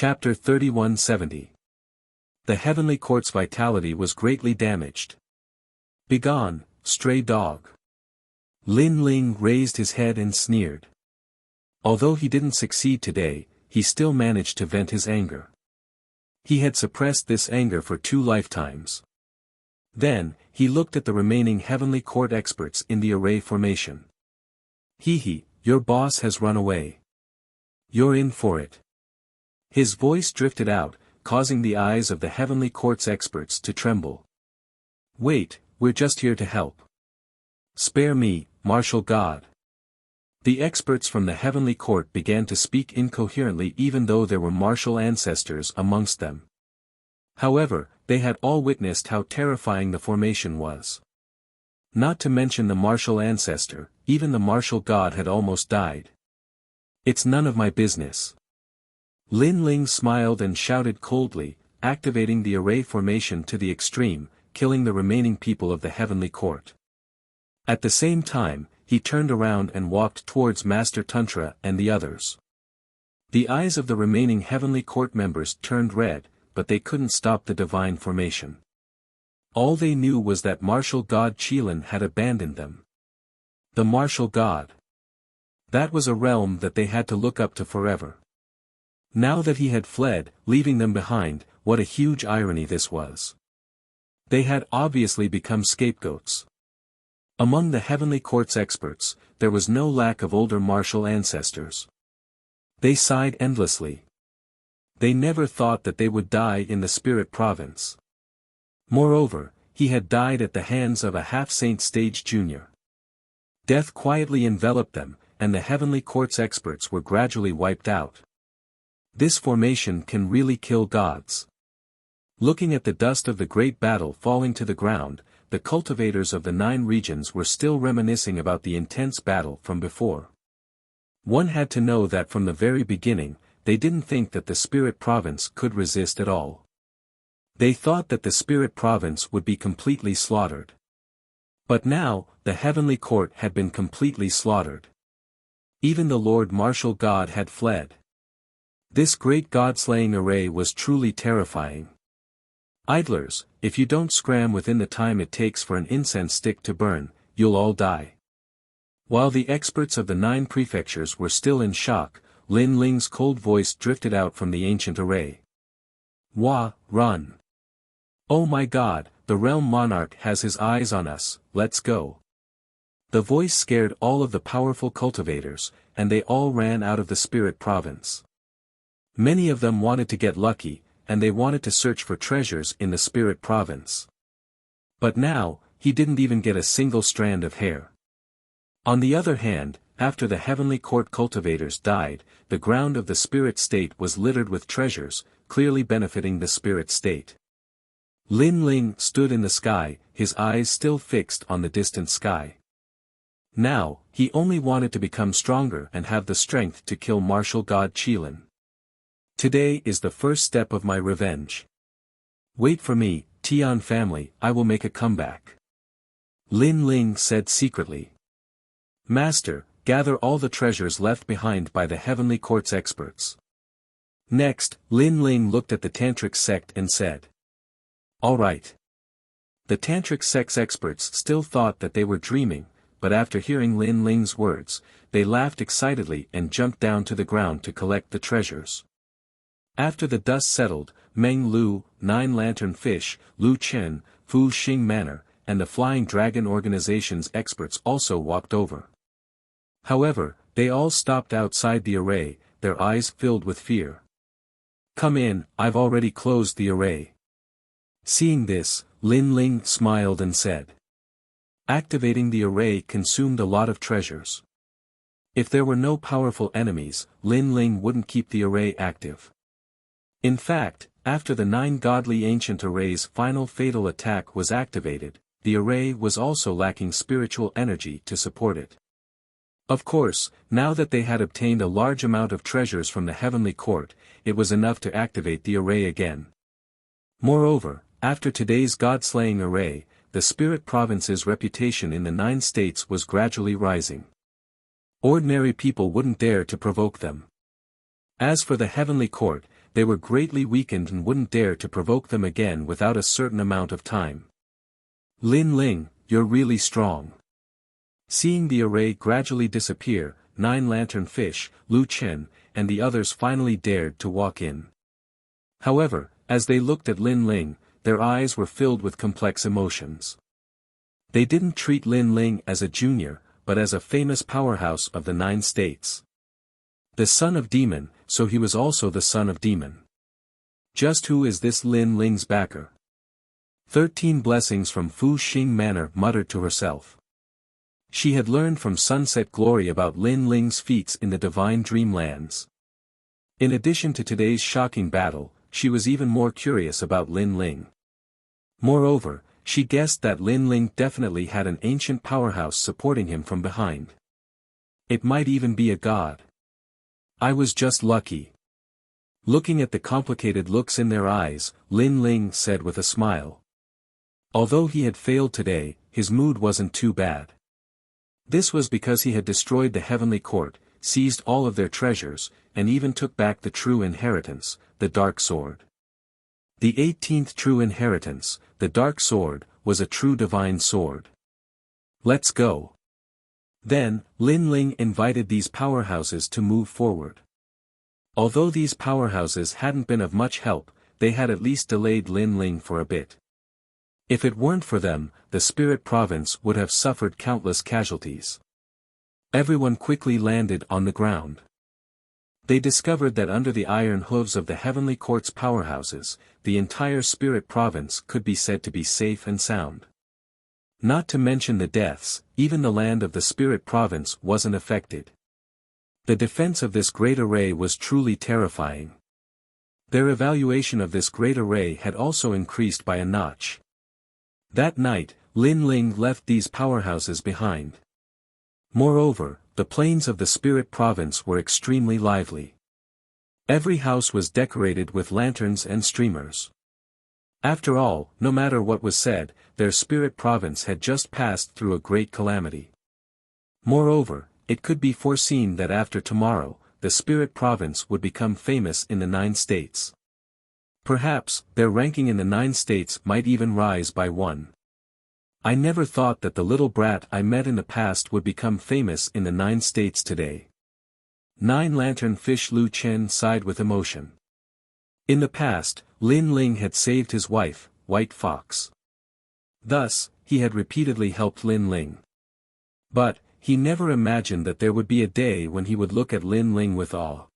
Chapter 3170. The heavenly court's vitality was greatly damaged. "Begone, stray dog." Lin Ling raised his head and sneered. Although he didn't succeed today, he still managed to vent his anger. He had suppressed this anger for 2 lifetimes. Then, he looked at the remaining heavenly court experts in the array formation. "Hee, your boss has run away. You're in for it." His voice drifted out, causing the eyes of the heavenly court's experts to tremble. "Wait, we're just here to help. Spare me, martial god." The experts from the heavenly court began to speak incoherently even though there were martial ancestors amongst them. However, they had all witnessed how terrifying the formation was. Not to mention the martial ancestor, even the martial god had almost died. "It's none of my business." Lin Ling smiled and shouted coldly, activating the array formation to the extreme, killing the remaining people of the heavenly court. At the same time, he turned around and walked towards Master Tantra and the others. The eyes of the remaining heavenly court members turned red, but they couldn't stop the divine formation. All they knew was that martial god Qilin had abandoned them. The martial god. That was a realm that they had to look up to forever. Now that he had fled, leaving them behind, what a huge irony this was. They had obviously become scapegoats. Among the heavenly court's experts, there was no lack of older martial ancestors. They sighed endlessly. They never thought that they would die in the spirit province. Moreover, he had died at the hands of a half-saint stage junior. Death quietly enveloped them, and the heavenly court's experts were gradually wiped out. This formation can really kill gods. Looking at the dust of the great battle falling to the ground, the cultivators of the 9 regions were still reminiscing about the intense battle from before. One had to know that from the very beginning, they didn't think that the spirit province could resist at all. They thought that the spirit province would be completely slaughtered. But now, the heavenly court had been completely slaughtered. Even the Lord Martial God had fled. This great god-slaying array was truly terrifying. "Idlers, if you don't scram within the time it takes for an incense stick to burn, you'll all die." While the experts of the 9 prefectures were still in shock, Lin Ling's cold voice drifted out from the ancient array. "Wah, run. Oh my god, the realm monarch has his eyes on us, let's go." The voice scared all of the powerful cultivators, and they all ran out of the spirit province. Many of them wanted to get lucky, and they wanted to search for treasures in the spirit province. But now, he didn't even get a single strand of hair. On the other hand, after the heavenly court cultivators died, the ground of the spirit state was littered with treasures, clearly benefiting the spirit state. Lin Ling stood in the sky, his eyes still fixed on the distant sky. Now, he only wanted to become stronger and have the strength to kill martial god Qilin. Today is the first step of my revenge. Wait for me, Tian family, I will make a comeback. Lin Ling said secretly. "Master, gather all the treasures left behind by the heavenly court's experts." Next, Lin Ling looked at the Tantric sect and said. "All right." The Tantric sect's experts still thought that they were dreaming, but after hearing Lin Ling's words, they laughed excitedly and jumped down to the ground to collect the treasures. After the dust settled, Meng Lu, 9 Lantern Fish, Lu Chen, Fu Xing Manor, and the Flying Dragon Organization's experts also walked over. However, they all stopped outside the array, their eyes filled with fear. "Come in, I've already closed the array." Seeing this, Lin Ling smiled and said. Activating the array consumed a lot of treasures. If there were no powerful enemies, Lin Ling wouldn't keep the array active. In fact, after the 9 godly ancient array's final fatal attack was activated, the array was also lacking spiritual energy to support it. Of course, now that they had obtained a large amount of treasures from the heavenly court, it was enough to activate the array again. Moreover, after today's god-slaying array, the spirit province's reputation in the 9 states was gradually rising. Ordinary people wouldn't dare to provoke them. As for the heavenly court, they were greatly weakened and wouldn't dare to provoke them again without a certain amount of time. Lin Ling, you're really strong. Seeing the array gradually disappear, 9 lanternfish, Lu Chen, and the others finally dared to walk in. However, as they looked at Lin Ling, their eyes were filled with complex emotions. They didn't treat Lin Ling as a junior, but as a famous powerhouse of the 9 states. The son of demon, so he was also the son of demon. Just who is this Lin Ling's backer? 13 blessings from Fu Xing Manor muttered to herself. She had learned from Sunset Glory about Lin Ling's feats in the divine dreamlands. In addition to today's shocking battle, she was even more curious about Lin Ling. Moreover, she guessed that Lin Ling definitely had an ancient powerhouse supporting him from behind. It might even be a god. I was just lucky. Looking at the complicated looks in their eyes, Lin Ling said with a smile. Although he had failed today, his mood wasn't too bad. This was because he had destroyed the heavenly court, seized all of their treasures, and even took back the true inheritance, the dark sword. The 18th true inheritance, the dark sword, was a true divine sword. Let's go. Then, Lin Ling invited these powerhouses to move forward. Although these powerhouses hadn't been of much help, they had at least delayed Lin Ling for a bit. If it weren't for them, the spirit province would have suffered countless casualties. Everyone quickly landed on the ground. They discovered that under the iron hooves of the heavenly court's powerhouses, the entire spirit province could be said to be safe and sound. Not to mention the deaths, even the land of the spirit province wasn't affected. The defense of this great array was truly terrifying. Their evaluation of this great array had also increased by a notch. That night, Lin Ling left these powerhouses behind. Moreover, the plains of the spirit province were extremely lively. Every house was decorated with lanterns and streamers. After all, no matter what was said, their spirit province had just passed through a great calamity. Moreover, it could be foreseen that after tomorrow, the spirit province would become famous in the 9 states. Perhaps, their ranking in the 9 states might even rise by 1. I never thought that the little brat I met in the past would become famous in the 9 states today. 9 lanternfish Lu Chen sighed with emotion. In the past, Lin Ling had saved his wife, White Fox. Thus, he had repeatedly helped Lin Ling. But, he never imagined that there would be a day when he would look at Lin Ling with awe.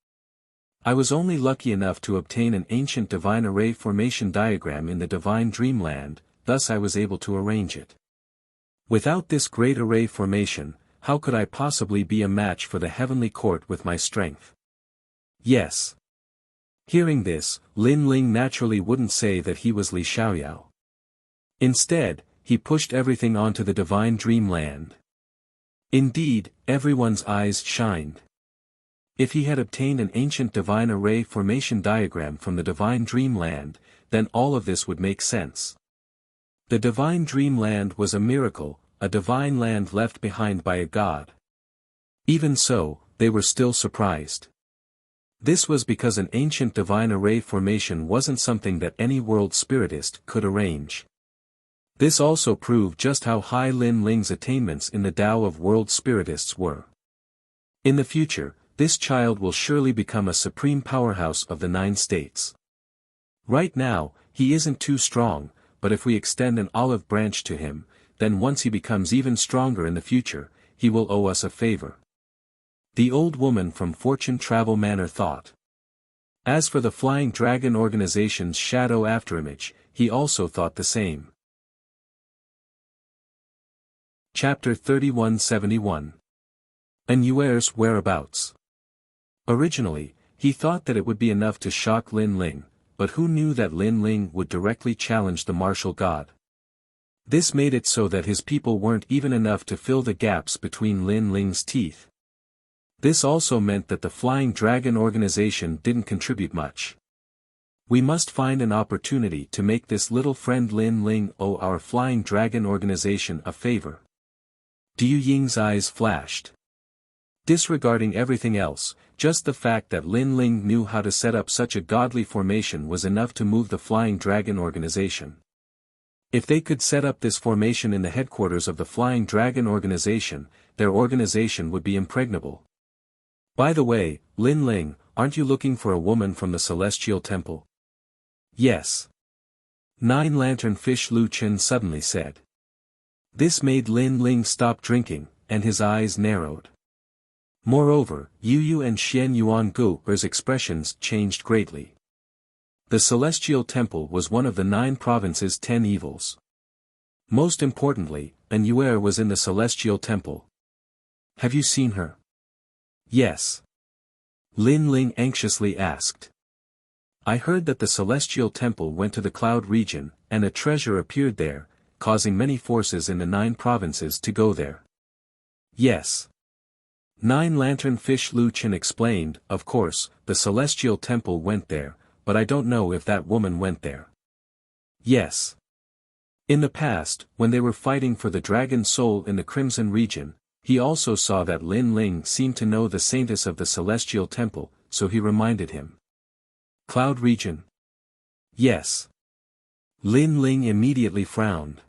I was only lucky enough to obtain an ancient divine array formation diagram in the divine dreamland, thus I was able to arrange it. Without this great array formation, how could I possibly be a match for the heavenly court with my strength? Yes. Hearing this, Lin Ling naturally wouldn't say that he was Li Xiaoyao. Instead, he pushed everything onto the divine dreamland. Indeed, everyone's eyes shined. If he had obtained an ancient divine array formation diagram from the divine dreamland, then all of this would make sense. The divine dreamland was a miracle, a divine land left behind by a god. Even so, they were still surprised. This was because an ancient divine array formation wasn't something that any world spiritist could arrange. This also proved just how high Lin Ling's attainments in the Tao of world spiritists were. In the future, this child will surely become a supreme powerhouse of the 9 states. Right now, he isn't too strong, but if we extend an olive branch to him, then once he becomes even stronger in the future, he will owe us a favor. The old woman from Fortune Travel Manor thought. As for the Flying Dragon organization's shadow afterimage, he also thought the same. Chapter 3171. Anuer's whereabouts. Originally, he thought that it would be enough to shock Lin Ling, but who knew that Lin Ling would directly challenge the martial god? This made it so that his people weren't even enough to fill the gaps between Lin Ling's teeth. This also meant that the Flying Dragon organization didn't contribute much. We must find an opportunity to make this little friend Lin Ling owe our Flying Dragon organization a favor. Du Ying's eyes flashed. Disregarding everything else, just the fact that Lin Ling knew how to set up such a godly formation was enough to move the Flying Dragon organization. If they could set up this formation in the headquarters of the Flying Dragon organization, their organization would be impregnable. By the way, Lin Ling, aren't you looking for a woman from the Celestial Temple? Yes. Nine Lantern Fish Lu Chen suddenly said. This made Lin Ling stop drinking, and his eyes narrowed. Moreover, Yu Yu and Xian Yuan Gu's expressions changed greatly. The Celestial Temple was one of the 9 provinces' 10 evils. Most importantly, an Yuer was in the Celestial Temple. Have you seen her? Yes. Lin Ling anxiously asked. I heard that the Celestial Temple went to the Cloud region, and a treasure appeared there, causing many forces in the 9 provinces to go there. Yes. Nine Lantern Fish Lu Chen explained, of course, the Celestial Temple went there, but I don't know if that woman went there. Yes. In the past, when they were fighting for the Dragon Soul in the Crimson region, he also saw that Lin Ling seemed to know the saintess of the Celestial Temple, so he reminded him. Cloud region? Yes. Lin Ling immediately frowned.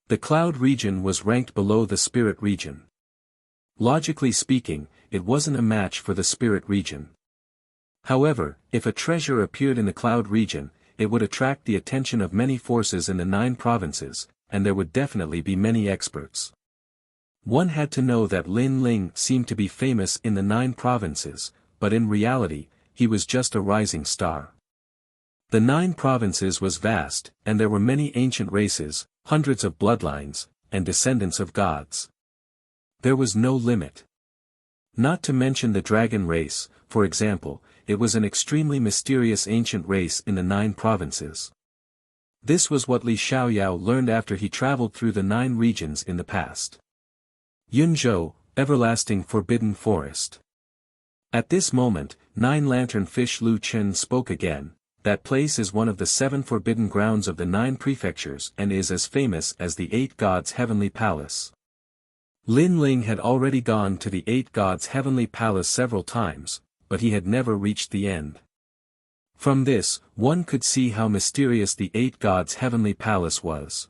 The Cloud region was ranked below the Spirit region. Logically speaking, it wasn't a match for the Spirit region. However, if a treasure appeared in the Cloud region, it would attract the attention of many forces in the 9 provinces, and there would definitely be many experts. One had to know that Lin Ling seemed to be famous in the 9 provinces, but in reality, he was just a rising star. The 9 provinces was vast, and there were many ancient races, hundreds of bloodlines, and descendants of gods. There was no limit. Not to mention the dragon race, for example, it was an extremely mysterious ancient race in the 9 provinces. This was what Li Xiaoyao learned after he traveled through the 9 regions in the past. Yunzhou, Everlasting Forbidden Forest. At this moment, Nine Lantern Fish Lu Chen spoke again. That place is one of the 7 forbidden grounds of the 9 prefectures and is as famous as the 8 gods' heavenly palace. Lin Ling had already gone to the 8 gods' heavenly palace several times, but he had never reached the end. From this, one could see how mysterious the 8 gods' heavenly palace was.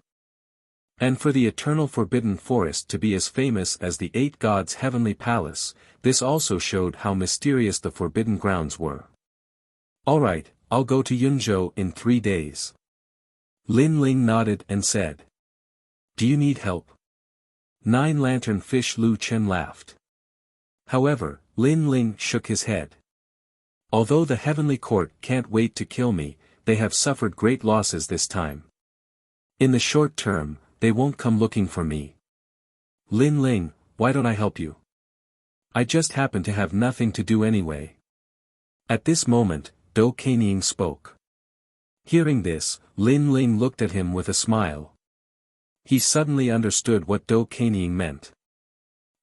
And for the eternal forbidden forest to be as famous as the 8 gods' heavenly palace, this also showed how mysterious the forbidden grounds were. Alright, I'll go to Yunzhou in 3 days. Lin Ling nodded and said. Do you need help? Nine Lantern Fish Lu Chen laughed. However, Lin Ling shook his head. Although the Heavenly Court can't wait to kill me, they have suffered great losses this time. In the short term, they won't come looking for me. Lin Ling, why don't I help you? I just happen to have nothing to do anyway. At this moment, Dou Kanying spoke. Hearing this, Lin Ling looked at him with a smile. He suddenly understood what Dou Kanying meant.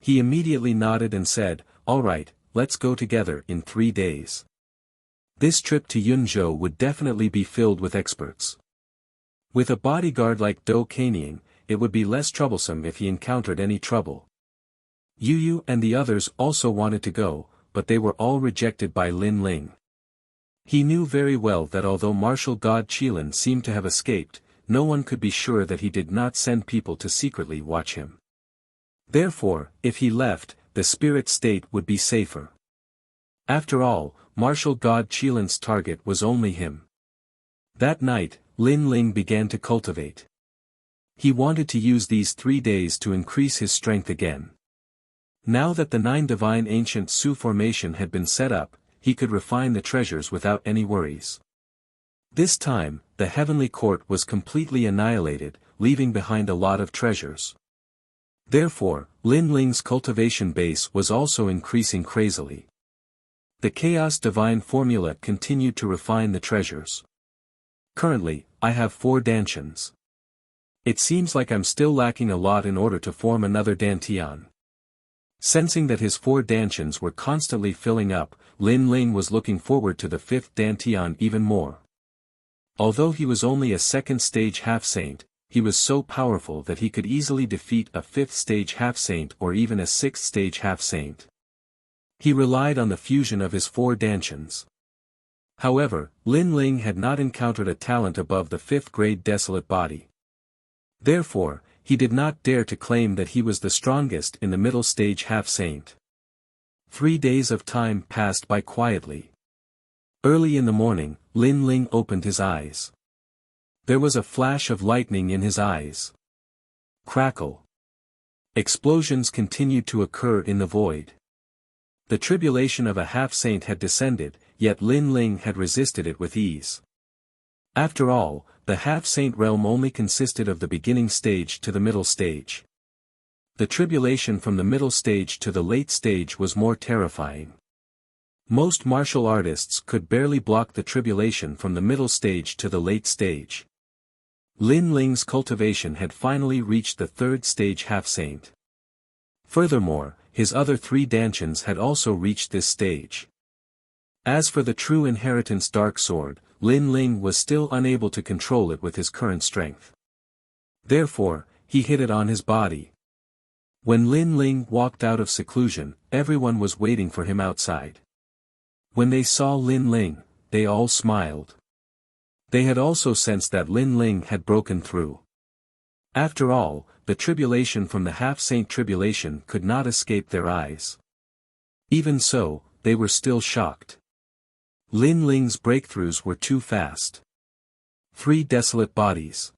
He immediately nodded and said, Alright, let's go together in 3 days. This trip to Yunzhou would definitely be filled with experts. With a bodyguard like Dou Kanying, it would be less troublesome if he encountered any trouble. Yu Yu and the others also wanted to go, but they were all rejected by Lin Ling. He knew very well that although martial god Qilin seemed to have escaped, no one could be sure that he did not send people to secretly watch him. Therefore, if he left, the spirit state would be safer. After all, martial god Qilin's target was only him. That night, Lin Ling began to cultivate. He wanted to use these 3 days to increase his strength again. Now that the 9 divine ancient Su formation had been set up, he could refine the treasures without any worries. This time, the heavenly court was completely annihilated, leaving behind a lot of treasures. Therefore, Lin Ling's cultivation base was also increasing crazily. The Chaos Divine formula continued to refine the treasures. Currently, I have 4 dantians. It seems like I'm still lacking a lot in order to form another dantian. Sensing that his 4 dantians were constantly filling up, Lin Ling was looking forward to the 5th dantian even more. Although he was only a 2nd stage half-saint, he was so powerful that he could easily defeat a 5th stage half-saint or even a 6th stage half-saint. He relied on the fusion of his 4 dantians. However, Lin Ling had not encountered a talent above the 5th grade desolate body. Therefore, he did not dare to claim that he was the strongest in the middle stage half-saint. 3 days of time passed by quietly. Early in the morning, Lin Ling opened his eyes. There was a flash of lightning in his eyes. Crackle. Explosions continued to occur in the void. The tribulation of a half-saint had descended, yet Lin Ling had resisted it with ease. After all, the half-saint realm only consisted of the beginning stage to the middle stage. The tribulation from the middle stage to the late stage was more terrifying. Most martial artists could barely block the tribulation from the middle stage to the late stage. Lin Ling's cultivation had finally reached the 3rd stage half-saint. Furthermore, his other 3 dantians had also reached this stage. As for the true inheritance dark sword, Lin Ling was still unable to control it with his current strength. Therefore, he hid it on his body. When Lin Ling walked out of seclusion, everyone was waiting for him outside. When they saw Lin Ling, they all smiled. They had also sensed that Lin Ling had broken through. After all, the tribulation from the half-saint tribulation could not escape their eyes. Even so, they were still shocked. Lin Ling's breakthroughs were too fast. 3 desolate bodies.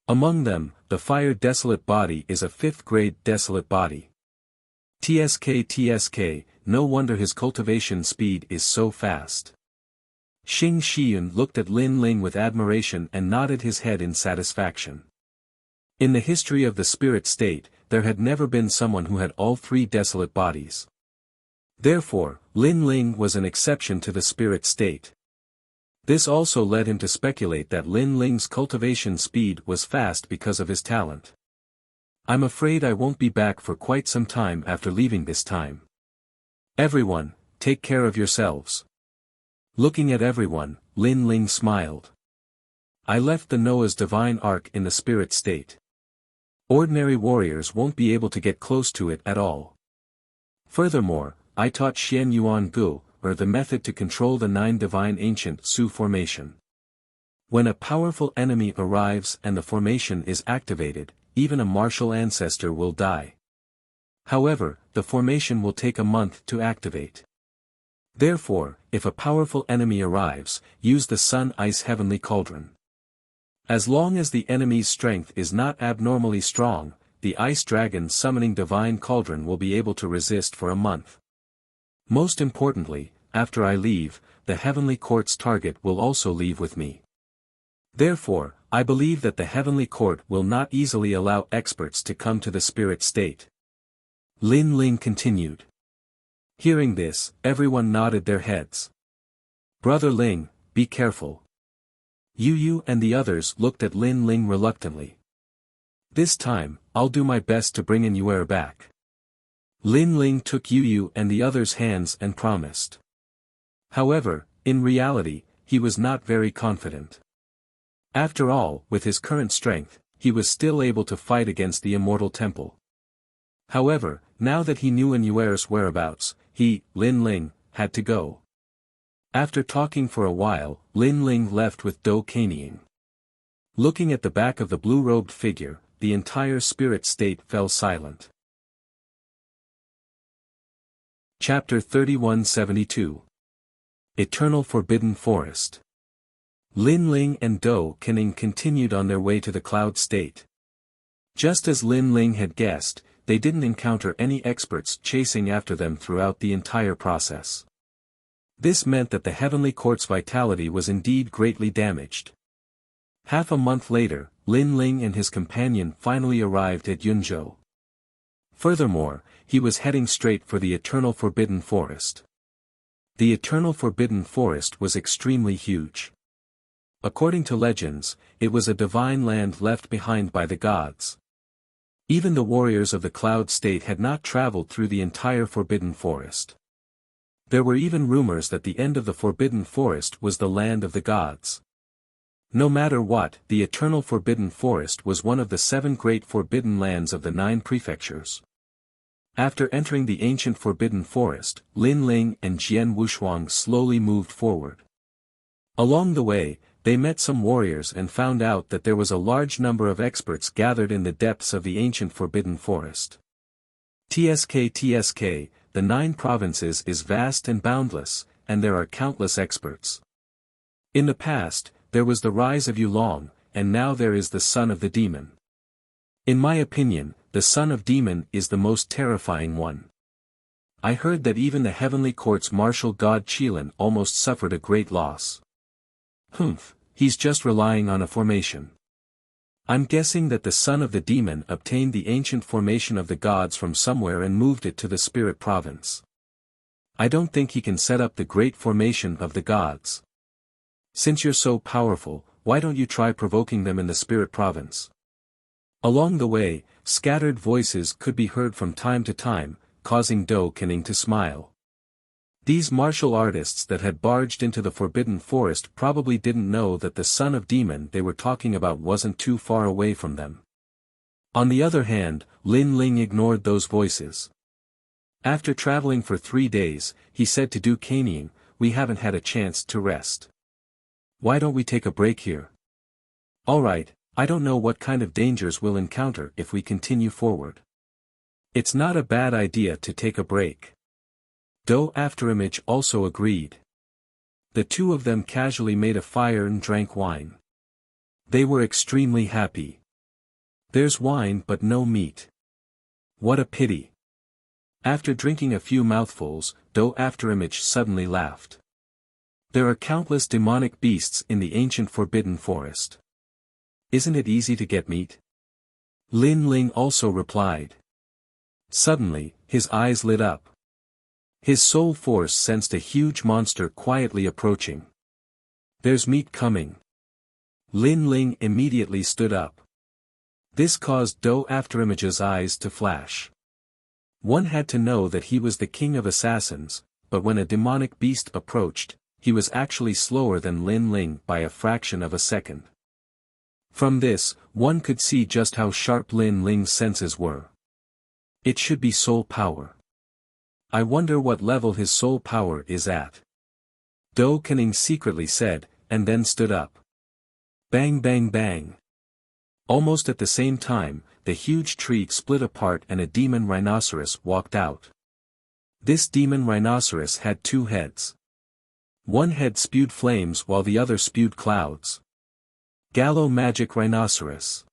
Among them, the fire desolate body is a 5th grade desolate body. TSK, no wonder his cultivation speed is so fast. Xing Shiyun looked at Lin Ling with admiration and nodded his head in satisfaction. In the history of the spirit state, there had never been someone who had all 3 desolate bodies. Therefore, Lin Ling was an exception to the spirit state. This also led him to speculate that Lin Ling's cultivation speed was fast because of his talent. I'm afraid I won't be back for quite some time after leaving this time. Everyone, take care of yourselves. Looking at everyone, Lin Ling smiled. I left the Noah's divine ark in the spirit state. Ordinary warriors won't be able to get close to it at all. Furthermore, I taught Xian Yuan Gu, or the method to control the 9 divine ancient Su formation. When a powerful enemy arrives and the formation is activated, even a martial ancestor will die. However, the formation will take a month to activate. Therefore, if a powerful enemy arrives, use the Sun-Ice Heavenly Cauldron. As long as the enemy's strength is not abnormally strong, the Ice Dragon summoning Divine Cauldron will be able to resist for a month. Most importantly, after I leave, the Heavenly Court's target will also leave with me. Therefore, I believe that the Heavenly Court will not easily allow experts to come to the spirit state. Lin Ling continued. Hearing this, everyone nodded their heads. Brother Ling, be careful. Yu and the others looked at Lin Ling reluctantly. This time, I'll do my best to bring in Yuer back. Lin Ling took Yu and the others' hands and promised. However, in reality, he was not very confident. After all, with his current strength, he was still able to fight against the Immortal Temple. However, now that he knew Yuer's whereabouts, he, Lin Ling, had to go. After talking for a while, Lin Ling left with Do Kanying. Looking at the back of the blue-robed figure, the entire spirit state fell silent. Chapter 3172. Eternal Forbidden Forest. Lin Ling and Do Kanying continued on their way to the cloud state. Just as Lin Ling had guessed, they didn't encounter any experts chasing after them throughout the entire process. This meant that the Heavenly Court's vitality was indeed greatly damaged. Half a month later, Lin Ling and his companion finally arrived at Yunzhou. Furthermore, he was heading straight for the Eternal Forbidden Forest. The Eternal Forbidden Forest was extremely huge. According to legends, it was a divine land left behind by the gods. Even the warriors of the cloud state had not traveled through the entire Forbidden Forest. There were even rumors that the end of the Forbidden Forest was the land of the gods. No matter what, the Eternal Forbidden Forest was one of the 7 great forbidden lands of the 9 prefectures. After entering the ancient forbidden forest, Lin Ling and Jian Wushuang slowly moved forward. Along the way, they met some warriors and found out that there was a large number of experts gathered in the depths of the ancient forbidden forest. TSK, the 9 provinces is vast and boundless, and there are countless experts. In the past, there was the rise of Yulong, and now there is the son of the demon. In my opinion, the son of demon is the most terrifying one. I heard that even the heavenly court's martial god Qilin almost suffered a great loss. He's just relying on a formation. I'm guessing that the son of the demon obtained the ancient formation of the gods from somewhere and moved it to the spirit province. I don't think he can set up the great formation of the gods. Since you're so powerful, why don't you try provoking them in the spirit province? Along the way, scattered voices could be heard from time to time, causing Do Kening to smile. These martial artists that had barged into the forbidden forest probably didn't know that the son of demon they were talking about wasn't too far away from them. On the other hand, Lin Ling ignored those voices. After traveling for 3 days, he said to Do Kening, "We haven't had a chance to rest. Why don't we take a break here?" "Alright, I don't know what kind of dangers we'll encounter if we continue forward. It's not a bad idea to take a break." Do Afterimage also agreed. The two of them casually made a fire and drank wine. They were extremely happy. There's wine but no meat. What a pity. After drinking a few mouthfuls, Do Afterimage suddenly laughed. There are countless demonic beasts in the ancient forbidden forest. Isn't it easy to get meat? Lin Ling also replied. Suddenly, his eyes lit up. His soul force sensed a huge monster quietly approaching. "There's meat coming." Lin Ling immediately stood up. This caused Do Afterimage's eyes to flash. One had to know that he was the king of assassins, but when a demonic beast approached, he was actually slower than Lin Ling by a fraction of a second. From this, one could see just how sharp Lin Ling's senses were. It should be soul power. I wonder what level his soul power is at. Do Kening secretly said, and then stood up. Bang bang bang. Almost at the same time, the huge tree split apart and a demon rhinoceros walked out. This demon rhinoceros had 2 heads. One head spewed flames while the other spewed clouds. Gallo Magic Rhinoceros.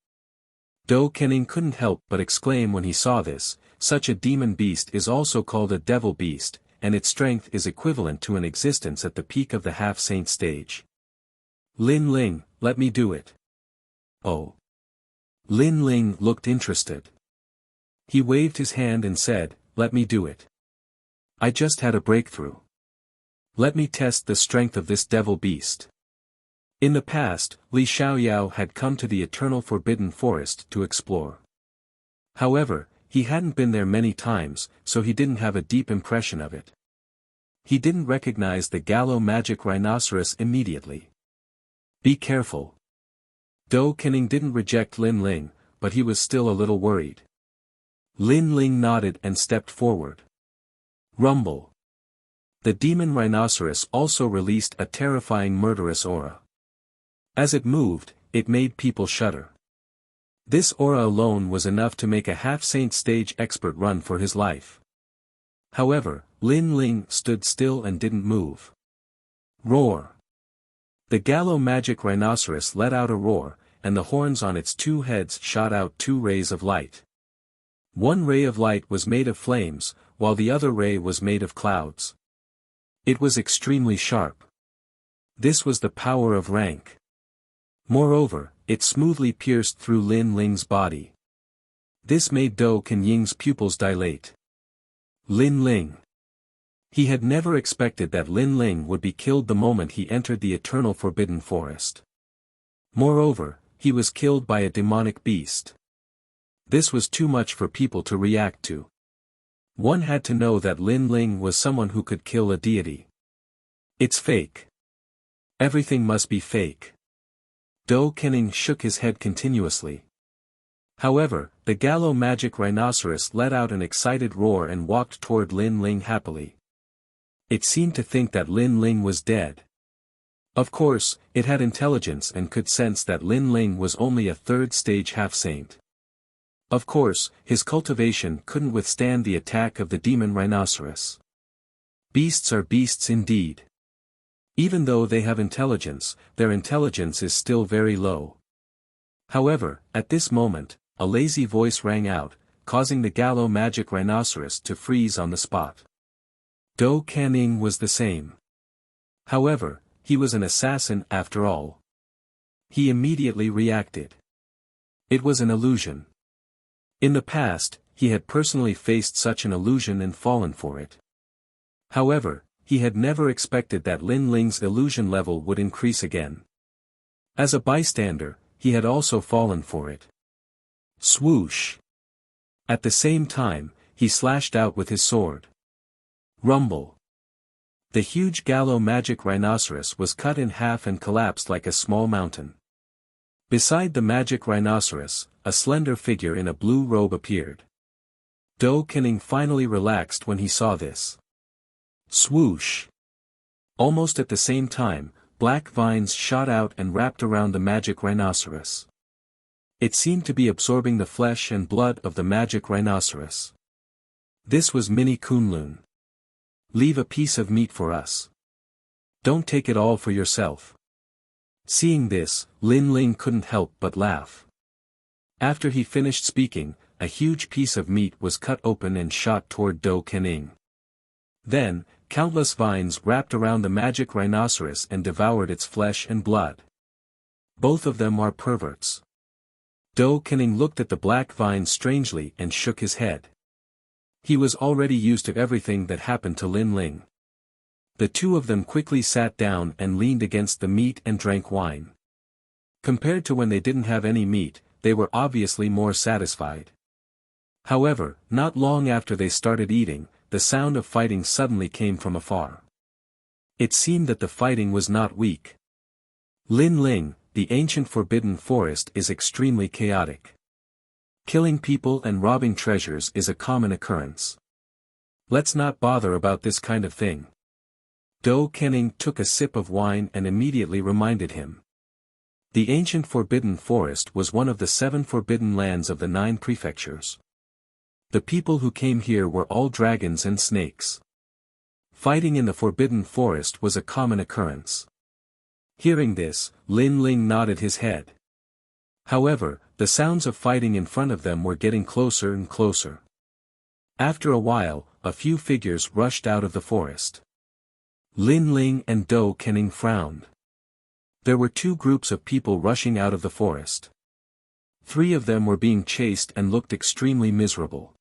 Do Kening couldn't help but exclaim when he saw this. Such a demon beast is also called a devil beast, and its strength is equivalent to an existence at the peak of the half-saint stage. "Lin Ling, let me do it." "Oh." Lin Ling looked interested. He waved his hand and said, "Let me do it. I just had a breakthrough. Let me test the strength of this devil beast." In the past, Li Xiaoyao had come to the eternal forbidden forest to explore. However, he hadn't been there many times, so he didn't have a deep impression of it. He didn't recognize the Gallo Magic Rhinoceros immediately. "Be careful." Do Kening didn't reject Lin Ling, but he was still a little worried. Lin Ling nodded and stepped forward. Rumble. The demon rhinoceros also released a terrifying murderous aura. As it moved, it made people shudder. This aura alone was enough to make a half-saint stage expert run for his life. However, Lin Ling stood still and didn't move. Roar. The Gallo Magic Rhinoceros let out a roar, and the horns on its 2 heads shot out 2 rays of light. One ray of light was made of flames, while the other ray was made of clouds. It was extremely sharp. This was the power of rank. Moreover, it smoothly pierced through Lin Ling's body. This made Do Kening's pupils dilate. Lin Ling. He had never expected that Lin Ling would be killed the moment he entered the eternal forbidden forest. Moreover, he was killed by a demonic beast. This was too much for people to react to. One had to know that Lin Ling was someone who could kill a deity. It's fake. Everything must be fake. Do Kening shook his head continuously. However, the Gallo magic rhinoceros let out an excited roar and walked toward Lin Ling happily. It seemed to think that Lin Ling was dead. Of course, it had intelligence and could sense that Lin Ling was only a third-stage half-saint. Of course, his cultivation couldn't withstand the attack of the demon rhinoceros. Beasts are beasts indeed. Even though they have intelligence, their intelligence is still very low. However, at this moment, a lazy voice rang out, causing the Gallo magic rhinoceros to freeze on the spot. Do Canning was the same. However, he was an assassin after all. He immediately reacted. It was an illusion. In the past, he had personally faced such an illusion and fallen for it. However, he had never expected that Lin Ling's illusion level would increase again. As a bystander, he had also fallen for it. Swoosh! At the same time, he slashed out with his sword. Rumble! The huge Gallo magic rhinoceros was cut in half and collapsed like a small mountain. Beside the magic rhinoceros, a slender figure in a blue robe appeared. Do Canning finally relaxed when he saw this. Swoosh! Almost at the same time, black vines shot out and wrapped around the magic rhinoceros. It seemed to be absorbing the flesh and blood of the magic rhinoceros. This was Mini Kunlun. Leave a piece of meat for us. Don't take it all for yourself. Seeing this, Lin Ling couldn't help but laugh. After he finished speaking, a huge piece of meat was cut open and shot toward Do Canning. Then, countless vines wrapped around the magic rhinoceros and devoured its flesh and blood. Both of them are perverts. Do Canning looked at the black vines strangely and shook his head. He was already used to everything that happened to Lin Ling. The two of them quickly sat down and leaned against the meat and drank wine. Compared to when they didn't have any meat, they were obviously more satisfied. However, not long after they started eating, the sound of fighting suddenly came from afar. It seemed that the fighting was not weak. Lin Ling, the ancient forbidden forest is extremely chaotic. Killing people and robbing treasures is a common occurrence. Let's not bother about this kind of thing. Do Canning took a sip of wine and immediately reminded him. The ancient forbidden forest was one of the 7 forbidden lands of the 9 prefectures. The people who came here were all dragons and snakes. Fighting in the forbidden forest was a common occurrence. Hearing this, Lin Ling nodded his head. However, the sounds of fighting in front of them were getting closer and closer. After a while, a few figures rushed out of the forest. Lin Ling and Do Canning frowned. There were 2 groups of people rushing out of the forest. 3 of them were being chased and looked extremely miserable.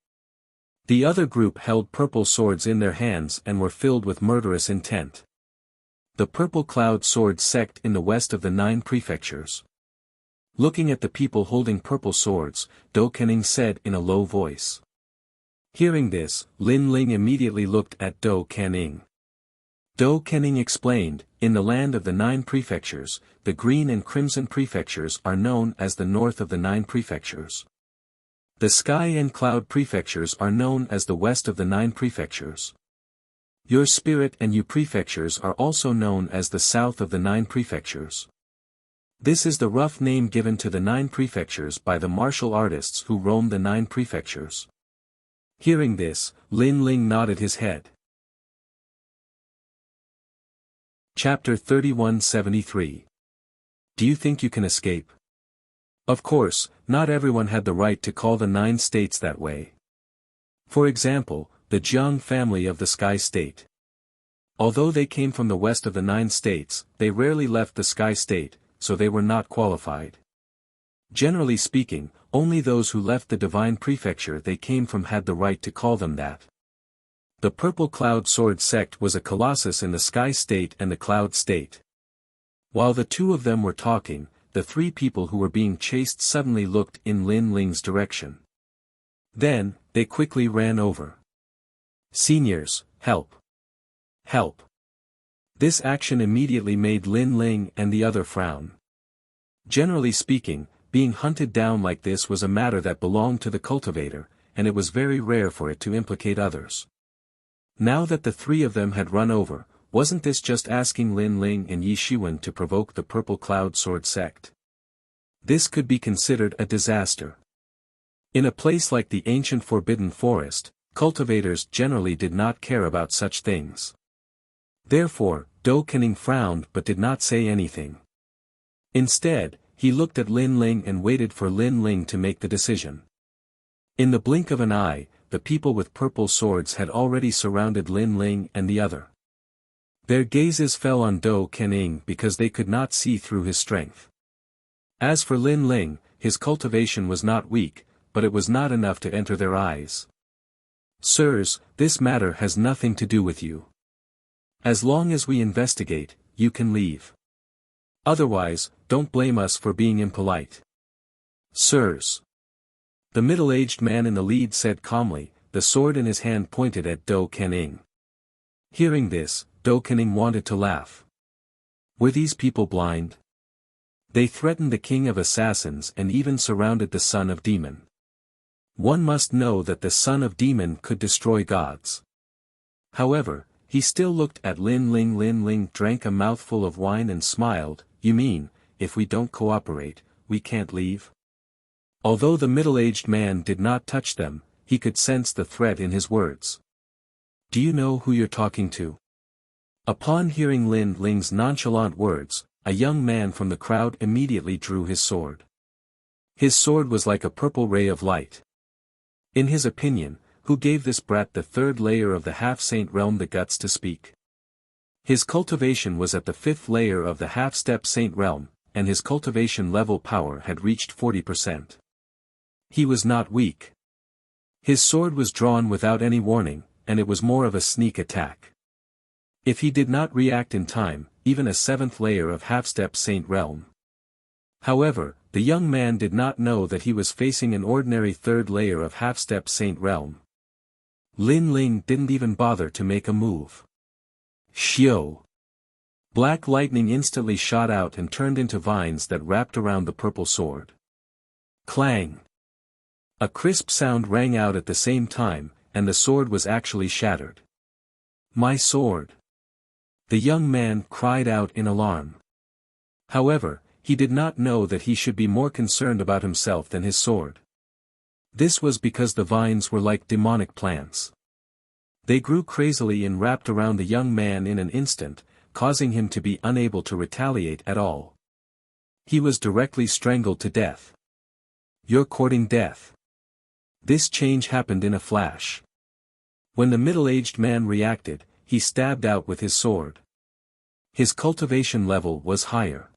The other group held purple swords in their hands and were filled with murderous intent. The Purple Cloud Sword sect in the west of the 9 prefectures. Looking at the people holding purple swords, Do Canning said in a low voice. Hearing this, Lin Ling immediately looked at Do Canning. Do Canning explained, in the land of the 9 prefectures, the green and crimson prefectures are known as the north of the 9 prefectures. The sky and cloud prefectures are known as the west of the 9 prefectures. Your spirit and you prefectures are also known as the south of the 9 prefectures. This is the rough name given to the 9 prefectures by the martial artists who roam the 9 prefectures. Hearing this, Lin Ling nodded his head. Chapter 3173. Do you think you can escape? Of course, not everyone had the right to call the 9 states that way. For example, the Jiang family of the Sky State. Although they came from the west of the 9 states, they rarely left the Sky State, so they were not qualified. Generally speaking, only those who left the divine prefecture they came from had the right to call them that. The Purple Cloud Sword sect was a colossus in the Sky State and the Cloud State. While the 2 of them were talking, the 3 people who were being chased suddenly looked in Lin Ling's direction. Then, they quickly ran over. Seniors, help! Help! This action immediately made Lin Ling and the other frown. Generally speaking, being hunted down like this was a matter that belonged to the cultivator, and it was very rare for it to implicate others. Now that the three of them had run over, wasn't this just asking Lin Ling and Yi Shiwen to provoke the Purple Cloud Sword sect? This could be considered a disaster. In a place like the ancient Forbidden Forest, cultivators generally did not care about such things. Therefore, Dou Kening frowned but did not say anything. Instead, he looked at Lin Ling and waited for Lin Ling to make the decision. In the blink of an eye, the people with purple swords had already surrounded Lin Ling and the other. Their gazes fell on Dou Kening because they could not see through his strength. As for Lin Ling, his cultivation was not weak, but it was not enough to enter their eyes. Sirs, this matter has nothing to do with you. As long as we investigate, you can leave. Otherwise, don't blame us for being impolite. Sirs. The middle-aged man in the lead said calmly, the sword in his hand pointed at Dou Kening. Hearing this, Dou Kening wanted to laugh. Were these people blind? They threatened the king of assassins and even surrounded the son of demon. One must know that the son of demon could destroy gods. However, he still looked at Lin Ling. Lin Ling drank a mouthful of wine and smiled. You mean, if we don't cooperate, we can't leave? Although the middle-aged man did not touch them, he could sense the threat in his words. Do you know who you're talking to? Upon hearing Lin Ling's nonchalant words, a young man from the crowd immediately drew his sword. His sword was like a purple ray of light. In his opinion, who gave this brat the third layer of the half-saint realm the guts to speak? His cultivation was at the fifth layer of the half-step saint realm, and his cultivation level power had reached 40%. He was not weak. His sword was drawn without any warning, and it was more of a sneak attack. If he did not react in time, even a seventh layer of half-step saint realm. However, the young man did not know that he was facing an ordinary third layer of half-step saint realm. Lin Ling didn't even bother to make a move. Xiao! Black lightning instantly shot out and turned into vines that wrapped around the purple sword. Clang! A crisp sound rang out at the same time, and the sword was actually shattered. My sword! The young man cried out in alarm. However, he did not know that he should be more concerned about himself than his sword. This was because the vines were like demonic plants. They grew crazily and wrapped around the young man in an instant, causing him to be unable to retaliate at all. He was directly strangled to death. You're courting death. This change happened in a flash. When the middle-aged man reacted, he stabbed out with his sword. His cultivation level was higher.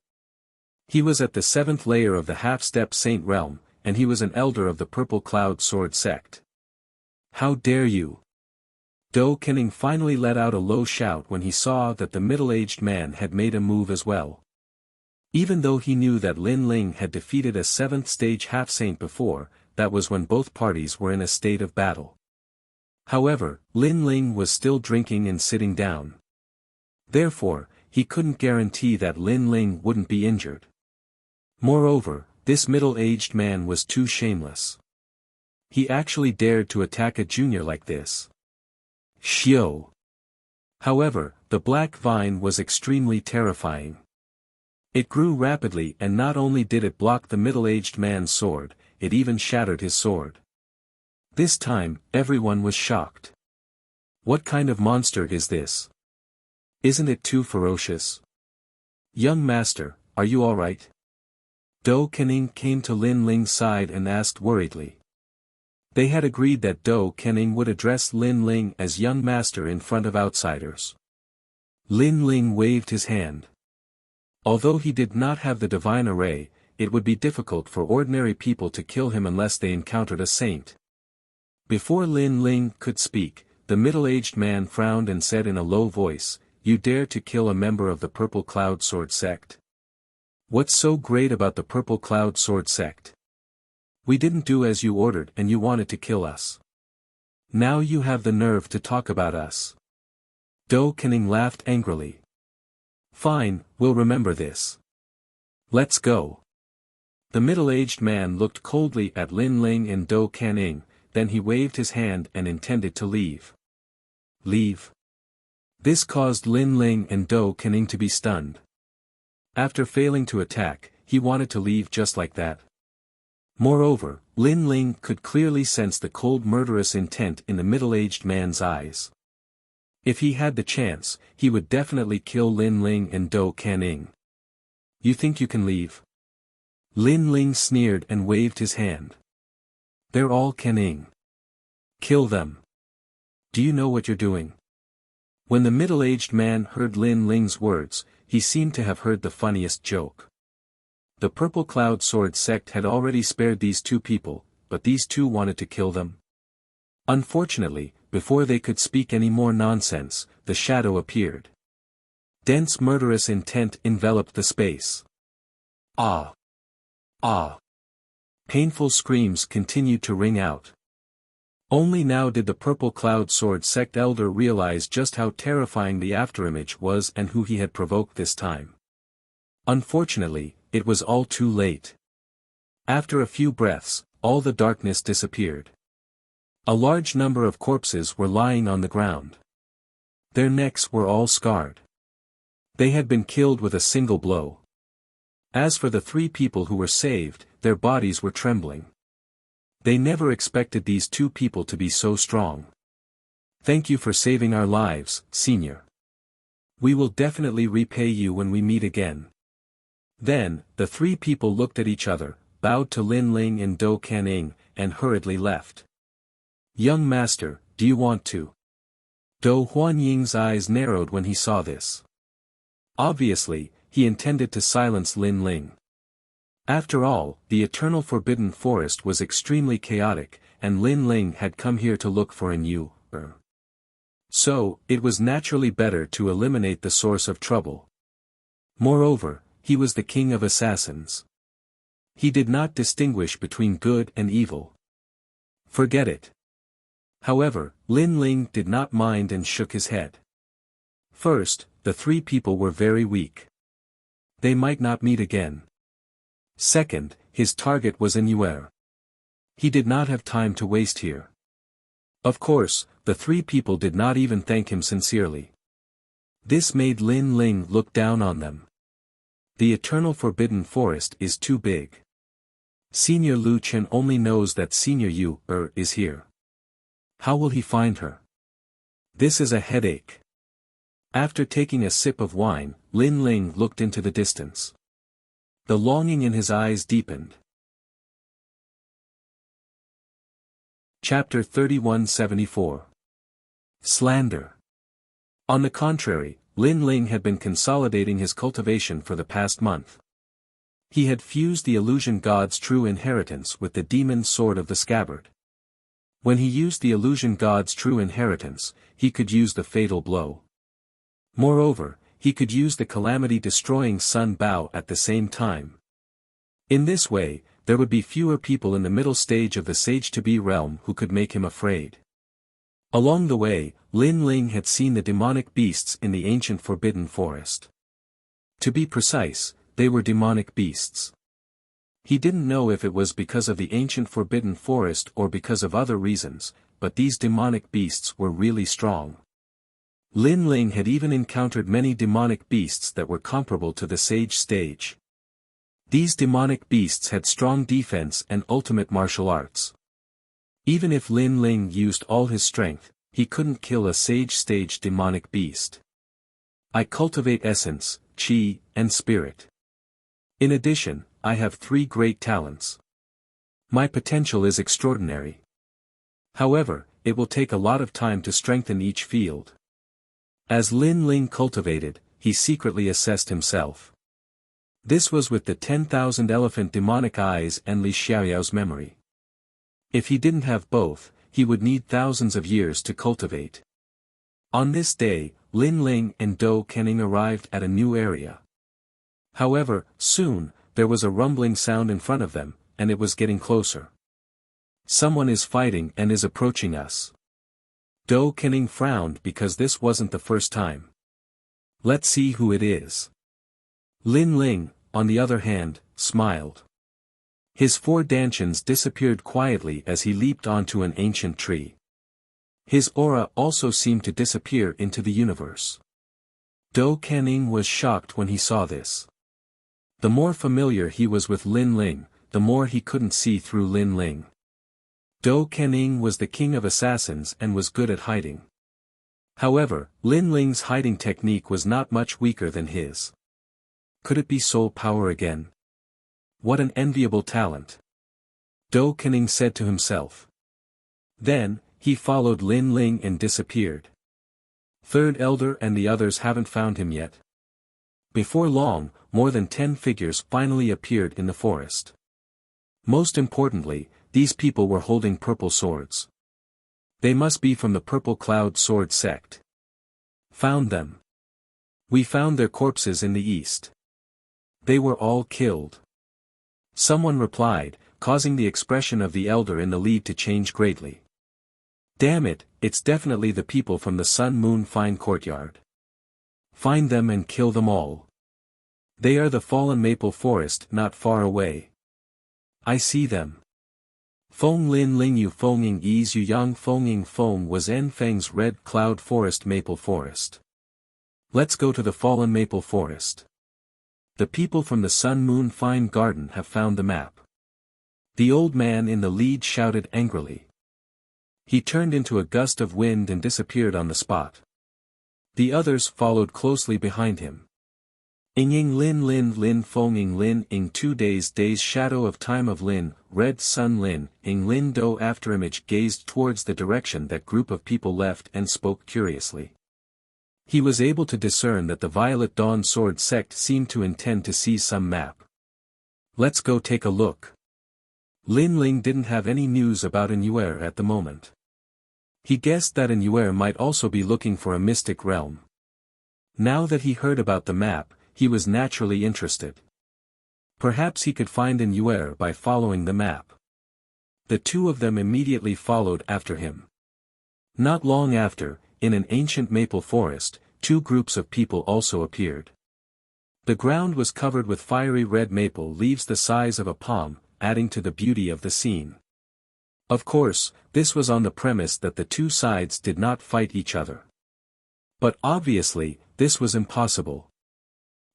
He was at the seventh layer of the half-step saint realm, and he was an elder of the Purple Cloud Sword sect. How dare you! Dou Kening finally let out a low shout when he saw that the middle-aged man had made a move as well. Even though he knew that Lin Ling had defeated a seventh-stage half-saint before, that was when both parties were in a state of battle. However, Lin Ling was still drinking and sitting down. Therefore, he couldn't guarantee that Lin Ling wouldn't be injured. Moreover, this middle-aged man was too shameless. He actually dared to attack a junior like this. Xiao! However, the black vine was extremely terrifying. It grew rapidly, and not only did it block the middle-aged man's sword, it even shattered his sword. This time, everyone was shocked. What kind of monster is this? Isn't it too ferocious? Young master, are you all right? Dou Kening came to Lin Ling's side and asked worriedly. They had agreed that Dou Kening would address Lin Ling as young master in front of outsiders. Lin Ling waved his hand. Although he did not have the divine array, it would be difficult for ordinary people to kill him unless they encountered a saint. Before Lin Ling could speak, the middle-aged man frowned and said in a low voice, You dare to kill a member of the Purple Cloud Sword sect? What's so great about the Purple Cloud Sword sect? We didn't do as you ordered and you wanted to kill us. Now you have the nerve to talk about us. Dou Kening laughed angrily. Fine, we'll remember this. Let's go. The middle-aged man looked coldly at Lin Ling and Dou Caning, then he waved his hand and intended to leave. Leave? This caused Lin Ling and Dou Caning to be stunned. After failing to attack, he wanted to leave just like that. Moreover, Lin Ling could clearly sense the cold murderous intent in the middle-aged man's eyes. If he had the chance, he would definitely kill Lin Ling and Dou Caning. You think you can leave? Lin Ling sneered and waved his hand. They're all Caning. Kill them. Do you know what you're doing? When the middle-aged man heard Lin Ling's words, he seemed to have heard the funniest joke. The Purple Cloud Sword sect had already spared these two people, but these two wanted to kill them. Unfortunately, before they could speak any more nonsense, the shadow appeared. Dense murderous intent enveloped the space. Ah! Ah! Painful screams continued to ring out. Only now did the Purple Cloud Sword sect elder realize just how terrifying the afterimage was and who he had provoked this time. Unfortunately, it was all too late. After a few breaths, all the darkness disappeared. A large number of corpses were lying on the ground. Their necks were all scarred. They had been killed with a single blow. As for the three people who were saved, their bodies were trembling. They never expected these two people to be so strong. Thank you for saving our lives, Senior. We will definitely repay you when we meet again. Then, the three people looked at each other, bowed to Lin Ling and Dou Caning, and hurriedly left. Young master, do you want to? Dou Huanying's eyes narrowed when he saw this. Obviously, he intended to silence Lin Ling. After all, the Eternal Forbidden Forest was extremely chaotic, and Lin Ling had come here to look for a new embark. So, it was naturally better to eliminate the source of trouble. Moreover, he was the king of assassins. He did not distinguish between good and evil. Forget it. However, Lin Ling did not mind and shook his head. First, the three people were very weak. They might not meet again. Second, his target was in Yuer. He did not have time to waste here. Of course, the three people did not even thank him sincerely. This made Lin Ling look down on them. The Eternal Forbidden Forest is too big. Senior Lu Chen only knows that Senior Yu is here. How will he find her? This is a headache. After taking a sip of wine, Lin Ling looked into the distance. The longing in his eyes deepened. Chapter 3174. Slander. On the contrary, Lin Ling had been consolidating his cultivation for the past month. He had fused the illusion god's true inheritance with the demon sword of the scabbard. When he used the illusion god's true inheritance, he could use the fatal blow. Moreover, he could use the calamity-destroying Sun Bao at the same time. In this way, there would be fewer people in the middle stage of the Sage-to-Be realm who could make him afraid. Along the way, Lin Ling had seen the demonic beasts in the ancient Forbidden Forest. To be precise, they were demonic beasts. He didn't know if it was because of the ancient Forbidden Forest or because of other reasons, but these demonic beasts were really strong. Lin Ling had even encountered many demonic beasts that were comparable to the Sage stage. These demonic beasts had strong defense and ultimate martial arts. Even if Lin Ling used all his strength, he couldn't kill a Sage stage demonic beast. I cultivate essence, chi, and spirit. In addition, I have 3 great talents. My potential is extraordinary. However, it will take a lot of time to strengthen each field. As Lin Ling cultivated, he secretly assessed himself. This was with the 10,000 elephant demonic eyes and Li Xiaoyao's memory. If he didn't have both, he would need thousands of years to cultivate. On this day, Lin Ling and Dou Caning arrived at a new area. However, soon, there was a rumbling sound in front of them, and it was getting closer. Someone is fighting and is approaching us. Dou Caning frowned because this wasn't the first time. Let's see who it is. Lin Ling, on the other hand, smiled. His 4 dantians disappeared quietly as he leaped onto an ancient tree. His aura also seemed to disappear into the universe. Dou Kenning was shocked when he saw this. The more familiar he was with Lin Ling, the more he couldn't see through Lin Ling. Dou Kenning was the king of assassins and was good at hiding. However, Lin Ling's hiding technique was not much weaker than his. Could it be soul power again? What an enviable talent! Dou Kenning said to himself. Then, he followed Lin Ling and disappeared. Third Elder and the others haven't found him yet. Before long, more than 10 figures finally appeared in the forest. Most importantly, these people were holding purple swords. They must be from the Purple Cloud Sword sect. Found them. We found their corpses in the east. They were all killed. Someone replied, causing the expression of the elder in the lead to change greatly. Damn it, it's definitely the people from the Sun Moon Fine Courtyard. Find them and kill them all. They are the fallen maple forest not far away. I see them. Feng Lin Ling Yu Fenging Ease Yu Yang Fenging Feng was En Feng's Red Cloud Forest Maple Forest. Let's go to the fallen maple forest. The people from the Sun Moon Fine Garden have found the map. The old man in the lead shouted angrily. He turned into a gust of wind and disappeared on the spot. The others followed closely behind him. Inging Lin Lin Lin Fenging Lin Ing 2 days shadow of time of Lin, red sun Lin, Ing Lin Do afterimage gazed towards the direction that group of people left and spoke curiously. He was able to discern that the Violet Dawn Sword sect seemed to intend to seize some map. Let's go take a look. Lin Ling didn't have any news about Inuer at the moment. He guessed that Inuer might also be looking for a mystic realm. Now that he heard about the map, he was naturally interested. Perhaps he could find Inuer by following the map. The two of them immediately followed after him. Not long after, in an ancient maple forest, 2 groups of people also appeared. The ground was covered with fiery red maple leaves the size of a palm, adding to the beauty of the scene. Of course, this was on the premise that the 2 sides did not fight each other. But obviously, this was impossible.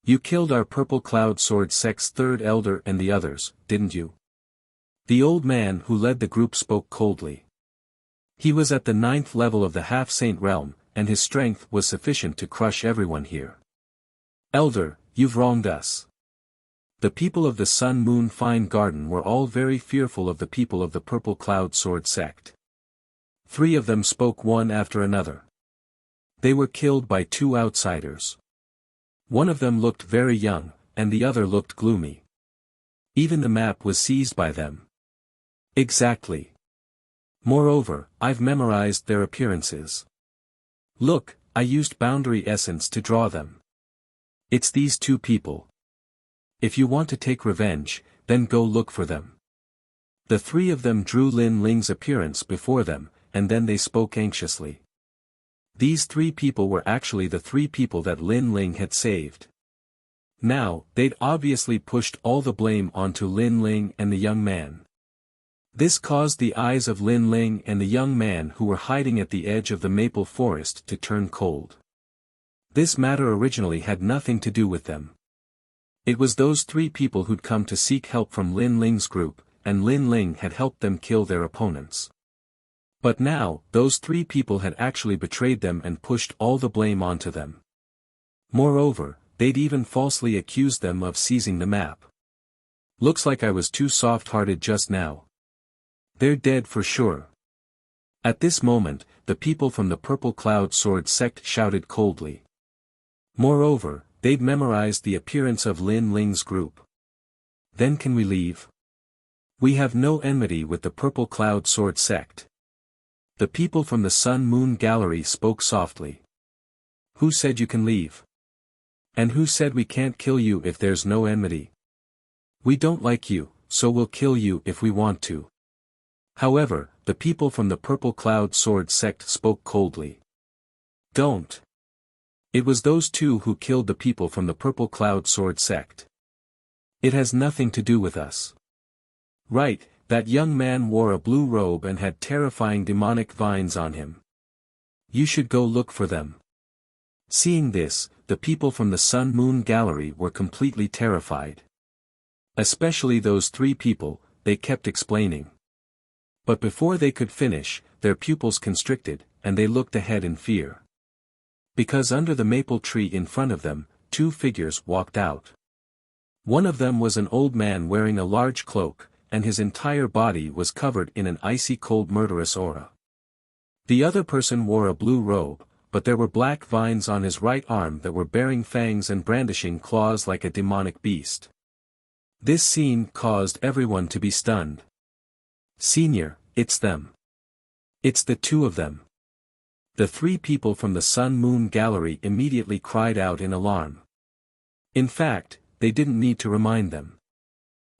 You killed our Purple Cloud Sword sect's 3rd elder and the others, didn't you? The old man who led the group spoke coldly. He was at the 9th level of the half-saint realm, and his strength was sufficient to crush everyone here. Elder, you've wronged us. The people of the Sun Moon Fine Garden were all very fearful of the people of the Purple Cloud Sword sect. 3 of them spoke one after another. They were killed by 2 outsiders. One of them looked very young, and the other looked gloomy. Even the map was seized by them. Exactly. Moreover, I've memorized their appearances. Look, I used boundary essence to draw them. It's these 2 people. If you want to take revenge, then go look for them. The 3 of them drew Lin Ling's appearance before them, and then they spoke anxiously. These 3 people were actually the 3 people that Lin Ling had saved. Now, they'd obviously pushed all the blame onto Lin Ling and the young man. This caused the eyes of Lin Ling and the young man who were hiding at the edge of the maple forest to turn cold. This matter originally had nothing to do with them. It was those 3 people who'd come to seek help from Lin Ling's group, and Lin Ling had helped them kill their opponents. But now, those 3 people had actually betrayed them and pushed all the blame onto them. Moreover, they'd even falsely accused them of seizing the map. Looks like I was too soft-hearted just now. They're dead for sure. At this moment, the people from the Purple Cloud Sword sect shouted coldly. Moreover, they'd memorized the appearance of Lin Ling's group. Then can we leave? We have no enmity with the Purple Cloud Sword sect. The people from the Sun Moon Gallery spoke softly. Who said you can leave? And who said we can't kill you if there's no enmity? We don't like you, so we'll kill you if we want to. However, the people from the Purple Cloud Sword sect spoke coldly. Don't. It was those 2 who killed the people from the Purple Cloud Sword sect. It has nothing to do with us. Right, that young man wore a blue robe and had terrifying demonic vines on him. You should go look for them. Seeing this, the people from the Sun Moon Gallery were completely terrified. Especially those three people, they kept explaining. But before they could finish, their pupils constricted, and they looked ahead in fear. Because under the maple tree in front of them, two figures walked out. One of them was an old man wearing a large cloak, and his entire body was covered in an icy cold murderous aura. The other person wore a blue robe, but there were black vines on his right arm that were bearing fangs and brandishing claws like a demonic beast. This scene caused everyone to be stunned. Senior, it's them. It's the two of them. The three people from the Sun Moon Gallery immediately cried out in alarm. In fact, they didn't need to remind them.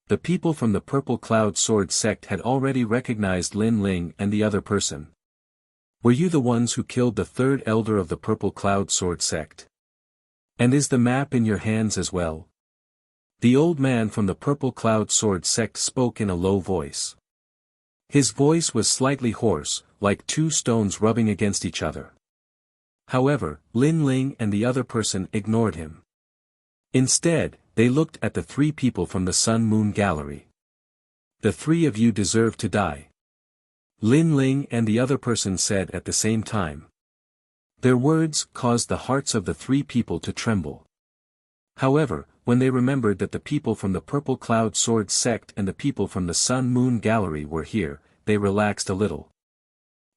The people from the Purple Cloud Sword sect had already recognized Lin Ling and the other person. Were you the ones who killed the third elder of the Purple Cloud Sword sect? And is the map in your hands as well? The old man from the Purple Cloud Sword sect spoke in a low voice. His voice was slightly hoarse, like two stones rubbing against each other. However, Lin Ling and the other person ignored him. Instead, they looked at the three people from the Sun Moon Gallery. The three of you deserve to die. Lin Ling and the other person said at the same time. Their words caused the hearts of the three people to tremble. However, when they remembered that the people from the Purple Cloud Sword sect and the people from the Sun Moon Gallery were here, they relaxed a little.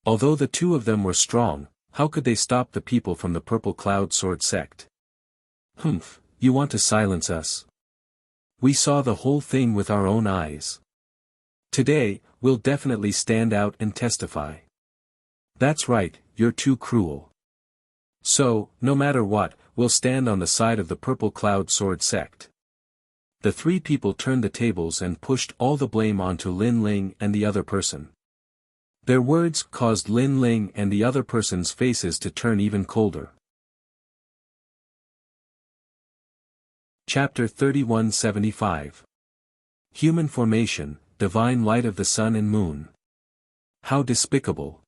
Although the two of them were strong, how could they stop the people from the Purple Cloud Sword sect? Humph, you want to silence us? We saw the whole thing with our own eyes. Today, we'll definitely stand out and testify. That's right, you're too cruel. So, no matter what, we'll stand on the side of the Purple Cloud Sword sect. The three people turned the tables and pushed all the blame onto Lin Ling and the other person. Their words caused Lin Ling and the other person's faces to turn even colder. Chapter 3175. Human Formation, Divine Light of the Sun and Moon. How despicable.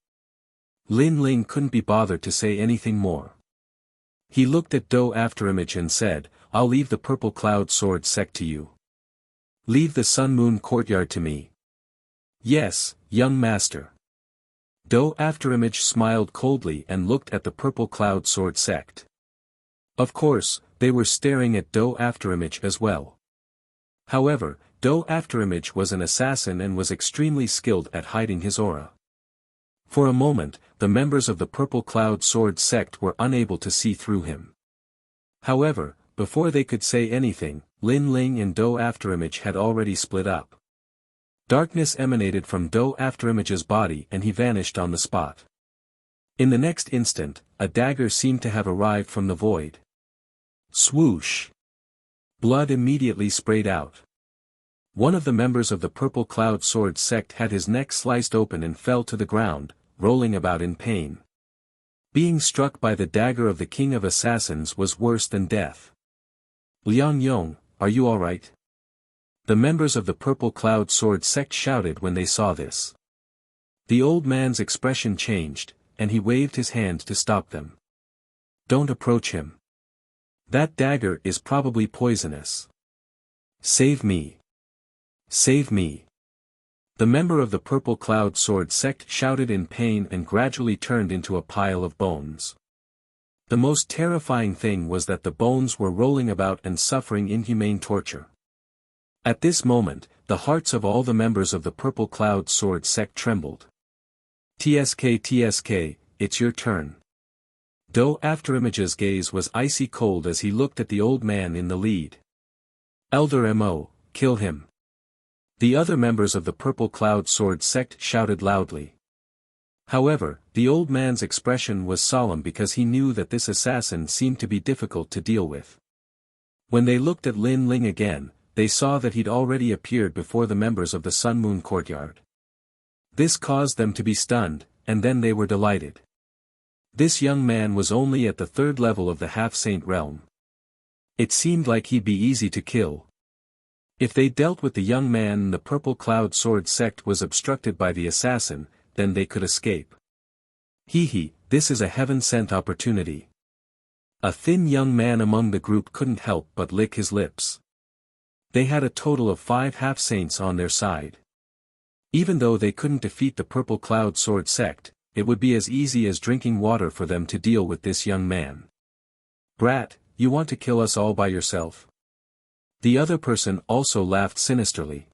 Lin Ling couldn't be bothered to say anything more. He looked at Do Afterimage and said, I'll leave the Purple Cloud Sword sect to you. Leave the Sun Moon Courtyard to me. Yes, young master. Do Afterimage smiled coldly and looked at the Purple Cloud Sword sect. Of course, they were staring at Do Afterimage as well. However, Do Afterimage was an assassin and was extremely skilled at hiding his aura. For a moment, the members of the Purple Cloud Sword sect were unable to see through him. However, before they could say anything, Lin Ling and Do Afterimage had already split up. Darkness emanated from Do Afterimage's body and he vanished on the spot. In the next instant, a dagger seemed to have arrived from the void. Swoosh! Blood immediately sprayed out. One of the members of the Purple Cloud Sword sect had his neck sliced open and fell to the ground, rolling about in pain. Being struck by the dagger of the King of Assassins was worse than death. Liang Yong, are you alright? The members of the Purple Cloud Sword sect shouted when they saw this. The old man's expression changed, and he waved his hand to stop them. Don't approach him. That dagger is probably poisonous. Save me. Save me. The member of the Purple Cloud Sword sect shouted in pain and gradually turned into a pile of bones. The most terrifying thing was that the bones were rolling about and suffering inhumane torture. At this moment, the hearts of all the members of the Purple Cloud Sword sect trembled. TSK, it's your turn. Do Afterimage's gaze was icy cold as he looked at the old man in the lead. Elder Mo, kill him. The other members of the Purple Cloud Sword sect shouted loudly. However, the old man's expression was solemn because he knew that this assassin seemed to be difficult to deal with. When they looked at Lin Ling again, they saw that he'd already appeared before the members of the Sun Moon Courtyard. This caused them to be stunned, and then they were delighted. This young man was only at the third level of the half-saint realm. It seemed like he'd be easy to kill. If they dealt with the young man and the purple cloud sword sect was obstructed by the assassin, then they could escape. This is a heaven-sent opportunity. A thin young man among the group couldn't help but lick his lips. They had a total of 5 half-saints on their side. Even though they couldn't defeat the purple cloud sword sect, it would be as easy as drinking water for them to deal with this young man. Brat, you want to kill us all by yourself? The other person also laughed sinisterly.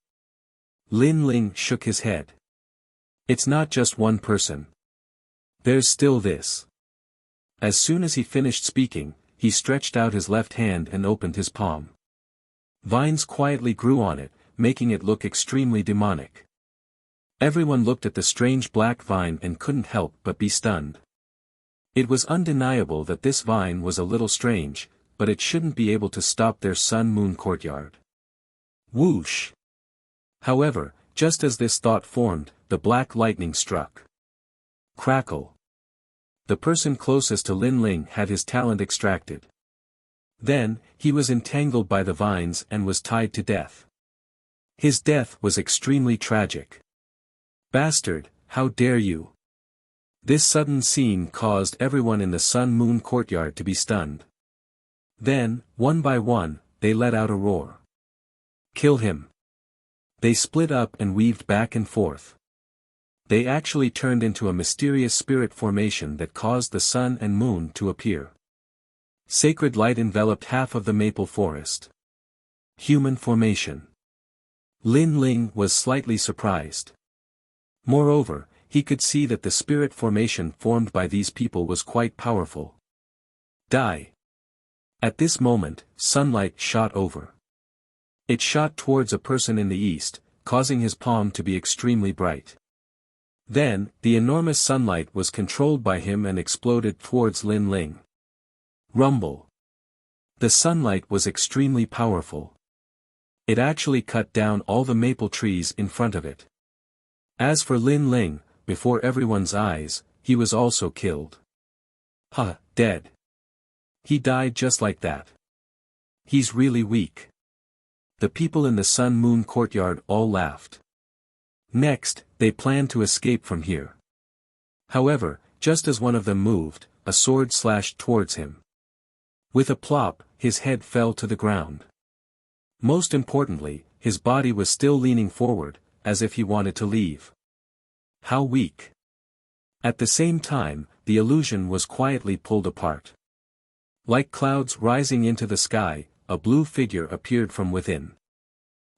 Lin Ling shook his head. It's not just one person. There's still this. As soon as he finished speaking, he stretched out his left hand and opened his palm. Vines quietly grew on it, making it look extremely demonic. Everyone looked at the strange black vine and couldn't help but be stunned. It was undeniable that this vine was a little strange, but it shouldn't be able to stop their sun-moon courtyard. Whoosh! However, just as this thought formed, the black lightning struck. Crackle! The person closest to Lin Ling had his talent extracted. Then, he was entangled by the vines and was tied to death. His death was extremely tragic. Bastard, how dare you! This sudden scene caused everyone in the sun-moon courtyard to be stunned. Then, one by one, they let out a roar. Kill him! They split up and weaved back and forth. They actually turned into a mysterious spirit formation that caused the sun and moon to appear. Sacred light enveloped half of the maple forest. Human formation. Lin Ling was slightly surprised. Moreover, he could see that the spirit formation formed by these people was quite powerful. Die! At this moment, sunlight shot over. It shot towards a person in the east, causing his palm to be extremely bright. Then, the enormous sunlight was controlled by him and exploded towards Lin Ling. Rumble. The sunlight was extremely powerful. It actually cut down all the maple trees in front of it. As for Lin Ling, before everyone's eyes, he was also killed. Dead. He died just like that. He's really weak. The people in the sun-moon courtyard all laughed. Next, they planned to escape from here. However, just as one of them moved, a sword slashed towards him. With a plop, his head fell to the ground. Most importantly, his body was still leaning forward, as if he wanted to leave. How weak. At the same time, the illusion was quietly pulled apart. Like clouds rising into the sky, a blue figure appeared from within.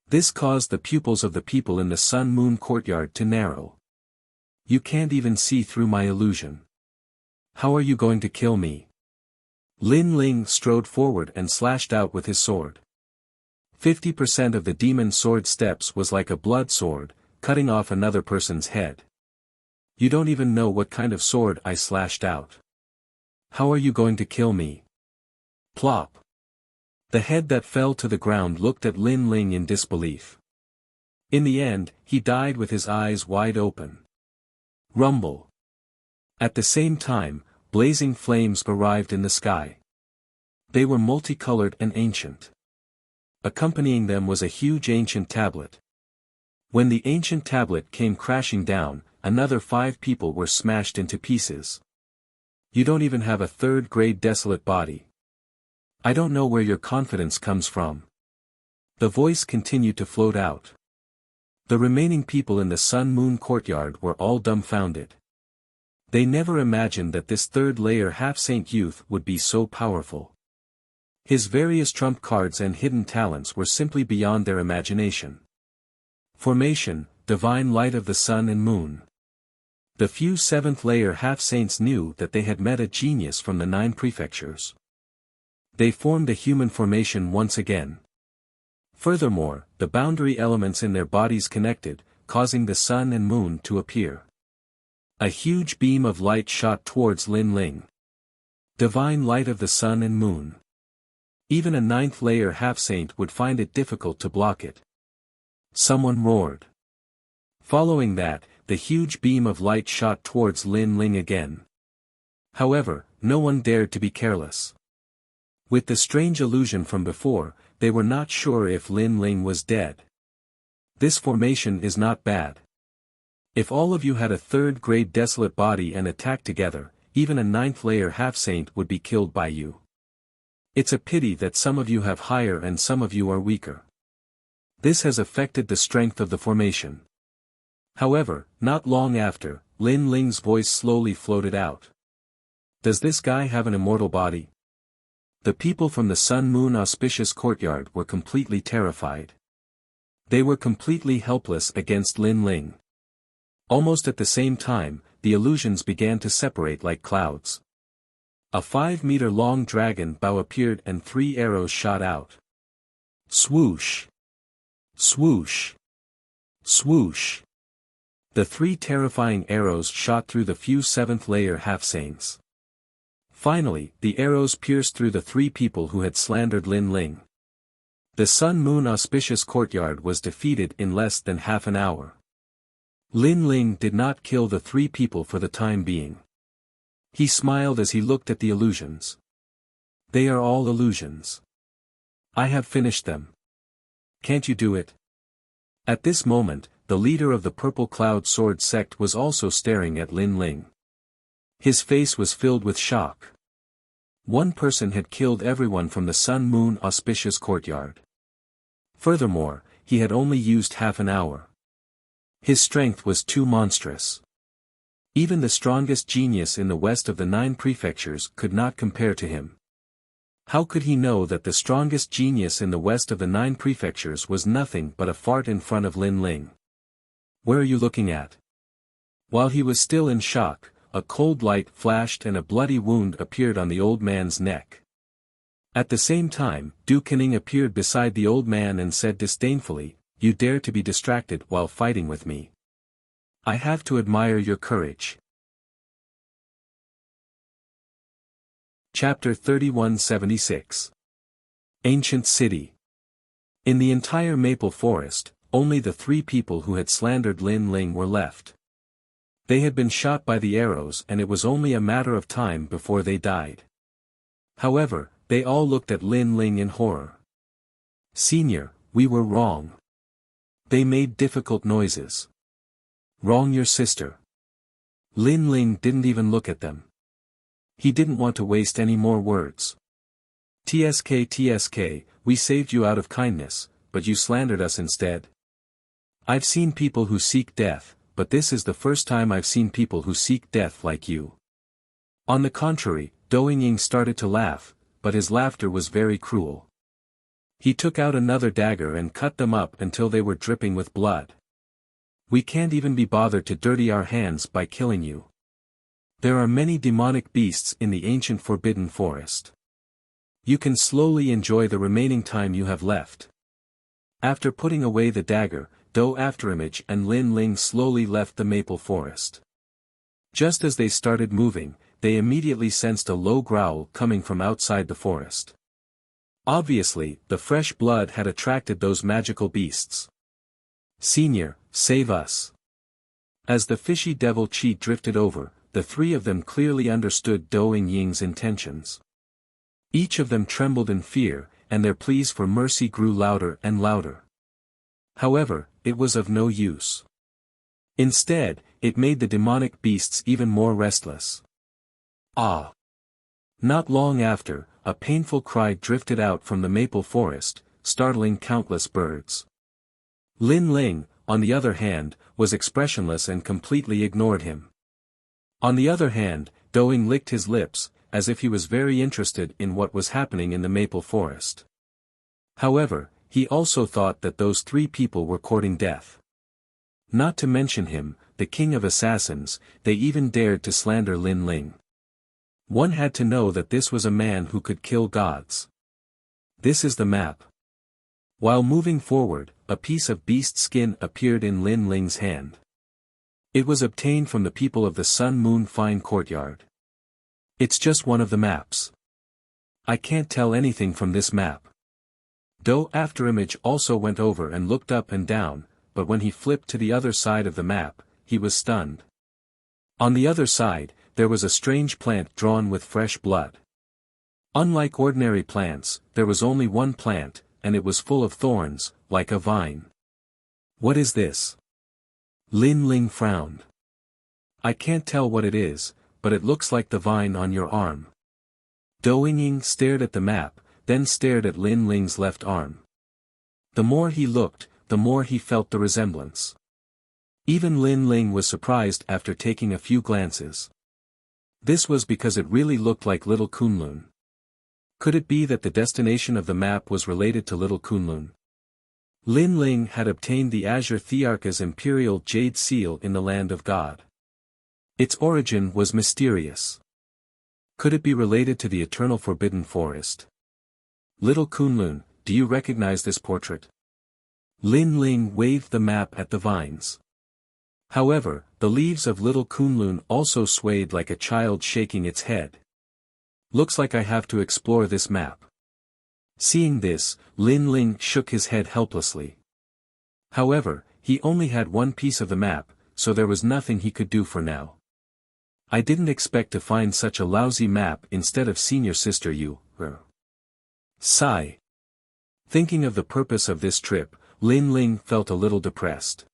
This caused the pupils of the people in the sun-moon courtyard to narrow. You can't even see through my illusion. How are you going to kill me? Lin Ling strode forward and slashed out with his sword. 50% of the demon sword steps was like a blood sword, cutting off another person's head. You don't even know what kind of sword I slashed out. How are you going to kill me? Plop. The head that fell to the ground looked at Lin Ling in disbelief. In the end, he died with his eyes wide open. Rumble. At the same time, blazing flames arrived in the sky. They were multicolored and ancient. Accompanying them was a huge ancient tablet. When the ancient tablet came crashing down, another 5 people were smashed into pieces. You don't even have a third-grade desolate body. I don't know where your confidence comes from. The voice continued to float out. The remaining people in the sun-moon courtyard were all dumbfounded. They never imagined that this third-layer half-saint youth would be so powerful. His various trump cards and hidden talents were simply beyond their imagination. Formation, divine light of the sun and moon. The few 7th-layer half-saints knew that they had met a genius from the 9 prefectures. They formed a human formation once again. Furthermore, the boundary elements in their bodies connected, causing the sun and moon to appear. A huge beam of light shot towards Lin Ling. Divine light of the sun and moon. Even a 9th-layer half-saint would find it difficult to block it. Someone roared. Following that, the huge beam of light shot towards Lin Ling again. However, no one dared to be careless. With the strange illusion from before, they were not sure if Lin Ling was dead. This formation is not bad. If all of you had a third-grade desolate body and attacked together, even a ninth-layer half-saint would be killed by you. It's a pity that some of you have higher and some of you are weaker. This has affected the strength of the formation. However, not long after, Lin Ling's voice slowly floated out. Does this guy have an immortal body? The people from the Sun-Moon auspicious courtyard were completely terrified. They were completely helpless against Lin Ling. Almost at the same time, the illusions began to separate like clouds. A 5-meter-long dragon bow appeared and 3 arrows shot out. Swoosh! Swoosh! Swoosh! The 3 terrifying arrows shot through the few 7th-layer half-saints. Finally, the arrows pierced through the 3 people who had slandered Lin Ling. The Sun-Moon auspicious courtyard was defeated in less than half an hour. Lin Ling did not kill the 3 people for the time being. He smiled as he looked at the illusions. They are all illusions. I have finished them. Can't you do it? At this moment, the leader of the Purple Cloud Sword sect was also staring at Lin Ling. His face was filled with shock. One person had killed everyone from the Sun-Moon auspicious courtyard. Furthermore, he had only used half an hour. His strength was too monstrous. Even the strongest genius in the west of the 9 prefectures could not compare to him. How could he know that the strongest genius in the west of the 9 prefectures was nothing but a fart in front of Lin Ling? Where are you looking at? While he was still in shock, a cold light flashed and a bloody wound appeared on the old man's neck. At the same time, Du Kening appeared beside the old man and said disdainfully, "You dare to be distracted while fighting with me. I have to admire your courage." Chapter 3176. Ancient City. In the entire maple forest, only the 3 people who had slandered Lin Ling were left. They had been shot by the arrows and it was only a matter of time before they died. However, they all looked at Lin Ling in horror. "Senior, we were wrong." They made difficult noises. "Wrong your sister." Lin Ling didn't even look at them. He didn't want to waste any more words. TSK, we saved you out of kindness, but you slandered us instead." "I've seen people who seek death, but this is the first time I've seen people who seek death like you." On the contrary, Doing Ying started to laugh, but his laughter was very cruel. He took out another dagger and cut them up until they were dripping with blood. "We can't even be bothered to dirty our hands by killing you. There are many demonic beasts in the ancient forbidden forest. You can slowly enjoy the remaining time you have left." After putting away the dagger, Do Afterimage and Lin Ling slowly left the maple forest. Just as they started moving, they immediately sensed a low growl coming from outside the forest. Obviously, the fresh blood had attracted those magical beasts. "Senior, save us." As the fishy devil Chi drifted over, the 3 of them clearly understood Doing Ying's intentions. Each of them trembled in fear, and their pleas for mercy grew louder and louder. However, it was of no use. Instead, it made the demonic beasts even more restless. Ah! Not long after, a painful cry drifted out from the maple forest, startling countless birds. Lin Ling, on the other hand, was expressionless and completely ignored him. On the other hand, Doing licked his lips, as if he was very interested in what was happening in the maple forest. However, he also thought that those 3 people were courting death. Not to mention him, the king of assassins, they even dared to slander Lin Ling. One had to know that this was a man who could kill gods. This is the map. While moving forward, a piece of beast skin appeared in Lin Ling's hand. It was obtained from the people of the Sun-Moon Fine Courtyard. It's just one of the maps. I can't tell anything from this map. Do Afterimage also went over and looked up and down, but when he flipped to the other side of the map, he was stunned. On the other side, there was a strange plant drawn with fresh blood. Unlike ordinary plants, there was only one plant, and it was full of thorns, like a vine. What is this? Lin Ling frowned. I can't tell what it is, but it looks like the vine on your arm. Dou Ying stared at the map, then stared at Lin Ling's left arm. The more he looked, the more he felt the resemblance. Even Lin Ling was surprised after taking a few glances. This was because it really looked like Little Kunlun. Could it be that the destination of the map was related to Little Kunlun? Lin Ling had obtained the Azure Thearka's imperial jade seal in the Land of God. Its origin was mysterious. Could it be related to the eternal Forbidden Forest? Little Kunlun, do you recognize this portrait? Lin Ling waved the map at the vines. However, the leaves of Little Kunlun also swayed like a child shaking its head. Looks like I have to explore this map. Seeing this, Lin Ling shook his head helplessly. However, he only had one piece of the map, so there was nothing he could do for now. I didn't expect to find such a lousy map instead of senior sister Yu. Sigh. Thinking of the purpose of this trip, Lin Ling felt a little depressed.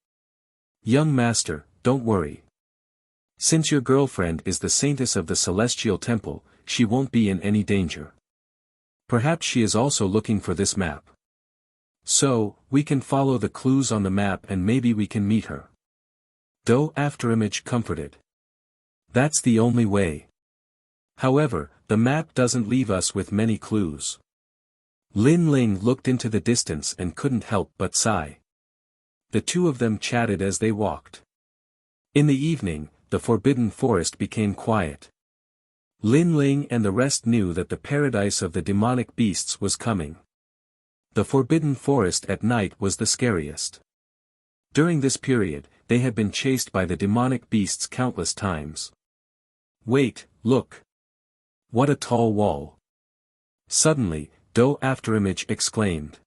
Young master, don't worry. Since your girlfriend is the saintess of the Celestial Temple, she won't be in any danger. Perhaps she is also looking for this map. So, we can follow the clues on the map and maybe we can meet her. Dou Afterimage comforted. That's the only way. However, the map doesn't leave us with many clues. Lin Ling looked into the distance and couldn't help but sigh. The two of them chatted as they walked. In the evening, the Forbidden Forest became quiet. Lin Ling and the rest knew that the paradise of the demonic beasts was coming. The Forbidden Forest at night was the scariest. During this period, they had been chased by the demonic beasts countless times. Wait, look! What a tall wall! Suddenly, Dou Afterimage exclaimed.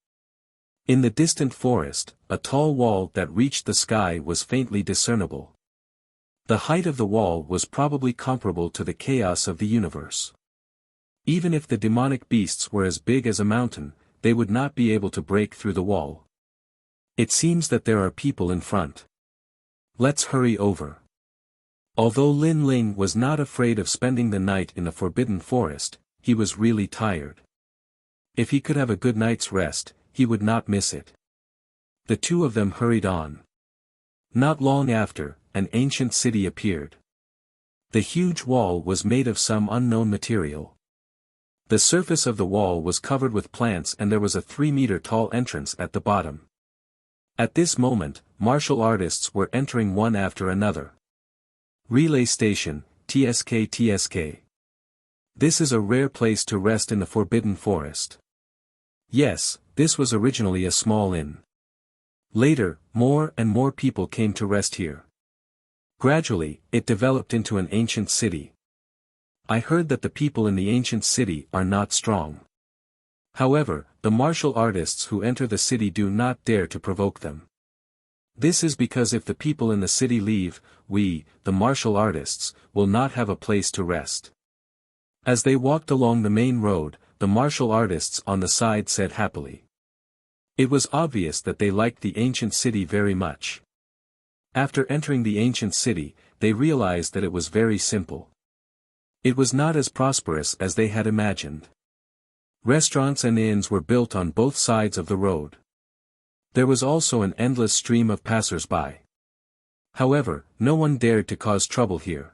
In the distant forest, a tall wall that reached the sky was faintly discernible. The height of the wall was probably comparable to the chaos of the universe. Even if the demonic beasts were as big as a mountain, they would not be able to break through the wall. It seems that there are people in front. Let's hurry over. Although Lin Ling was not afraid of spending the night in the Forbidden Forest, he was really tired. If he could have a good night's rest, he would not miss it. The two of them hurried on. Not long after, an ancient city appeared. The huge wall was made of some unknown material. The surface of the wall was covered with plants and there was a 3-meter-tall entrance at the bottom. At this moment, martial artists were entering one after another. Relay Station, TSK. This is a rare place to rest in the Forbidden Forest. Yes, this was originally a small inn. Later, more and more people came to rest here. Gradually, it developed into an ancient city. I heard that the people in the ancient city are not strong. However, the martial artists who enter the city do not dare to provoke them. This is because if the people in the city leave, we, the martial artists, will not have a place to rest. As they walked along the main road, the martial artists on the side said happily. It was obvious that they liked the ancient city very much. After entering the ancient city, they realized that it was very simple. It was not as prosperous as they had imagined. Restaurants and inns were built on both sides of the road. There was also an endless stream of passers-by. However, no one dared to cause trouble here.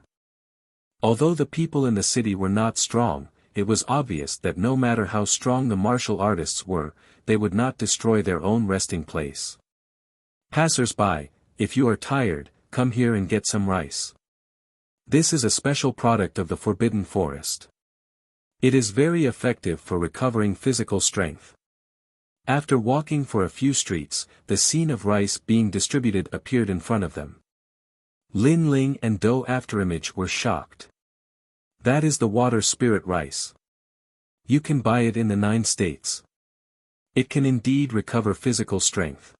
Although the people in the city were not strong, it was obvious that no matter how strong the martial artists were, they would not destroy their own resting place. Passers-by, if you are tired, come here and get some rice. This is a special product of the Forbidden Forest. It is very effective for recovering physical strength. After walking for a few streets, the scene of rice being distributed appeared in front of them. Lin Ling and Dou Afterimage were shocked. That is the water spirit rice. You can buy it in the 9 states. It can indeed recover physical strength.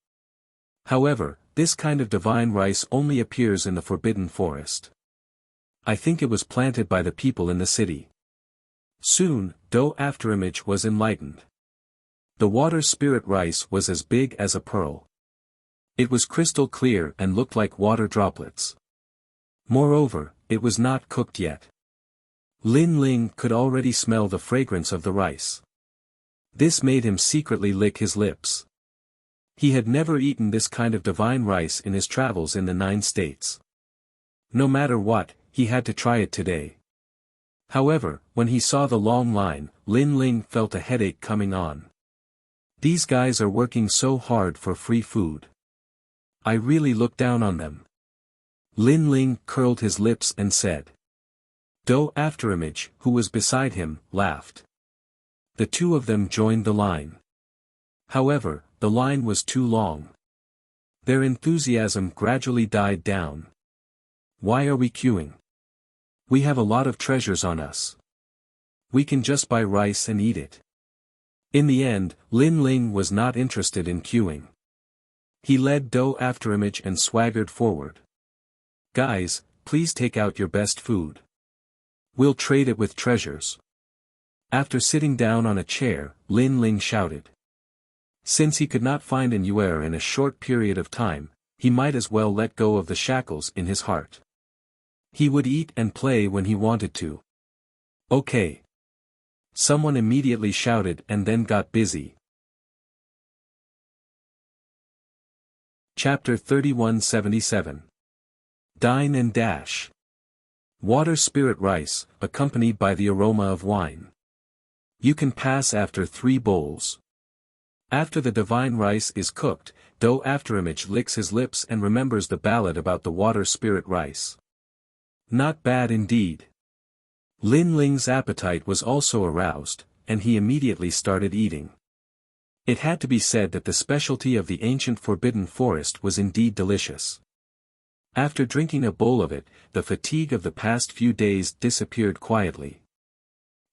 However, this kind of divine rice only appears in the Forbidden Forest. I think it was planted by the people in the city. Soon, Dou Afterimage was enlightened. The water spirit rice was as big as a pearl. It was crystal clear and looked like water droplets. Moreover, it was not cooked yet. Lin Ling could already smell the fragrance of the rice. This made him secretly lick his lips. He had never eaten this kind of divine rice in his travels in the 9 states. No matter what, he had to try it today. However, when he saw the long line, Lin Ling felt a headache coming on. These guys are working so hard for free food. I really look down on them. Lin Ling curled his lips and said. Do Afterimage, who was beside him, laughed. The two of them joined the line. However, the line was too long. Their enthusiasm gradually died down. Why are we queuing? We have a lot of treasures on us. We can just buy rice and eat it. In the end, Lin Ling was not interested in queuing. He led Do Afterimage and swaggered forward. Guys, please take out your best food. We'll trade it with treasures. After sitting down on a chair, Lin Ling shouted. Since he could not find an yuer in a short period of time, he might as well let go of the shackles in his heart. He would eat and play when he wanted to. Okay. Someone immediately shouted and then got busy. Chapter 3177. Dine and Dash. Water spirit rice, accompanied by the aroma of wine. You can pass after 3 bowls. After the divine rice is cooked, Do Afterimage licks his lips and remembers the ballad about the water spirit rice. Not bad indeed. Lin Ling's appetite was also aroused, and he immediately started eating. It had to be said that the specialty of the ancient forbidden forest was indeed delicious. After drinking a bowl of it, the fatigue of the past few days disappeared quietly.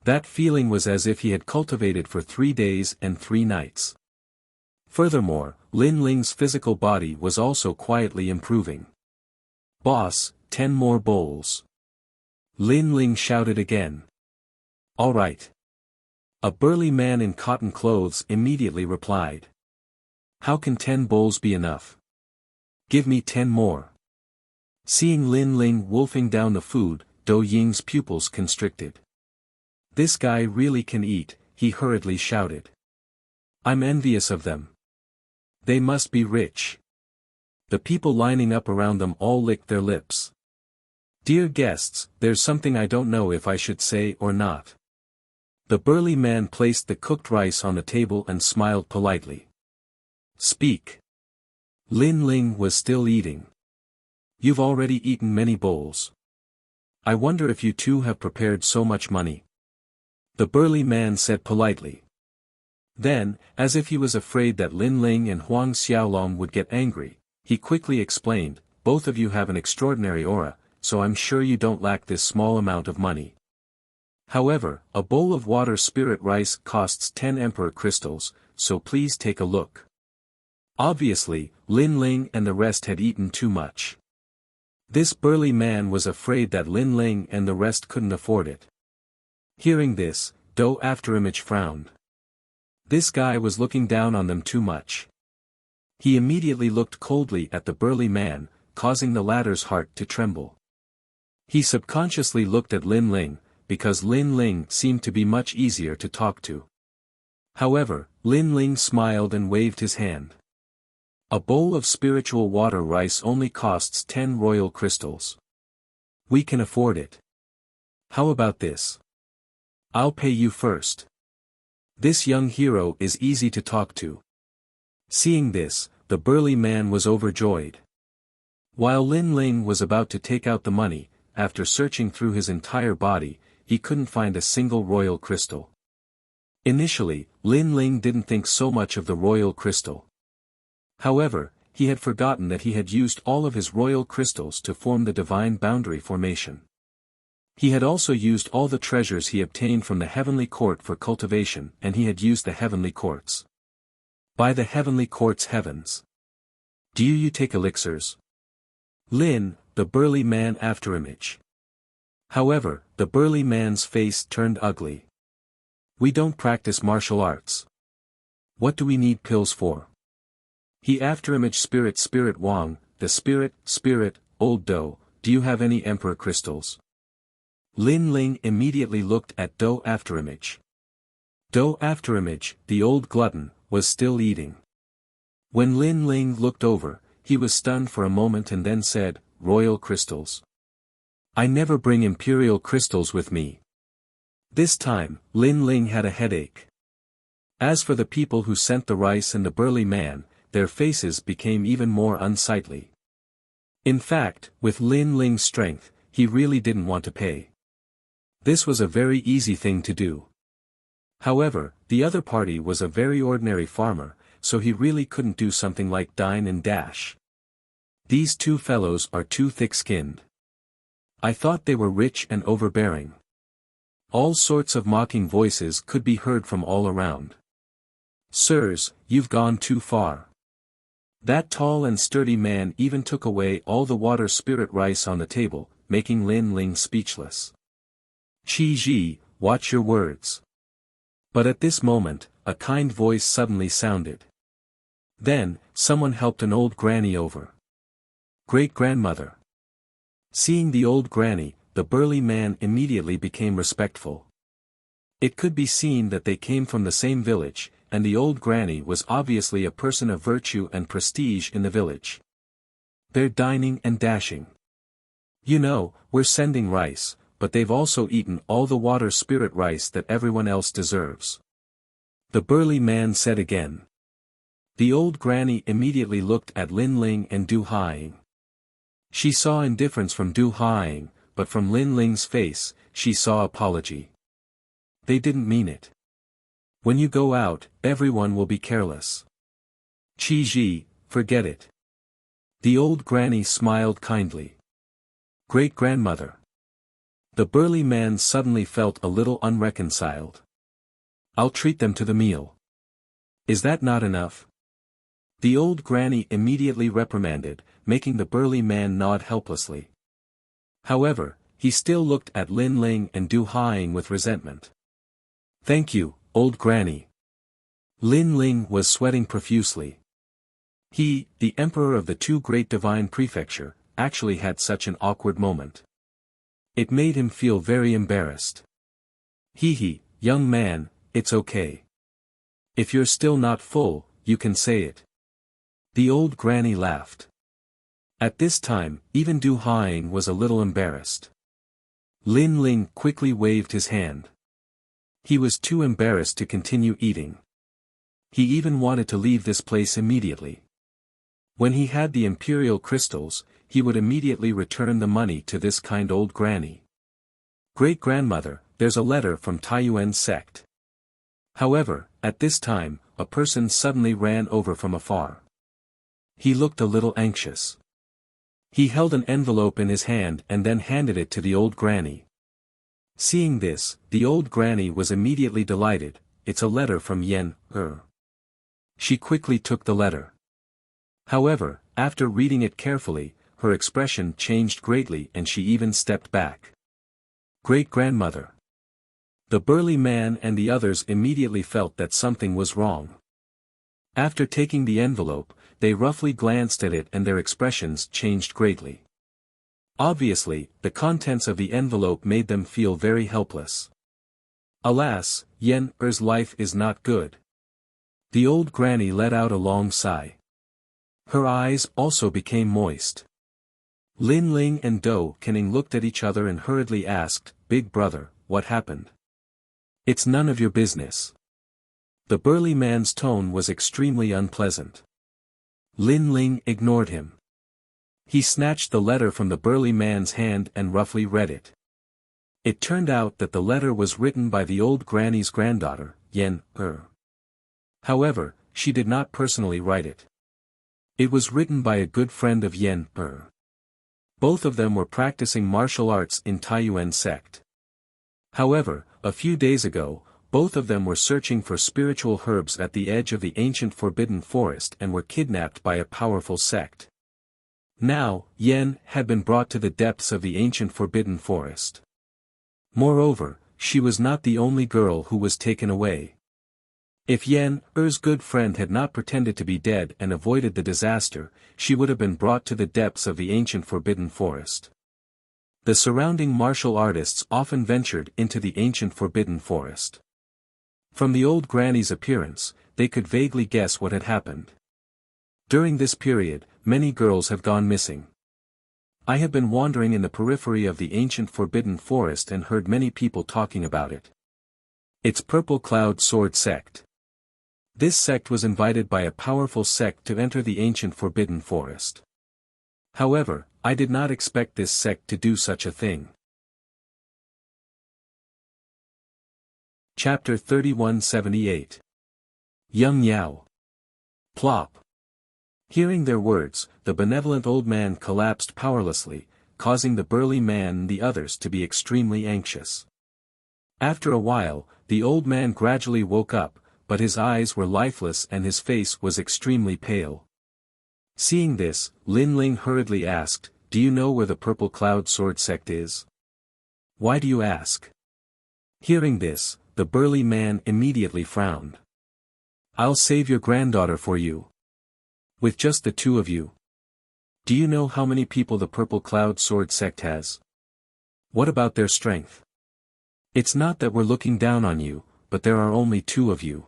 That feeling was as if he had cultivated for 3 days and 3 nights. Furthermore, Lin Ling's physical body was also quietly improving. Boss, 10 more bowls. Lin Ling shouted again. All right. A burly man in cotton clothes immediately replied. How can 10 bowls be enough? Give me 10 more. Seeing Lin Ling wolfing down the food, Do Ying's pupils constricted. This guy really can eat, he hurriedly shouted. I'm envious of them. They must be rich. The people lining up around them all licked their lips. Dear guests, there's something I don't know if I should say or not. The burly man placed the cooked rice on the table and smiled politely. Speak. Lin Ling was still eating. You've already eaten many bowls. I wonder if you two have prepared so much money. The burly man said politely. Then, as if he was afraid that Lin Ling and Huang Xiaolong would get angry, he quickly explained, both of you have an extraordinary aura, so I'm sure you don't lack this small amount of money. However, a bowl of water spirit rice costs 10 emperor crystals, so please take a look. Obviously, Lin Ling and the rest had eaten too much. This burly man was afraid that Lin Ling and the rest couldn't afford it. Hearing this, Do Afterimage frowned. This guy was looking down on them too much. He immediately looked coldly at the burly man, causing the latter's heart to tremble. He subconsciously looked at Lin Ling, because Lin Ling seemed to be much easier to talk to. However, Lin Ling smiled and waved his hand. A bowl of spiritual water rice only costs 10 royal crystals. We can afford it. How about this? I'll pay you first. This young hero is easy to talk to. Seeing this, the burly man was overjoyed. While Lin Ling was about to take out the money, after searching through his entire body, he couldn't find a single royal crystal. Initially, Lin Ling didn't think so much of the royal crystal. However, he had forgotten that he had used all of his royal crystals to form the divine boundary formation. He had also used all the treasures he obtained from the heavenly court for cultivation, and he had used the heavenly courts. By the heavenly court's heavens. Do you take elixirs? Lin, the burly man Afterimage. However, the burly man's face turned ugly. We don't practice martial arts. What do we need pills for? He afterimage Spirit Wang, the spirit, old Do, do you have any emperor crystals? Lin Ling immediately looked at Do afterimage. Do afterimage, the old glutton, was still eating. When Lin Ling looked over, he was stunned for a moment and then said, royal crystals. I never bring imperial crystals with me. This time, Lin Ling had a headache. As for the people who sent the rice and the burly man, their faces became even more unsightly. In fact, with Lin Ling's strength, he really didn't want to pay. This was a very easy thing to do. However, the other party was a very ordinary farmer, so he really couldn't do something like dine and dash. These two fellows are too thick-skinned. I thought they were rich and overbearing. All sorts of mocking voices could be heard from all around. Sirs, you've gone too far. That tall and sturdy man even took away all the water spirit rice on the table, making Lin Ling speechless. Qi Ji, watch your words. But at this moment, a kind voice suddenly sounded. Then, someone helped an old granny over. Great-grandmother. Seeing the old granny, the burly man immediately became respectful. It could be seen that they came from the same village, and the old granny was obviously a person of virtue and prestige in the village. They're dining and dashing. You know, we're sending rice, but they've also eaten all the water spirit rice that everyone else deserves. The burly man said again. The old granny immediately looked at Lin Ling and Du Haiying. She saw indifference from Du Haiying, but from Lin Ling's face, she saw apology. They didn't mean it. When you go out, everyone will be careless. Qi Ji, forget it. The old granny smiled kindly. Great-grandmother. The burly man suddenly felt a little unreconciled. I'll treat them to the meal. Is that not enough? The old granny immediately reprimanded, making the burly man nod helplessly. However, he still looked at Lin Ling and Du Haiying with resentment. Thank you, old granny. Lin Ling was sweating profusely. He, the emperor of the two great divine prefecture, actually had such an awkward moment. It made him feel very embarrassed. Hee, young man, it's okay. If you're still not full, you can say it. The old granny laughed. At this time, even Du Haiying was a little embarrassed. Lin Ling quickly waved his hand. He was too embarrassed to continue eating. He even wanted to leave this place immediately. When he had the imperial crystals, he would immediately return the money to this kind old granny. Great-grandmother, there's a letter from Taiyuan's sect. However, at this time, a person suddenly ran over from afar. He looked a little anxious. He held an envelope in his hand and then handed it to the old granny. Seeing this, the old granny was immediately delighted. It's a letter from Yen. She quickly took the letter. However, after reading it carefully, her expression changed greatly and she even stepped back. Great-grandmother. The burly man and the others immediately felt that something was wrong. After taking the envelope, they roughly glanced at it and their expressions changed greatly. Obviously, the contents of the envelope made them feel very helpless. Alas, Yen-er's life is not good. The old granny let out a long sigh. Her eyes also became moist. Lin Ling and Do Kenning looked at each other and hurriedly asked, Big brother, what happened? It's none of your business. The burly man's tone was extremely unpleasant. Lin Ling ignored him. He snatched the letter from the burly man's hand and roughly read it. It turned out that the letter was written by the old granny's granddaughter, Yen-er. However, she did not personally write it. It was written by a good friend of Yen-er. Both of them were practicing martial arts in Taiyuan sect. However, a few days ago, both of them were searching for spiritual herbs at the edge of the ancient forbidden forest and were kidnapped by a powerful sect. Now, Yen had been brought to the depths of the ancient forbidden forest. Moreover, she was not the only girl who was taken away. If Yen Er's good friend had not pretended to be dead and avoided the disaster, she would have been brought to the depths of the ancient forbidden forest. The surrounding martial artists often ventured into the ancient forbidden forest. From the old granny's appearance, they could vaguely guess what had happened. During this period, many girls have gone missing. I have been wandering in the periphery of the ancient forbidden forest and heard many people talking about it. It's Purple Cloud Sword Sect. This sect was invited by a powerful sect to enter the ancient forbidden forest. However, I did not expect this sect to do such a thing. Chapter 3178. Young Yao. Plop. Hearing their words, the benevolent old man collapsed powerlessly, causing the burly man and the others to be extremely anxious. After a while, the old man gradually woke up, but his eyes were lifeless and his face was extremely pale. Seeing this, Lin Ling hurriedly asked, "Do you know where the Purple Cloud Sword Sect is?" "Why do you ask?" Hearing this, the burly man immediately frowned. "I'll save your granddaughter for you. With just the two of you. Do you know how many people the Purple Cloud Sword Sect has? What about their strength? It's not that we're looking down on you, but there are only two of you.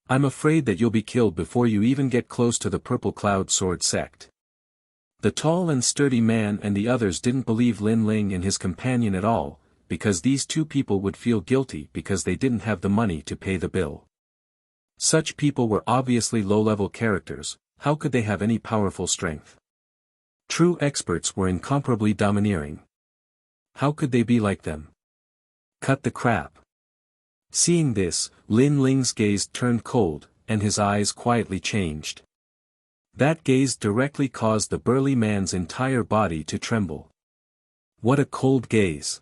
I'm afraid that you'll be killed before you even get close to the Purple Cloud Sword Sect." The tall and sturdy man and the others didn't believe Lin Ling and his companion at all, because these two people would feel guilty because they didn't have the money to pay the bill. Such people were obviously low-level characters. How could they have any powerful strength? True experts were incomparably domineering. How could they be like them? Cut the crap. Seeing this, Lin Ling's gaze turned cold, and his eyes quietly changed. That gaze directly caused the burly man's entire body to tremble. What a cold gaze.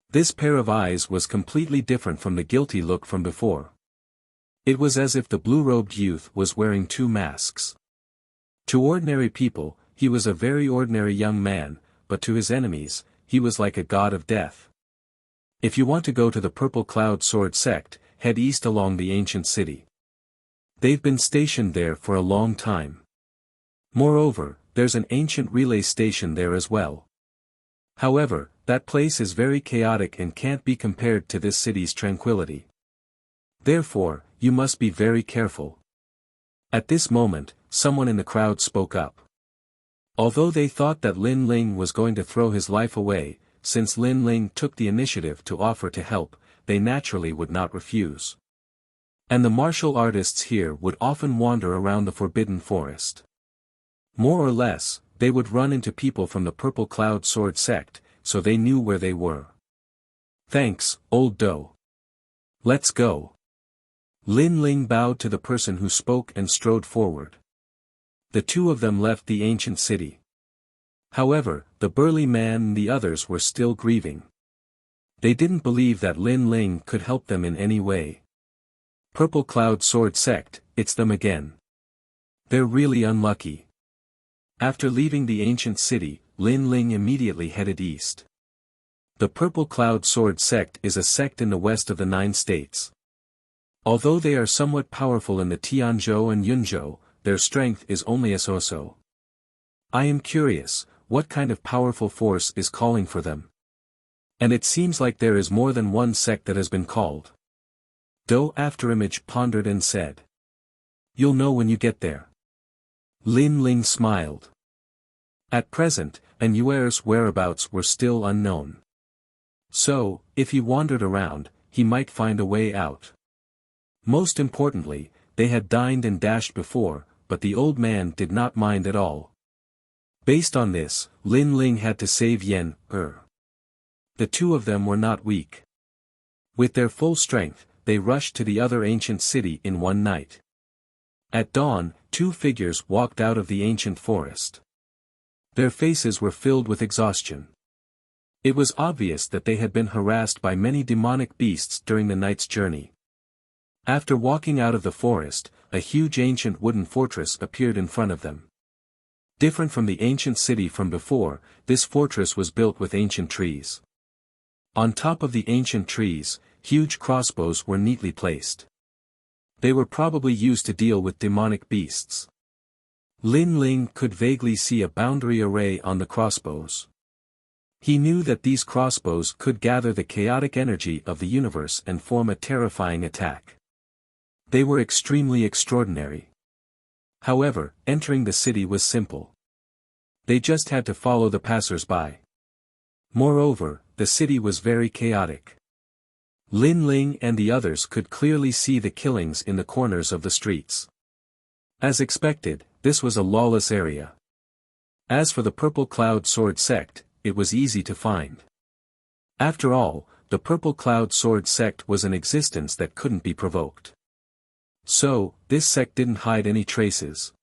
This pair of eyes was completely different from the guilty look from before. It was as if the blue-robed youth was wearing two masks. To ordinary people, he was a very ordinary young man, but to his enemies, he was like a god of death. If you want to go to the Purple Cloud Sword Sect, head east along the ancient city. They've been stationed there for a long time. Moreover, there's an ancient relay station there as well. However, that place is very chaotic and can't be compared to this city's tranquility. Therefore, you must be very careful. At this moment, someone in the crowd spoke up. Although they thought that Lin Ling was going to throw his life away, since Lin Ling took the initiative to offer to help, they naturally would not refuse. And the martial artists here would often wander around the forbidden forest. More or less, they would run into people from the Purple Cloud Sword Sect, so they knew where they were. "Thanks, old doe. Let's go." Lin Ling bowed to the person who spoke and strode forward. The two of them left the ancient city. However, the burly man and the others were still grieving. They didn't believe that Lin Ling could help them in any way. Purple Cloud Sword Sect, it's them again. They're really unlucky. After leaving the ancient city, Lin Ling immediately headed east. The Purple Cloud Sword Sect is a sect in the west of the 9 states. Although they are somewhat powerful in the Tianzhou and Yunzhou, their strength is only a so-so. I am curious, what kind of powerful force is calling for them? And it seems like there is more than one sect that has been called. Do Afterimage pondered and said. You'll know when you get there. Lin Ling smiled. At present, An Yuer's whereabouts were still unknown. So, if he wandered around, he might find a way out. Most importantly, they had dined and dashed before, but the old man did not mind at all. Based on this, Lin Ling had to save Yen Er. The two of them were not weak. With their full strength, they rushed to the other ancient city in one night. At dawn, 2 figures walked out of the ancient forest. Their faces were filled with exhaustion. It was obvious that they had been harassed by many demonic beasts during the night's journey. After walking out of the forest, a huge ancient wooden fortress appeared in front of them. Different from the ancient city from before, this fortress was built with ancient trees. On top of the ancient trees, huge crossbows were neatly placed. They were probably used to deal with demonic beasts. Lin Ling could vaguely see a boundary array on the crossbows. He knew that these crossbows could gather the chaotic energy of the universe and form a terrifying attack. They were extremely extraordinary. However, entering the city was simple. They just had to follow the passers-by. Moreover, the city was very chaotic. Lin Ling and the others could clearly see the killings in the corners of the streets. As expected, this was a lawless area. As for the Purple Cloud Sword sect, it was easy to find. After all, the Purple Cloud Sword sect was an existence that couldn't be provoked. So, this sect didn't hide any traces.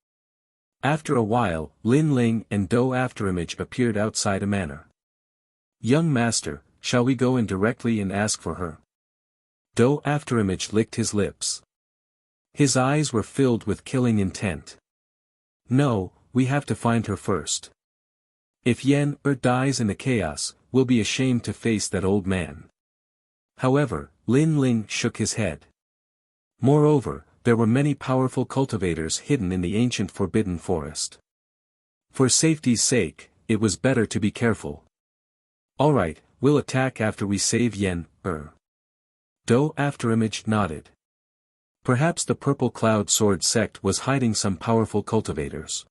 After a while, Lin Ling and Do Afterimage appeared outside a manor. "Young master, shall we go in directly and ask for her?" Do Afterimage licked his lips. His eyes were filled with killing intent. "No, we have to find her first. If Yen dies in the chaos, we'll be ashamed to face that old man." However, Lin Ling shook his head. Moreover, there were many powerful cultivators hidden in the ancient forbidden forest. For safety's sake, it was better to be careful. "Alright, we'll attack after we save Yen, Do Afterimage nodded. Perhaps the Purple Cloud Sword sect was hiding some powerful cultivators.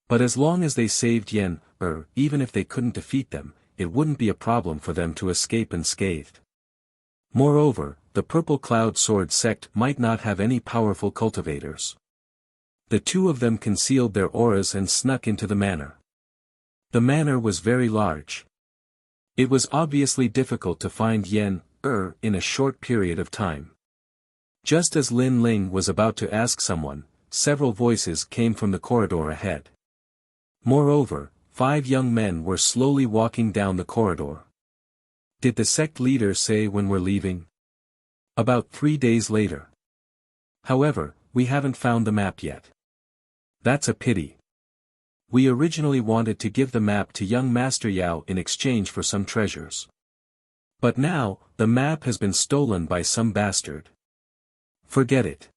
But as long as they saved Yen, even if they couldn't defeat them, it wouldn't be a problem for them to escape unscathed. Moreover, the Purple Cloud Sword sect might not have any powerful cultivators. The two of them concealed their auras and snuck into the manor. The manor was very large. It was obviously difficult to find Yen, in a short period of time. Just as Lin Ling was about to ask someone, several voices came from the corridor ahead. Moreover, 5 young men were slowly walking down the corridor. "Did the sect leader say when we're leaving?" "About 3 days later. However, we haven't found the map yet." "That's a pity. We originally wanted to give the map to young Master Yao in exchange for some treasures. But now, the map has been stolen by some bastard." "Forget it.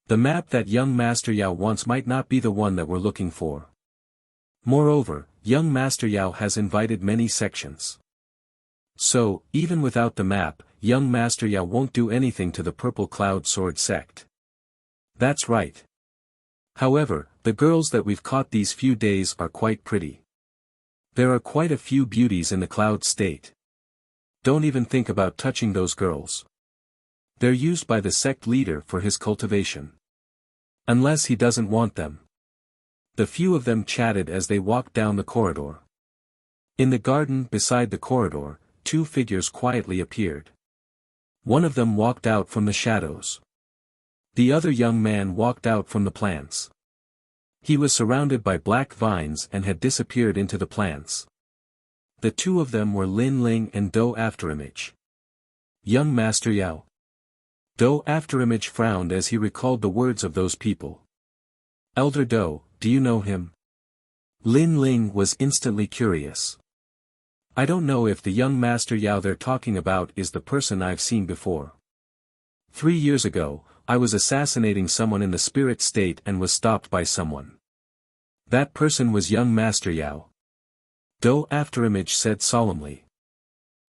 The map that young Master Yao wants might not be the one that we're looking for. Moreover, young Master Yao has invited many sections. So, even without the map, young Master Yao won't do anything to the Purple Cloud Sword sect." "That's right. However, the girls that we've caught these few days are quite pretty. There are quite a few beauties in the Cloud State. Don't even think about touching those girls. They're used by the sect leader for his cultivation. Unless he doesn't want them." The few of them chatted as they walked down the corridor. In the garden beside the corridor, 2 figures quietly appeared. One of them walked out from the shadows. The other young man walked out from the plants. He was surrounded by black vines and had disappeared into the plants. The 2 of them were Lin Ling and Do Afterimage. "Young Master Yao." Do Afterimage frowned as he recalled the words of those people. "Elder Do, do you know him?" Lin Ling was instantly curious. "I don't know if the young Master Yao they're talking about is the person I've seen before. 3 years ago, I was assassinating someone in the spirit state and was stopped by someone. That person was young Master Yao." Do Afterimage said solemnly.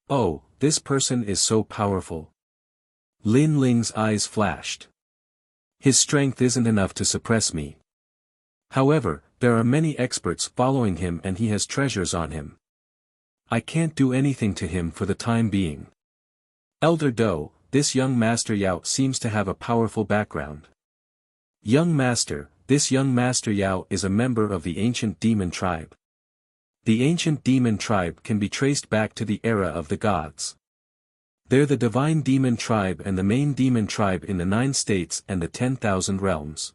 "Oh, this person is so powerful." Lin Ling's eyes flashed. "His strength isn't enough to suppress me. However, there are many experts following him and he has treasures on him. I can't do anything to him for the time being. Elder Do, this young Master Yao seems to have a powerful background." "Young Master, this young Master Yao is a member of the ancient demon tribe. The ancient demon tribe can be traced back to the era of the gods. They're the divine demon tribe and the main demon tribe in the 9 states and the 10,000 realms.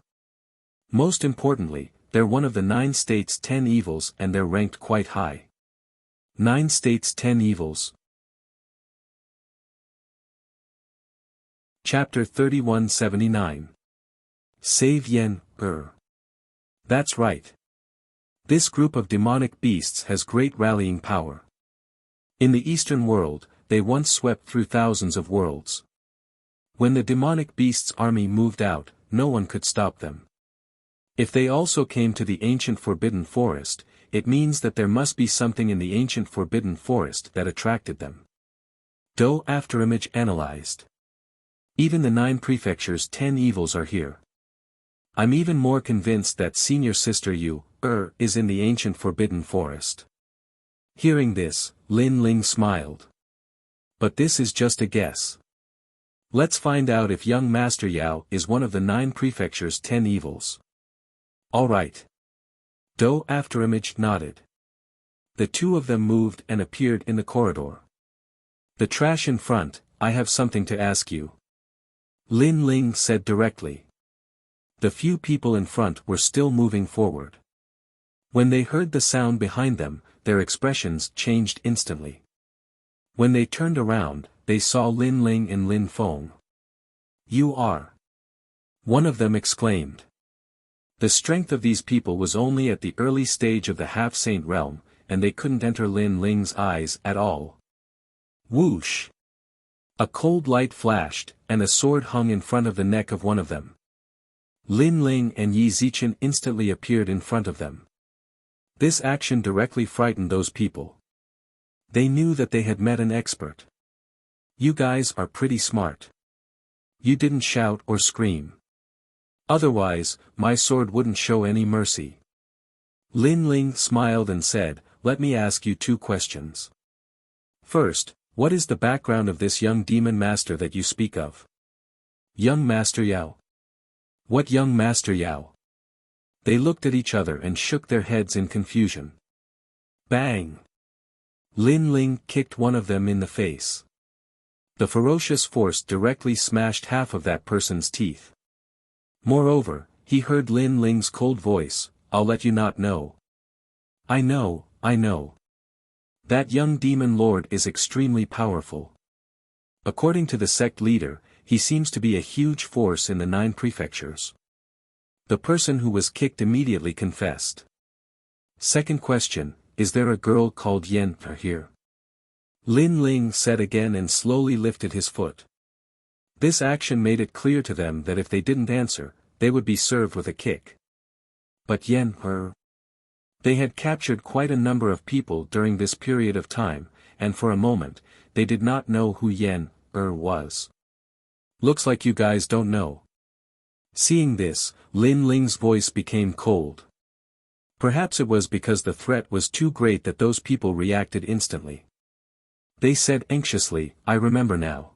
Most importantly, they're one of the 9 states' 10 evils and they're ranked quite high." 9 states 10 evils. Chapter 3179. Save Yen, That's right. This group of demonic beasts has great rallying power. In the Eastern world, they once swept through thousands of worlds. When the demonic beast's army moved out, no one could stop them. If they also came to the ancient forbidden forest, it means that there must be something in the ancient forbidden forest that attracted them. Do Afterimage analyzed. Even the 9 prefectures' 10 evils are here. I'm even more convinced that senior sister Yu, is in the ancient forbidden forest. Hearing this, Lin Ling smiled. But this is just a guess. Let's find out if young Master Yao is one of the 9 prefectures' 10 evils. Alright. Do Afterimage nodded. The two of them moved and appeared in the corridor. The trash in front, I have something to ask you. Lin Ling said directly. The few people in front were still moving forward. When they heard the sound behind them, their expressions changed instantly. When they turned around, they saw Lin Ling and Lin Feng. You are. One of them exclaimed. The strength of these people was only at the early stage of the half-saint realm, and they couldn't enter Lin Ling's eyes at all. Whoosh! A cold light flashed, and a sword hung in front of the neck of one of them. Lin Ling and Yi Zichen instantly appeared in front of them. This action directly frightened those people. They knew that they had met an expert. You guys are pretty smart. You didn't shout or scream. Otherwise, my sword wouldn't show any mercy. Lin Ling smiled and said, let me ask you 2 questions. First, what is the background of this young demon master that you speak of? Young Master Yao. What young Master Yao? They looked at each other and shook their heads in confusion. Bang! Lin Ling kicked one of them in the face. The ferocious force directly smashed half of that person's teeth. Moreover, he heard Lin Ling's cold voice, I'll let you not know. I know. That young demon lord is extremely powerful. According to the sect leader, he seems to be a huge force in the 9 prefectures. The person who was kicked immediately confessed. Second question, is there a girl called Yen here? Lin Ling said again and slowly lifted his foot. This action made it clear to them that if they didn't answer, they would be served with a kick. But Yen They had captured quite a number of people during this period of time, and for a moment, they did not know who Yen was. Looks like you guys don't know. Seeing this, Lin Ling's voice became cold. Perhaps it was because the threat was too great that those people reacted instantly. They said anxiously, I remember now.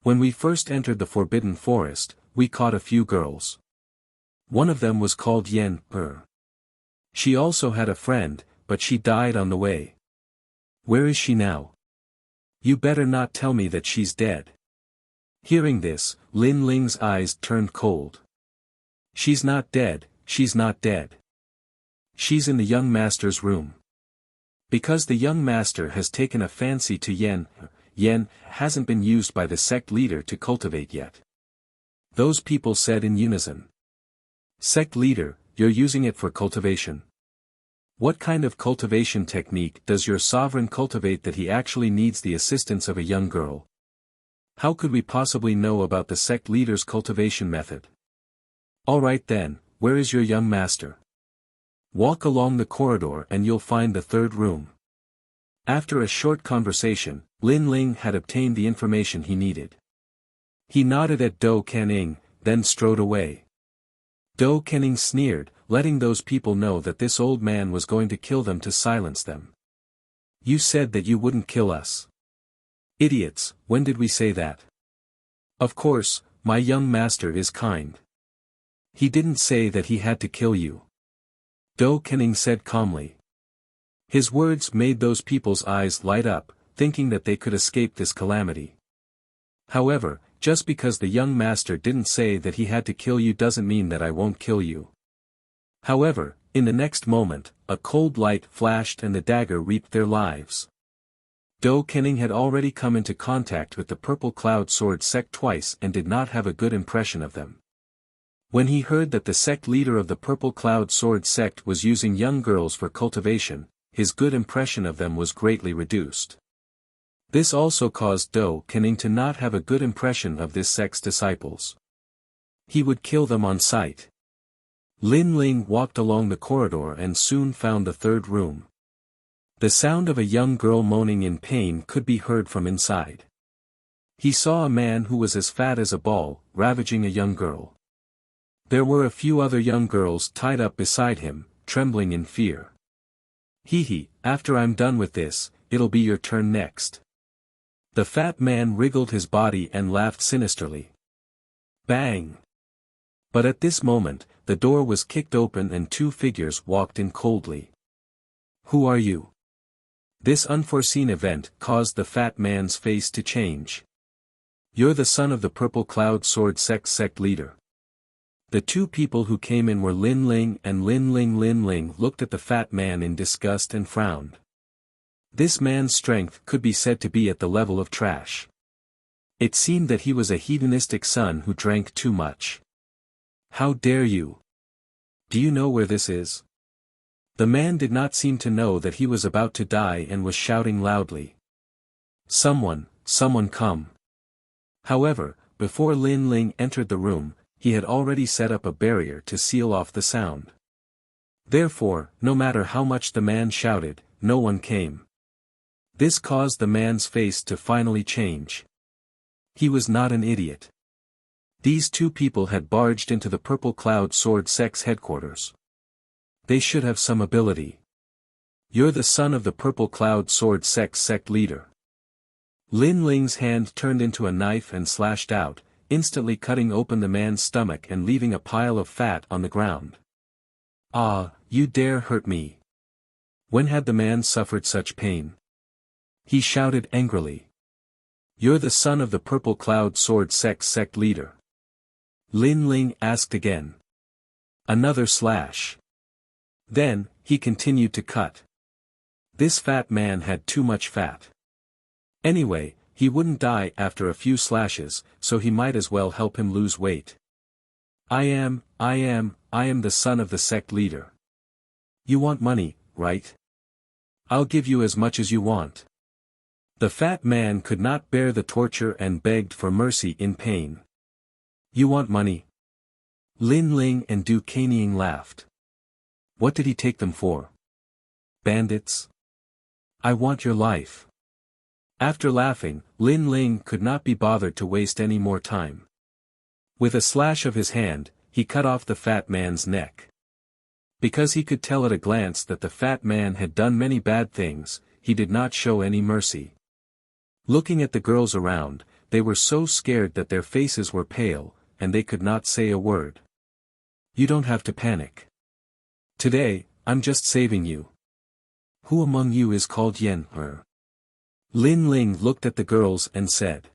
When we first entered the Forbidden Forest, we caught a few girls. One of them was called Yen She also had a friend, but she died on the way. Where is she now? You better not tell me that she's dead. Hearing this, Lin Ling's eyes turned cold. She's not dead, she's not dead. She's in the young master's room. Because the young master has taken a fancy to Yen hasn't been used by the sect leader to cultivate yet. Those people said in unison. Sect leader, you're using it for cultivation. What kind of cultivation technique does your sovereign cultivate that he actually needs the assistance of a young girl? How could we possibly know about the sect leader's cultivation method? Alright then, where is your young master? Walk along the corridor and you'll find the 3rd room. After a short conversation, Lin Ling had obtained the information he needed. He nodded at Do Kening, then strode away. Do Kening sneered, letting those people know that this old man was going to kill them to silence them. You said that you wouldn't kill us. Idiots, when did we say that? Of course, my young master is kind. He didn't say that he had to kill you. Do Kening said calmly. His words made those people's eyes light up, thinking that they could escape this calamity. However, just because the young master didn't say that he had to kill you doesn't mean that I won't kill you. However, in the next moment, a cold light flashed and the dagger reaped their lives. Do Kening had already come into contact with the Purple Cloud Sword sect twice and did not have a good impression of them. When he heard that the sect leader of the Purple Cloud Sword sect was using young girls for cultivation, his good impression of them was greatly reduced. This also caused Do Kening to not have a good impression of this sect's disciples. He would kill them on sight. Lin Ling walked along the corridor and soon found the third room. The sound of a young girl moaning in pain could be heard from inside. He saw a man who was as fat as a ball, ravaging a young girl. There were a few other young girls tied up beside him, trembling in fear. Hee, after I'm done with this, it'll be your turn next. The fat man wriggled his body and laughed sinisterly. Bang! But at this moment, the door was kicked open and two figures walked in coldly. Who are you? This unforeseen event caused the fat man's face to change. You're the son of the Purple Cloud Sword sect leader. The two people who came in were Lin Ling and Lin Ling. Lin Ling looked at the fat man in disgust and frowned. This man's strength could be said to be at the level of trash. It seemed that he was a hedonistic son who drank too much. How dare you? Do you know where this is? The man did not seem to know that he was about to die and was shouting loudly. Someone come. However, before Lin Ling entered the room, he had already set up a barrier to seal off the sound. Therefore, no matter how much the man shouted, no one came. This caused the man's face to finally change. He was not an idiot. These two people had barged into the Purple Cloud Sword sect's headquarters. They should have some ability. You're the son of the Purple Cloud Sword sect leader. Lin Ling's hand turned into a knife and slashed out, instantly cutting open the man's stomach and leaving a pile of fat on the ground. Ah, you dare hurt me. When had the man suffered such pain? He shouted angrily. You're the son of the Purple Cloud Sword sect leader. Lin Ling asked again. Another slash. Then, he continued to cut. This fat man had too much fat. Anyway, he wouldn't die after a few slashes, so he might as well help him lose weight. I am the son of the sect leader. You want money, right? I'll give you as much as you want. The fat man could not bear the torture and begged for mercy in pain. You want money? Lin Ling and Du Kening laughed. What did he take them for? Bandits? I want your life. After laughing, Lin Ling could not be bothered to waste any more time. With a slash of his hand, he cut off the fat man's neck. Because he could tell at a glance that the fat man had done many bad things, he did not show any mercy. Looking at the girls around, they were so scared that their faces were pale, and they could not say a word. You don't have to panic. Today, I'm just saving you. Who among you is called Yen? Lin Ling looked at the girls and said.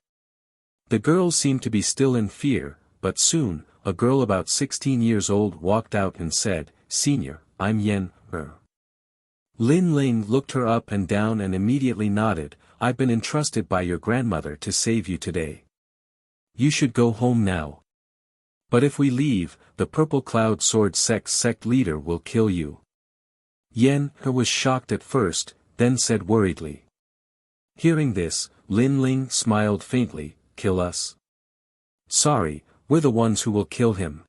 The girls seemed to be still in fear, but soon, a girl about 16 years old walked out and said, Senior, I'm Yen. Lin Ling looked her up and down and immediately nodded. I've been entrusted by your grandmother to save you today. You should go home now. But if we leave, the Purple Cloud Sword sect leader will kill you. Yen was shocked at first, then said worriedly. Hearing this, Lin Ling smiled faintly, kill us? Sorry, we're the ones who will kill him.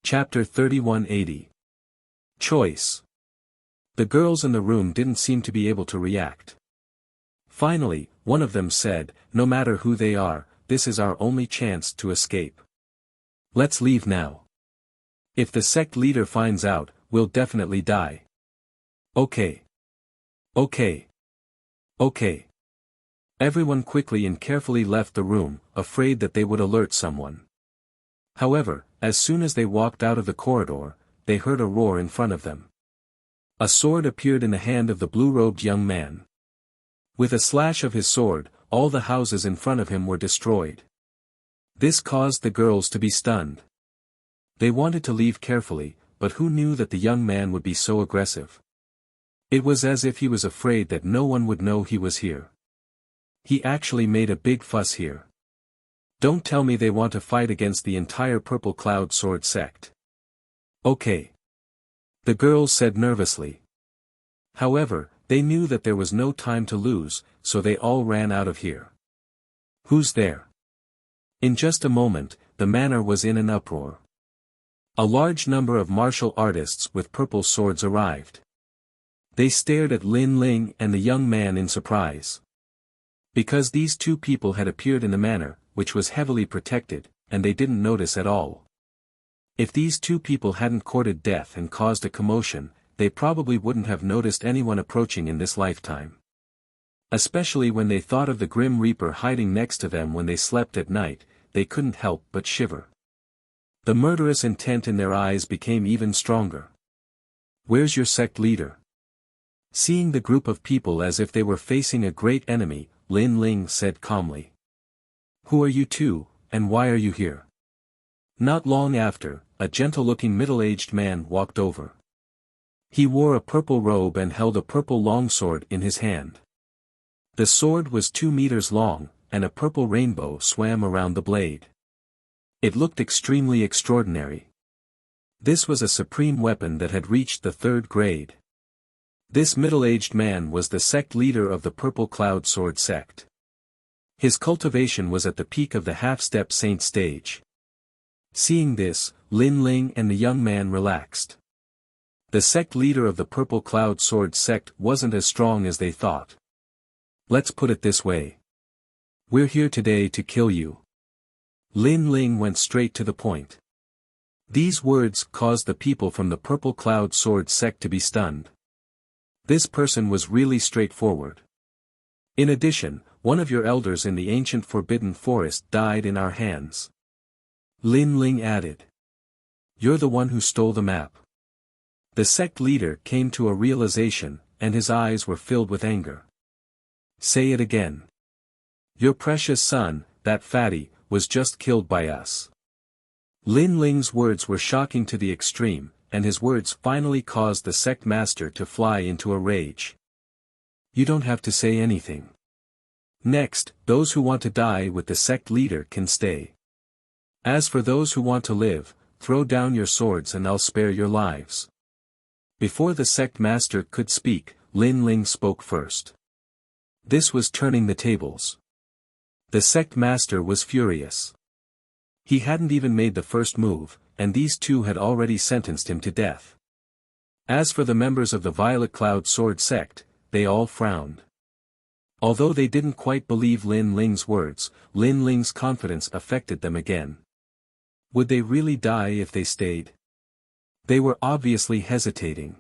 Chapter 3180. Choice. The girls in the room didn't seem to be able to react. Finally, one of them said, no matter who they are, this is our only chance to escape. Let's leave now. If the sect leader finds out, we'll definitely die. Okay. Everyone quickly and carefully left the room, afraid that they would alert someone. However, as soon as they walked out of the corridor, they heard a roar in front of them. A sword appeared in the hand of the blue-robed young man. With a slash of his sword, all the houses in front of him were destroyed. This caused the girls to be stunned. They wanted to leave carefully, but who knew that the young man would be so aggressive? It was as if he was afraid that no one would know he was here. He actually made a big fuss here. Don't tell me they want to fight against the entire Purple Cloud Sword sect. Okay. The girls said nervously. However, they knew that there was no time to lose, so they all ran out of here. Who's there? In just a moment, the manor was in an uproar. A large number of martial artists with purple swords arrived. They stared at Lin Ling and the young man in surprise. Because these two people had appeared in the manor, which was heavily protected, and they didn't notice at all. If these two people hadn't courted death and caused a commotion, they probably wouldn't have noticed anyone approaching in this lifetime. Especially when they thought of the Grim Reaper hiding next to them when they slept at night, they couldn't help but shiver. The murderous intent in their eyes became even stronger. Where's your sect leader? Seeing the group of people as if they were facing a great enemy, Lin Ling said calmly. Who are you two, and why are you here? Not long after, a gentle-looking middle-aged man walked over. He wore a purple robe and held a purple longsword in his hand. The sword was 2 meters long, and a purple rainbow swam around the blade. It looked extremely extraordinary. This was a supreme weapon that had reached the 3rd grade. This middle-aged man was the sect leader of the Purple Cloud Sword sect. His cultivation was at the peak of the half-step saint stage. Seeing this, Lin Ling and the young man relaxed. The sect leader of the Purple Cloud Sword sect wasn't as strong as they thought. Let's put it this way. We're here today to kill you. Lin Ling went straight to the point. These words caused the people from the Purple Cloud Sword sect to be stunned. This person was really straightforward. In addition, one of your elders in the ancient Forbidden Forest died in our hands. Lin Ling added. You're the one who stole the map. The sect leader came to a realization, and his eyes were filled with anger. Say it again. Your precious son, that fatty, was just killed by us. Lin Ling's words were shocking to the extreme, and his words finally caused the sect master to fly into a rage. You don't have to say anything. Next, those who want to die with the sect leader can stay. As for those who want to live, throw down your swords and I'll spare your lives. Before the sect master could speak, Lin Ling spoke first. This was turning the tables. The sect master was furious. He hadn't even made the first move, and these two had already sentenced him to death. As for the members of the Violet Cloud Sword sect, they all frowned. Although they didn't quite believe Lin Ling's words, Lin Ling's confidence affected them again. Would they really die if they stayed? They were obviously hesitating.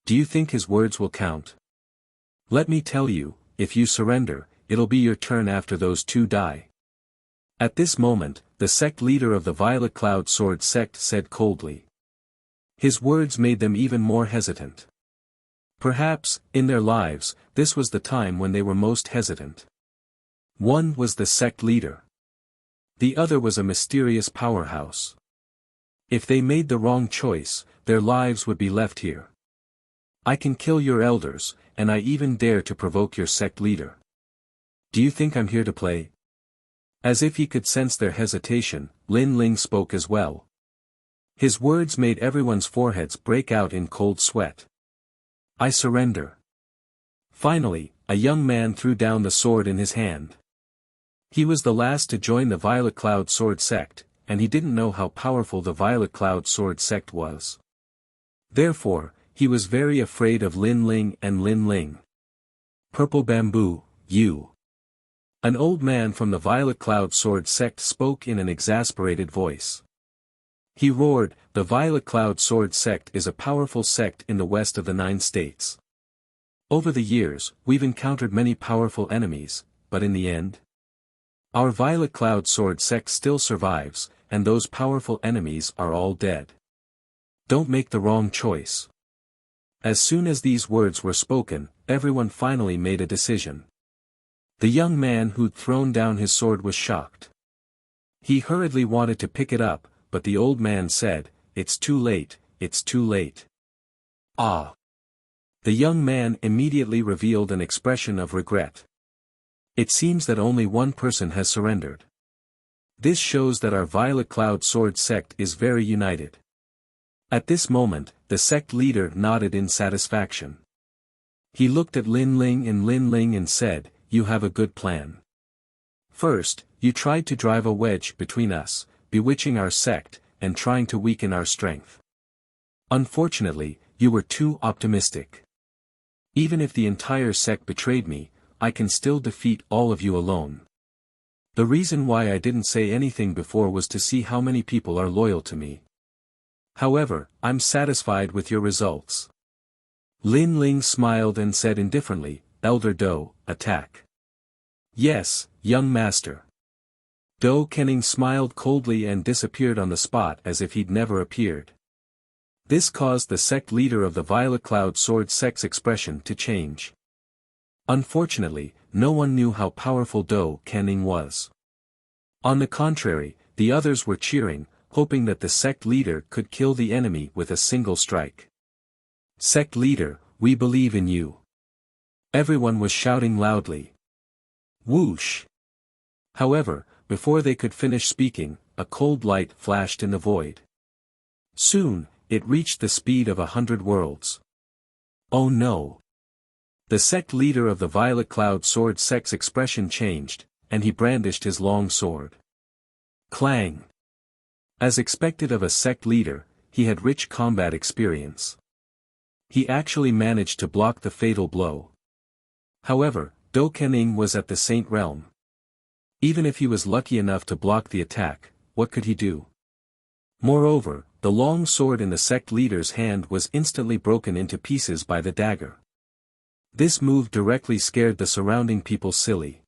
Do you think his words will count? Let me tell you, if you surrender, it'll be your turn after those two die. At this moment, the sect leader of the Violet Cloud Sword sect said coldly. His words made them even more hesitant. Perhaps, in their lives, this was the time when they were most hesitant. One was the sect leader. The other was a mysterious powerhouse. If they made the wrong choice, their lives would be left here. I can kill your elders, and I even dare to provoke your sect leader. Do you think I'm here to play? As if he could sense their hesitation, Lin Ling spoke as well. His words made everyone's foreheads break out in cold sweat. I surrender. Finally, a young man threw down the sword in his hand. He was the last to join the Violet Cloud Sword sect, and he didn't know how powerful the Violet Cloud Sword sect was. Therefore, he was very afraid of Lin Ling and Lin Ling. Purple Bamboo, you. An old man from the Violet Cloud Sword sect spoke in an exasperated voice. He roared, the Violet Cloud Sword sect is a powerful sect in the west of the 9 states. Over the years, we've encountered many powerful enemies, but in the end, our Violet Cloud Sword sect still survives, and those powerful enemies are all dead. Don't make the wrong choice. As soon as these words were spoken, everyone finally made a decision. The young man who'd thrown down his sword was shocked. He hurriedly wanted to pick it up, but the old man said, it's too late, it's too late. Ah! The young man immediately revealed an expression of regret. It seems that only one person has surrendered. This shows that our Violet Cloud Sword sect is very united. At this moment, the sect leader nodded in satisfaction. He looked at Lin Ling and said, "You have a good plan. First, you tried to drive a wedge between us, bewitching our sect, and trying to weaken our strength. Unfortunately, you were too optimistic. Even if the entire sect betrayed me, I can still defeat all of you alone. The reason why I didn't say anything before was to see how many people are loyal to me. However, I'm satisfied with your results." Lin Ling smiled and said indifferently, "Elder Do, attack." "Yes, young master." Do Kenning smiled coldly and disappeared on the spot as if he'd never appeared. This caused the sect leader of the Violet Cloud Sword sect's expression to change. Unfortunately, no one knew how powerful Do Kenning was. On the contrary, the others were cheering, hoping that the sect leader could kill the enemy with a single strike. "Sect leader, we believe in you." Everyone was shouting loudly. Whoosh! However, before they could finish speaking, a cold light flashed in the void. Soon, it reached the speed of 100 worlds. Oh no! The sect leader of the Violet Cloud Sword sect's expression changed, and he brandished his long sword. Clang! As expected of a sect leader, he had rich combat experience. He actually managed to block the fatal blow. However, Do Kenning was at the Saint Realm. Even if he was lucky enough to block the attack, what could he do? Moreover, the long sword in the sect leader's hand was instantly broken into pieces by the dagger. This move directly scared the surrounding people silly.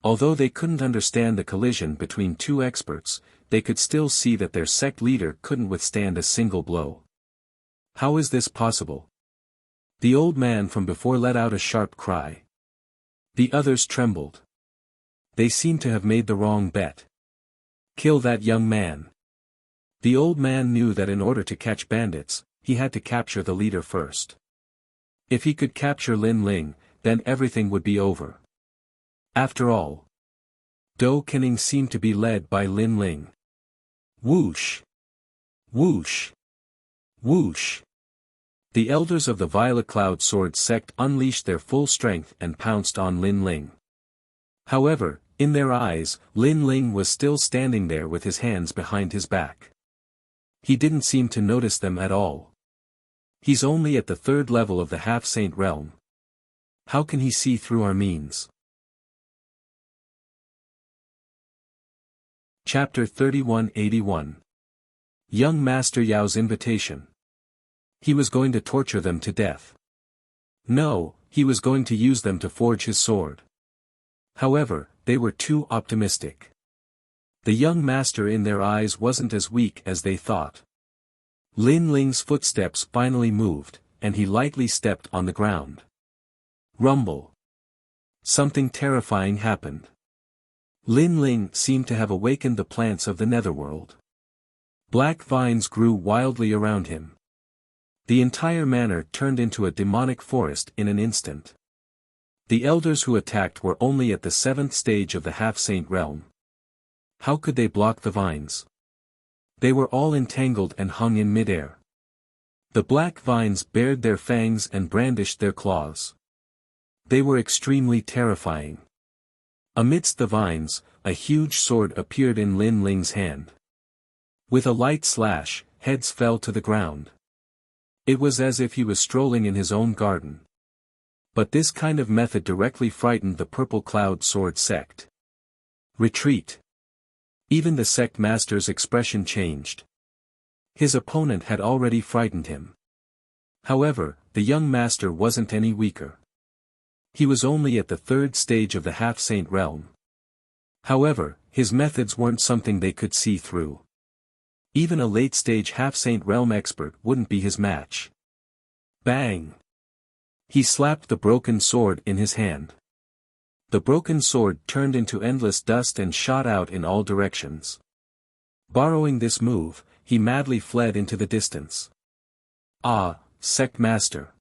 Although they couldn't understand the collision between two experts, they could still see that their sect leader couldn't withstand a single blow. How is this possible? The old man from before let out a sharp cry. The others trembled. They seemed to have made the wrong bet. Kill that young man. The old man knew that in order to catch bandits, he had to capture the leader first. If he could capture Lin Ling, then everything would be over. After all, Do Kenning seemed to be led by Lin Ling. Whoosh! Whoosh! Whoosh! The elders of the Violet Cloud Sword sect unleashed their full strength and pounced on Lin Ling. However, in their eyes, Lin Ling was still standing there with his hands behind his back. He didn't seem to notice them at all. He's only at the 3rd level of the Half-Saint realm. How can he see through our means? Chapter 3181. Young Master Yao's Invitation. He was going to torture them to death. No, he was going to use them to forge his sword. However, they were too optimistic. The young master in their eyes wasn't as weak as they thought. Lin Ling's footsteps finally moved, and he lightly stepped on the ground. Rumble. Something terrifying happened. Lin Ling seemed to have awakened the plants of the netherworld. Black vines grew wildly around him. The entire manor turned into a demonic forest in an instant. The elders who attacked were only at the 7th stage of the Half-Saint realm. How could they block the vines? They were all entangled and hung in midair. The black vines bared their fangs and brandished their claws. They were extremely terrifying. Amidst the vines, a huge sword appeared in Lin Ling's hand. With a light slash, heads fell to the ground. It was as if he was strolling in his own garden. But this kind of method directly frightened the Purple Cloud Sword sect. Retreat. Even the sect master's expression changed. His opponent had already frightened him. However, the young master wasn't any weaker. He was only at the 3rd stage of the Half-Saint realm. However, his methods weren't something they could see through. Even a late-stage Half-Saint realm expert wouldn't be his match. Bang! He slapped the broken sword in his hand. The broken sword turned into endless dust and shot out in all directions. Borrowing this move, he madly fled into the distance. Ah, sect master.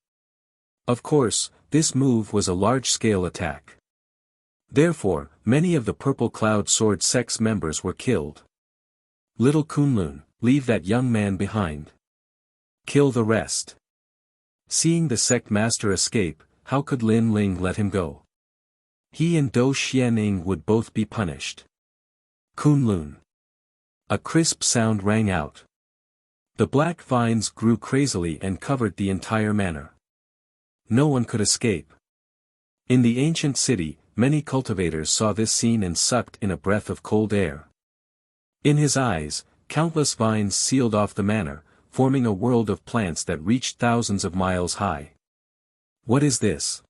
Of course, this move was a large-scale attack. Therefore, many of the Purple Cloud Sword sect's members were killed. Little Kunlun, leave that young man behind. Kill the rest. Seeing the sect master escape, how could Lin Ling let him go? He and Dou Xianing would both be punished. Kunlun. A crisp sound rang out. The black vines grew crazily and covered the entire manor. No one could escape. In the ancient city, many cultivators saw this scene and sucked in a breath of cold air. In his eyes, countless vines sealed off the manor, forming a world of plants that reached thousands of miles high. What is this?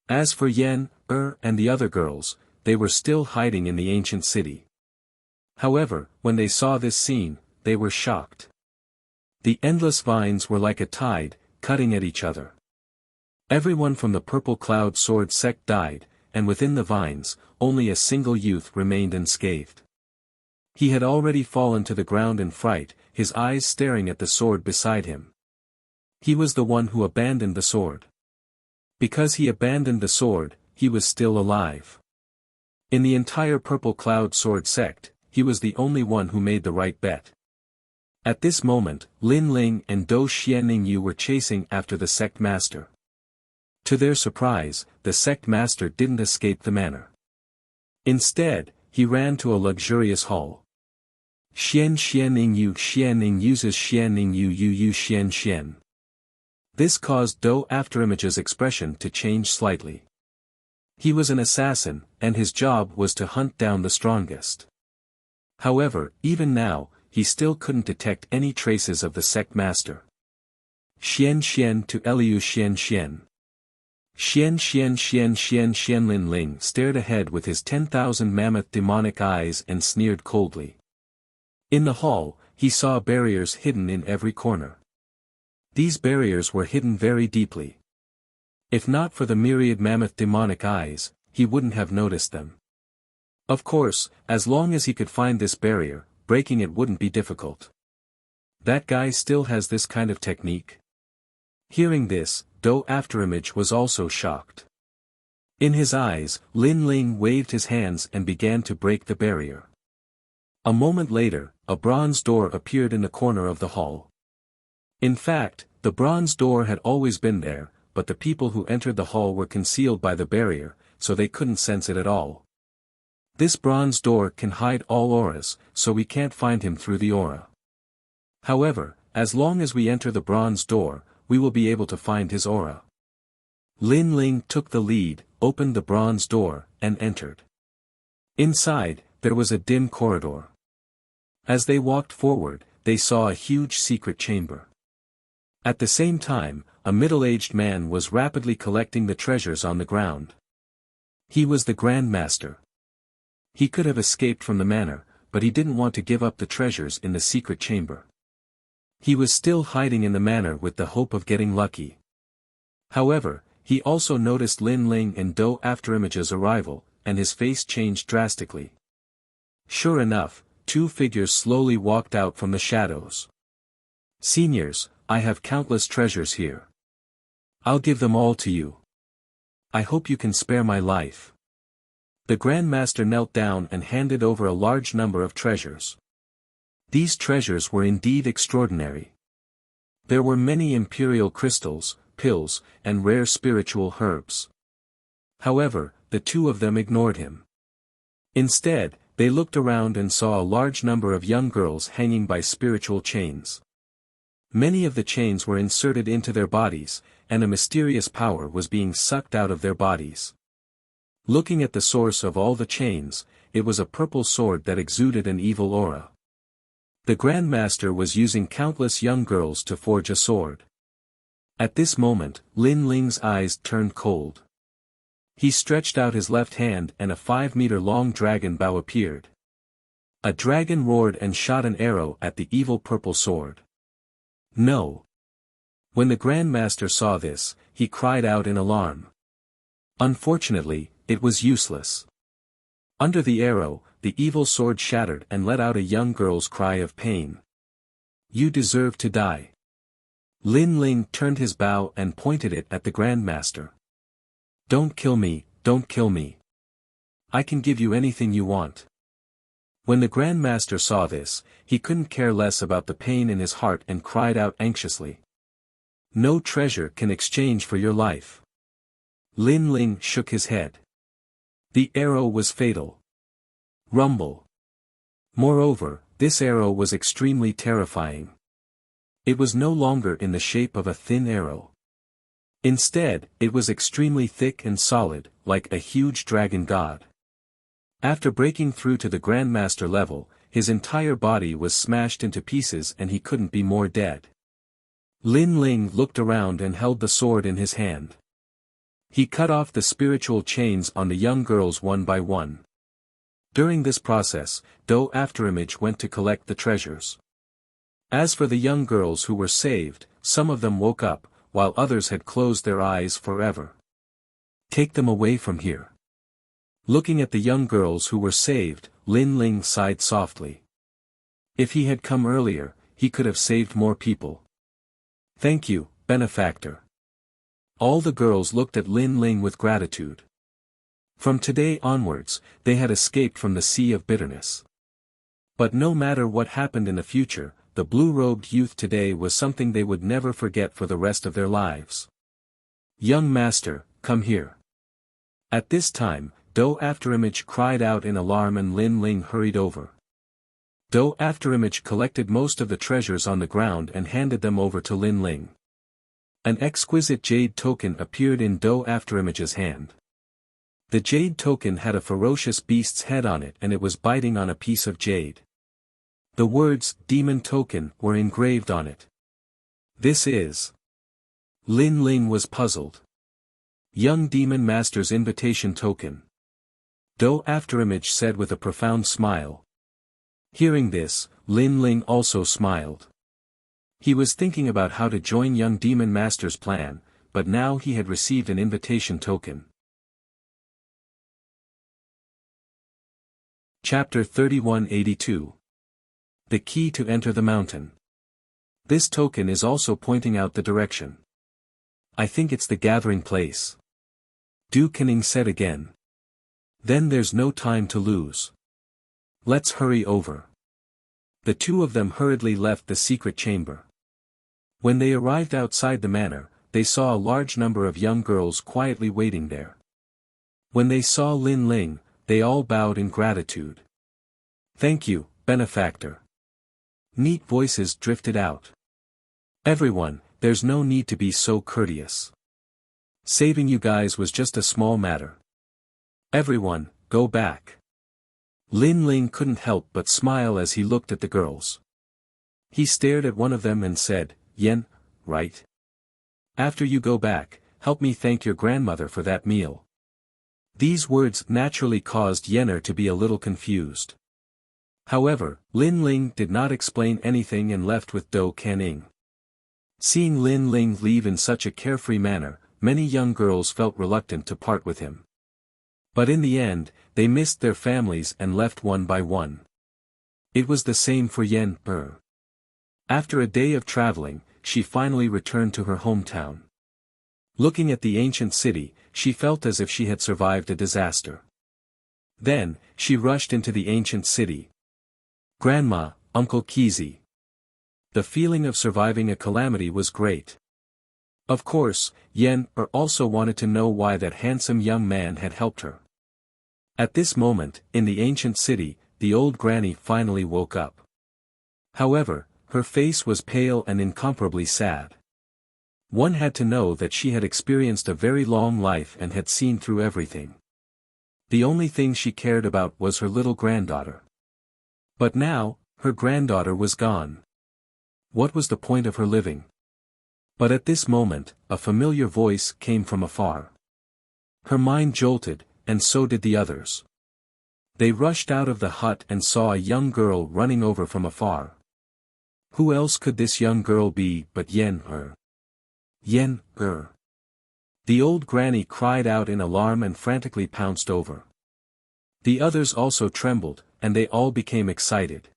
As for Yan, and the other girls, they were still hiding in the ancient city. However, when they saw this scene, they were shocked. The endless vines were like a tide, cutting at each other. Everyone from the Purple Cloud Sword sect died, and within the vines, only a single youth remained unscathed. He had already fallen to the ground in fright, his eyes staring at the sword beside him. He was the one who abandoned the sword. Because he abandoned the sword, he was still alive. In the entire Purple Cloud Sword sect, he was the only one who made the right bet. At this moment, Lin Ling and Dou Xianing were chasing after the sect master. To their surprise, the sect master didn't escape the manor. Instead, he ran to a luxurious hall. Xianing uses Xianing yu Xian. This caused Dou Afterimage's expression to change slightly. He was an assassin, and his job was to hunt down the strongest. However, even now, he still couldn't detect any traces of the sect master. Xian to Eliu Xian. Xian Lin Ling stared ahead with his 10,000 mammoth demonic eyes and sneered coldly. In the hall, he saw barriers hidden in every corner. These barriers were hidden very deeply. If not for the myriad mammoth demonic eyes, he wouldn't have noticed them. Of course, as long as he could find this barrier, breaking it wouldn't be difficult. That guy still has this kind of technique? Hearing this, Dou Afterimage was also shocked. In his eyes, Lin Ling waved his hands and began to break the barrier. A moment later, a bronze door appeared in the corner of the hall. In fact, the bronze door had always been there, but the people who entered the hall were concealed by the barrier, so they couldn't sense it at all. This bronze door can hide all auras, so we can't find him through the aura. However, as long as we enter the bronze door, we will be able to find his aura. Lin Ling took the lead, opened the bronze door, and entered. Inside, there was a dim corridor. As they walked forward, they saw a huge secret chamber. At the same time, a middle-aged man was rapidly collecting the treasures on the ground. He was the Grand Master. He could have escaped from the manor, but he didn't want to give up the treasures in the secret chamber. He was still hiding in the manor with the hope of getting lucky. However, he also noticed Lin Ling and Dou Afterimage's arrival, and his face changed drastically. Sure enough, two figures slowly walked out from the shadows. "Seniors, I have countless treasures here. I'll give them all to you. I hope you can spare my life." The Grand Master knelt down and handed over a large number of treasures. These treasures were indeed extraordinary. There were many imperial crystals, pills, and rare spiritual herbs. However, the two of them ignored him. Instead, they looked around and saw a large number of young girls hanging by spiritual chains. Many of the chains were inserted into their bodies, and a mysterious power was being sucked out of their bodies. Looking at the source of all the chains, it was a purple sword that exuded an evil aura. The Grand Master was using countless young girls to forge a sword. At this moment, Lin Ling's eyes turned cold. He stretched out his left hand and a 5-meter-long dragon bow appeared. A dragon roared and shot an arrow at the evil purple sword. No! When the Grand Master saw this, he cried out in alarm. Unfortunately, it was useless. Under the arrow, the evil sword shattered and let out a young girl's cry of pain. "You deserve to die." Lin Ling turned his bow and pointed it at the Grand Master. "Don't kill me, don't kill me. I can give you anything you want." When the Grand Master saw this, he couldn't care less about the pain in his heart and cried out anxiously. "No treasure can exchange for your life. Lin Ling shook his head. The arrow was fatal. Rumble. Moreover, this arrow was extremely terrifying. It was no longer in the shape of a thin arrow. Instead, it was extremely thick and solid, like a huge dragon god. After breaking through to the Grandmaster level, his entire body was smashed into pieces and he couldn't be more dead. Lin Ling looked around and held the sword in his hand. He cut off the spiritual chains on the young girls one by one. During this process, Do Afterimage went to collect the treasures. As for the young girls who were saved, some of them woke up, while others had closed their eyes forever. Take them away from here. Looking at the young girls who were saved, Lin Ling sighed softly. If he had come earlier, he could have saved more people. Thank you, benefactor. All the girls looked at Lin Ling with gratitude. From today onwards, they had escaped from the sea of bitterness. But no matter what happened in the future, the blue-robed youth today was something they would never forget for the rest of their lives. Young master, come here. At this time, Do Afterimage cried out in alarm and Lin Ling hurried over. Do Afterimage collected most of the treasures on the ground and handed them over to Lin Ling. An exquisite jade token appeared in Do Afterimage's hand. The jade token had a ferocious beast's head on it and it was biting on a piece of jade. The words, Demon Token, were engraved on it. This is... Lin Ling was puzzled. Young Demon Master's invitation token. Do Afterimage said with a profound smile. Hearing this, Lin Ling also smiled. He was thinking about how to join young Demon Master's plan, but now he had received an invitation token. Chapter 3182. The key to enter the mountain. This token is also pointing out the direction. I think it's the gathering place. Du Kening said again. Then there's no time to lose. Let's hurry over. The two of them hurriedly left the secret chamber. When they arrived outside the manor, they saw a large number of young girls quietly waiting there. When they saw Lin Ling, they all bowed in gratitude. Thank you, benefactor. Neat voices drifted out. Everyone, there's no need to be so courteous. Saving you guys was just a small matter. Everyone, go back. Lin Ling couldn't help but smile as he looked at the girls. He stared at one of them and said, Yen, right? After you go back, help me thank your grandmother for that meal. These words naturally caused Yenner to be a little confused. However, Lin Ling did not explain anything and left with Do Kening. Seeing Lin Ling leave in such a carefree manner, many young girls felt reluctant to part with him. But in the end, they missed their families and left one by one. It was the same for Yen Er. After a day of traveling, she finally returned to her hometown. Looking at the ancient city, she felt as if she had survived a disaster. Then, she rushed into the ancient city. Grandma, Uncle Kizi. The feeling of surviving a calamity was great. Of course, Yen Er also wanted to know why that handsome young man had helped her. At this moment, in the ancient city, the old granny finally woke up. However, her face was pale and incomparably sad. One had to know that she had experienced a very long life and had seen through everything. The only thing she cared about was her little granddaughter. But now, her granddaughter was gone. What was the point of her living? But at this moment, a familiar voice came from afar. Her mind jolted, and so did the others. They rushed out of the hut and saw a young girl running over from afar. Who else could this young girl be but Yen Er? Yen Er. The old granny cried out in alarm and frantically pounced over. The others also trembled, and they all became excited.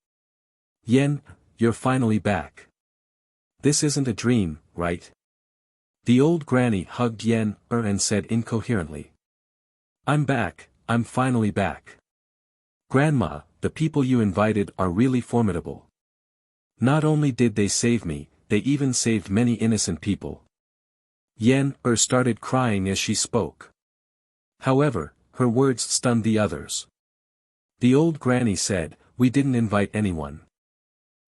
Yen, you're finally back. This isn't a dream, right? The old granny hugged Yen Er and said incoherently. I'm back, I'm finally back. Grandma, the people you invited are really formidable. Not only did they save me, they even saved many innocent people. Yen started crying as she spoke. However, her words stunned the others. The old granny said, "We didn't invite anyone.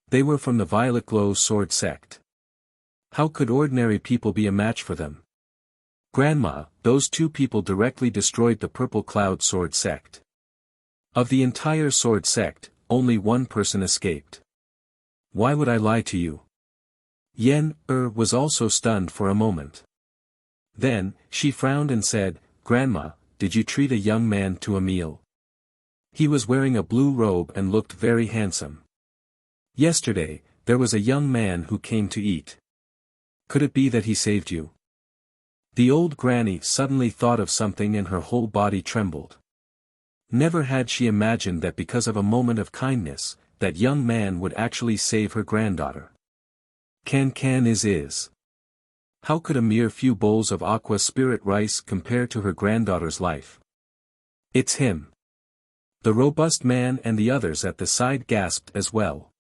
They were from the Violet Glow Sword sect. How could ordinary people be a match for them? Grandma, those two people directly destroyed the Purple Cloud Sword sect. Of the entire sword sect, only one person escaped. Why would I lie to you?" Yen was also stunned for a moment. Then, she frowned and said, "Grandma, did you treat a young man to a meal? He was wearing a blue robe and looked very handsome. Yesterday, there was a young man who came to eat. Could it be that he saved you?" The old granny suddenly thought of something and her whole body trembled. Never had she imagined that because of a moment of kindness, that young man would actually save her granddaughter. Can is. How could a mere few bowls of aqua spirit rice compare to her granddaughter's life? It's him. The robust man and the others at the side gasped as well.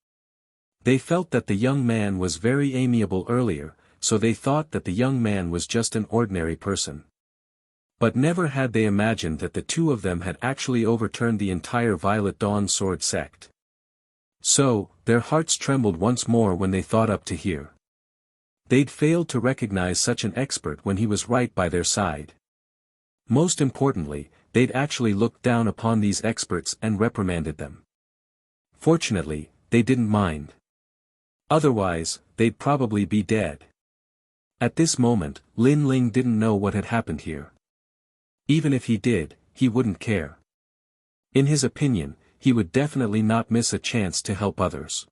They felt that the young man was very amiable earlier, so they thought that the young man was just an ordinary person. But never had they imagined that the two of them had actually overturned the entire Violet Dawn Sword sect. So, their hearts trembled once more when they thought up to here. They'd failed to recognize such an expert when he was right by their side. Most importantly, they'd actually looked down upon these experts and reprimanded them. Fortunately, they didn't mind. Otherwise, they'd probably be dead. At this moment, Lin Ling didn't know what had happened here. Even if he did, he wouldn't care. In his opinion, he would definitely not miss a chance to help others.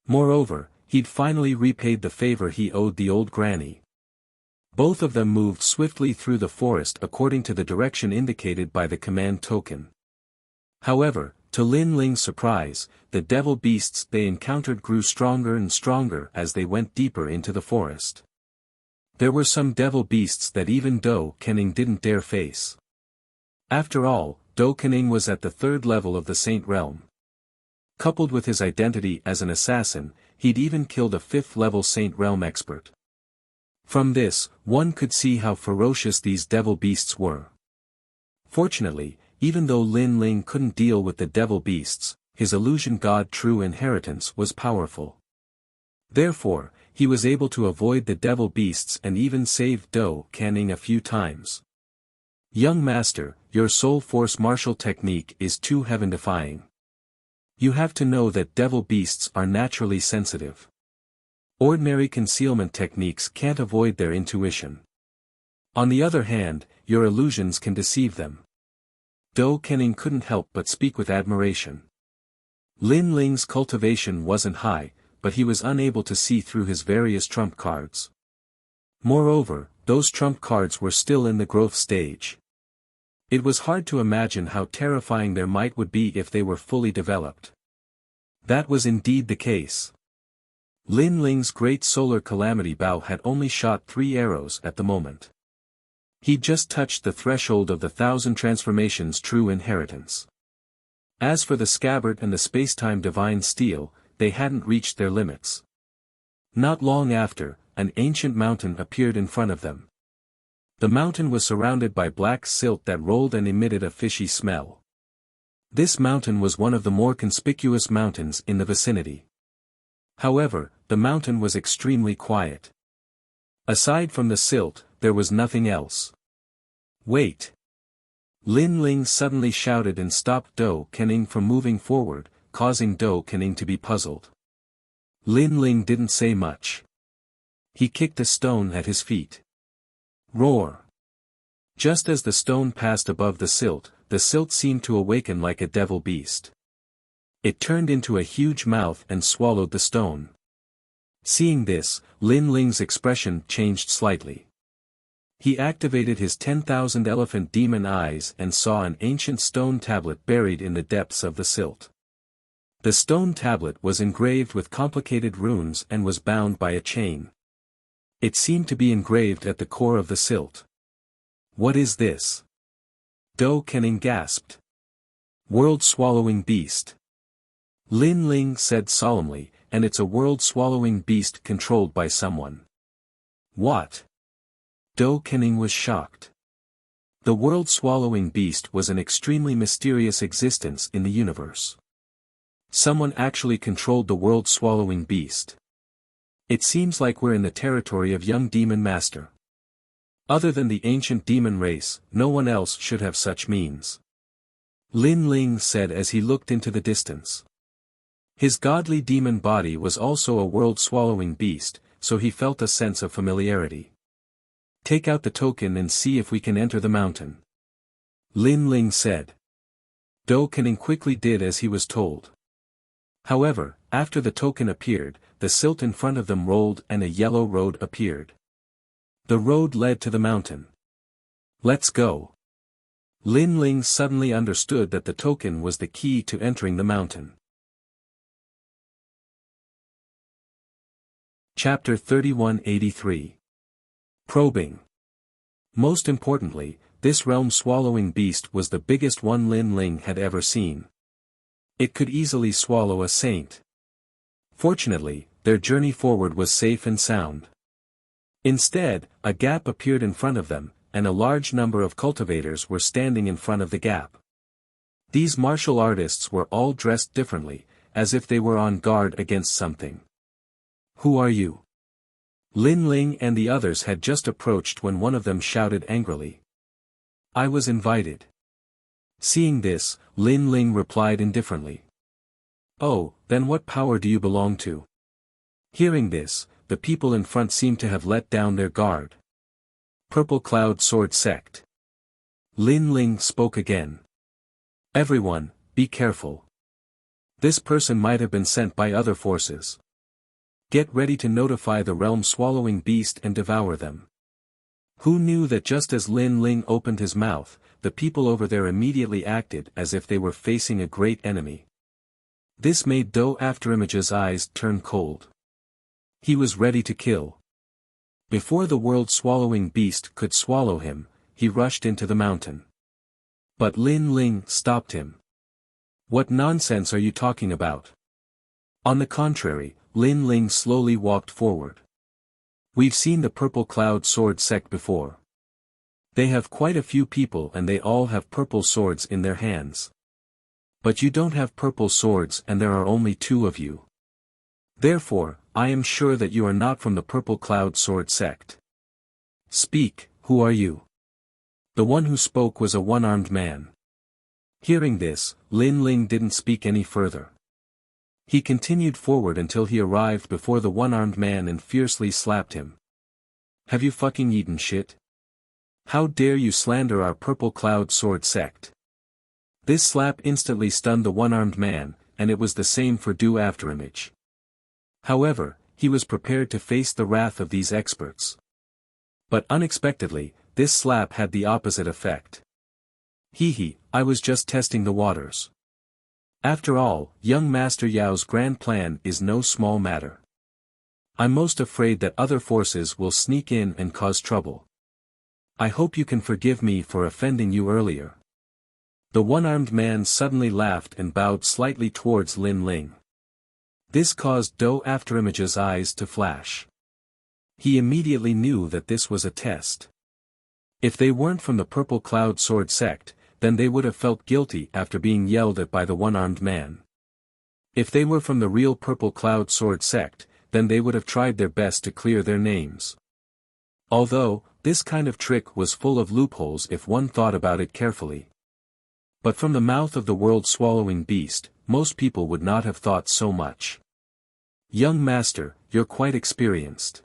Moreover, he'd finally repaid the favor he owed the old granny. Both of them moved swiftly through the forest according to the direction indicated by the command token. However, to Lin Ling's surprise, the devil beasts they encountered grew stronger and stronger as they went deeper into the forest. There were some devil beasts that even Do Kening didn't dare face. After all, Do Kening was at the third level of the Saint Realm. Coupled with his identity as an assassin, he'd even killed a 5th-level Saint Realm expert. From this, one could see how ferocious these devil beasts were. Fortunately, even though Lin Ling couldn't deal with the devil beasts, his illusion god True Inheritance was powerful. Therefore, he was able to avoid the devil beasts and even save Do Kening a few times. "Young master, your soul force martial technique is too heaven-defying. You have to know that devil beasts are naturally sensitive. Ordinary concealment techniques can't avoid their intuition. On the other hand, your illusions can deceive them." Do Kening couldn't help but speak with admiration. Lin Ling's cultivation wasn't high, but he was unable to see through his various trump cards. Moreover, those trump cards were still in the growth stage. It was hard to imagine how terrifying their might would be if they were fully developed. That was indeed the case. Lin Ling's great solar calamity bow had only shot 3 arrows at the moment. He'd just touched the threshold of the 1,000 transformations True Inheritance. As for the scabbard and the spacetime divine steel, they hadn't reached their limits. Not long after, an ancient mountain appeared in front of them. The mountain was surrounded by black silt that rolled and emitted a fishy smell. This mountain was one of the more conspicuous mountains in the vicinity. However, the mountain was extremely quiet. Aside from the silt, there was nothing else. "Wait!" Lin Ling suddenly shouted and stopped Do Kening from moving forward, causing Do Kening to be puzzled. Lin Ling didn't say much. He kicked a stone at his feet. Roar! Just as the stone passed above the silt seemed to awaken like a devil beast. It turned into a huge mouth and swallowed the stone. Seeing this, Lin Ling's expression changed slightly. He activated his 10,000 elephant demon eyes and saw an ancient stone tablet buried in the depths of the silt. The stone tablet was engraved with complicated runes and was bound by a chain. It seemed to be engraved at the core of the silt. "What is this?" Do Kening gasped. "World-swallowing beast." Lin Ling said solemnly, "And it's a world-swallowing beast controlled by someone." "What?" Dou Kening was shocked. The world-swallowing beast was an extremely mysterious existence in the universe. Someone actually controlled the world-swallowing beast. It seems like we're in the territory of young demon master. Other than the ancient demon race, no one else should have such means. Lin Ling said as he looked into the distance. His godly demon body was also a world-swallowing beast, so he felt a sense of familiarity. Take out the token and see if we can enter the mountain. Lin Ling said. Dou Kening quickly did as he was told. However, after the token appeared, the silt in front of them rolled and a yellow road appeared. The road led to the mountain. Let's go. Lin Ling suddenly understood that the token was the key to entering the mountain. Chapter 3183. Probing. Most importantly, this realm-swallowing beast was the biggest one Lin Ling had ever seen. It could easily swallow a saint. Fortunately, their journey forward was safe and sound. Instead, a gap appeared in front of them, and a large number of cultivators were standing in front of the gap. These martial artists were all dressed differently, as if they were on guard against something. Who are you? Lin Ling and the others had just approached when one of them shouted angrily. I was invited. Seeing this, Lin Ling replied indifferently. Oh, then what power do you belong to? Hearing this, the people in front seemed to have let down their guard. Purple Cloud Sword Sect. Lin Ling spoke again. Everyone, be careful. This person might have been sent by other forces. Get ready to notify the realm-swallowing beast and devour them. Who knew that just as Lin Ling opened his mouth, the people over there immediately acted as if they were facing a great enemy. This made Dou Afterimage's eyes turn cold. He was ready to kill. Before the world-swallowing beast could swallow him, he rushed into the mountain. But Lin Ling stopped him. What nonsense are you talking about? On the contrary, Lin Ling slowly walked forward. We've seen the Purple Cloud Sword Sect before. They have quite a few people and they all have purple swords in their hands. But you don't have purple swords and there are only 2 of you. Therefore, I am sure that you are not from the Purple Cloud Sword Sect. Speak, who are you? The one who spoke was a one-armed man. Hearing this, Lin Ling didn't speak any further. He continued forward until he arrived before the one-armed man and fiercely slapped him. Have you fucking eaten shit? How dare you slander our Purple Cloud Sword Sect? This slap instantly stunned the one-armed man, and it was the same for Dou Afterimage. However, he was prepared to face the wrath of these experts. But unexpectedly, this slap had the opposite effect. Hee, I was just testing the waters. After all, young Master Yao's grand plan is no small matter. I'm most afraid that other forces will sneak in and cause trouble. I hope you can forgive me for offending you earlier. The one-armed man suddenly laughed and bowed slightly towards Lin Ling. This caused Dou Afterimage's eyes to flash. He immediately knew that this was a test. If they weren't from the Purple Cloud Sword Sect, then they would have felt guilty after being yelled at by the one-armed man. If they were from the real Purple Cloud Sword Sect, then they would have tried their best to clear their names. Although, this kind of trick was full of loopholes if one thought about it carefully. But from the mouth of the world-swallowing beast, most people would not have thought so much. Young master, you're quite experienced.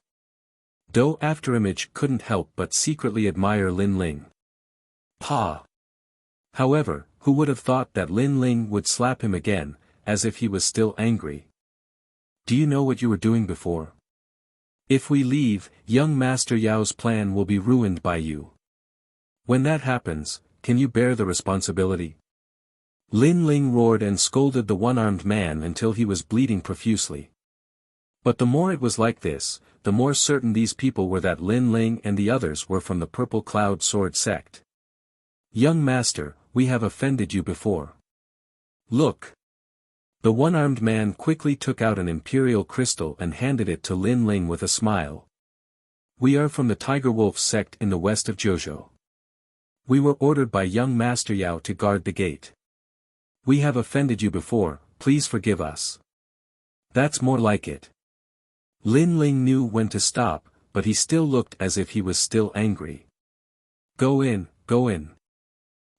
Dou Afterimage couldn't help but secretly admire Lin Ling. Pa! However, who would have thought that Lin Ling would slap him again, as if he was still angry? Do you know what you were doing before? If we leave, young Master Yao's plan will be ruined by you. When that happens, can you bear the responsibility? Lin Ling roared and scolded the one-armed man until he was bleeding profusely. But the more it was like this, the more certain these people were that Lin Ling and the others were from the Purple Cloud Sword Sect. Young master, we have offended you before. Look. The one-armed man quickly took out an imperial crystal and handed it to Lin Ling with a smile. We are from the Tiger Wolf sect in the west of Jojo. We were ordered by young Master Yao to guard the gate. We have offended you before, please forgive us. That's more like it. Lin Ling knew when to stop, but he still looked as if he was still angry. Go in, go in.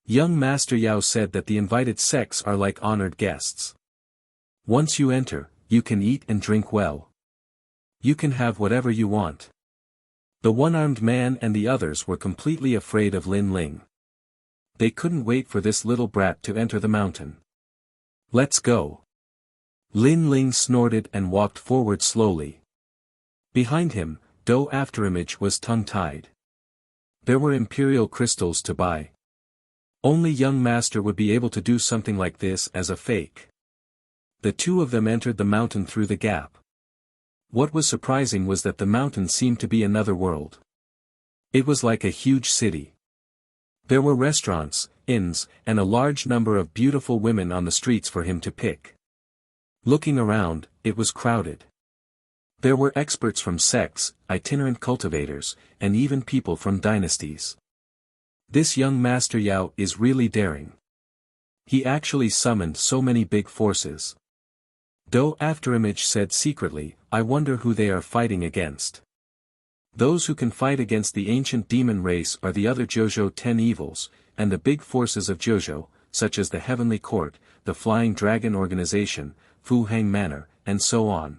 Young Master Yao said that the invited sects are like honored guests. Once you enter, you can eat and drink well. You can have whatever you want. The one-armed man and the others were completely afraid of Lin Ling. They couldn't wait for this little brat to enter the mountain. Let's go. Lin Ling snorted and walked forward slowly. Behind him, Do Afterimage was tongue-tied. There were imperial crystals to buy. Only young master would be able to do something like this as a fake. The two of them entered the mountain through the gap. What was surprising was that the mountain seemed to be another world. It was like a huge city. There were restaurants, inns, and a large number of beautiful women on the streets for him to pick. Looking around, it was crowded. There were experts from sects, itinerant cultivators, and even people from dynasties. This young Master Yao is really daring. He actually summoned so many big forces. Do Afterimage said secretly, I wonder who they are fighting against. Those who can fight against the ancient demon race are the other Jojo 10 evils, and the big forces of Jojo, such as the Heavenly Court, the Flying Dragon Organization, Fu Hang Manor, and so on.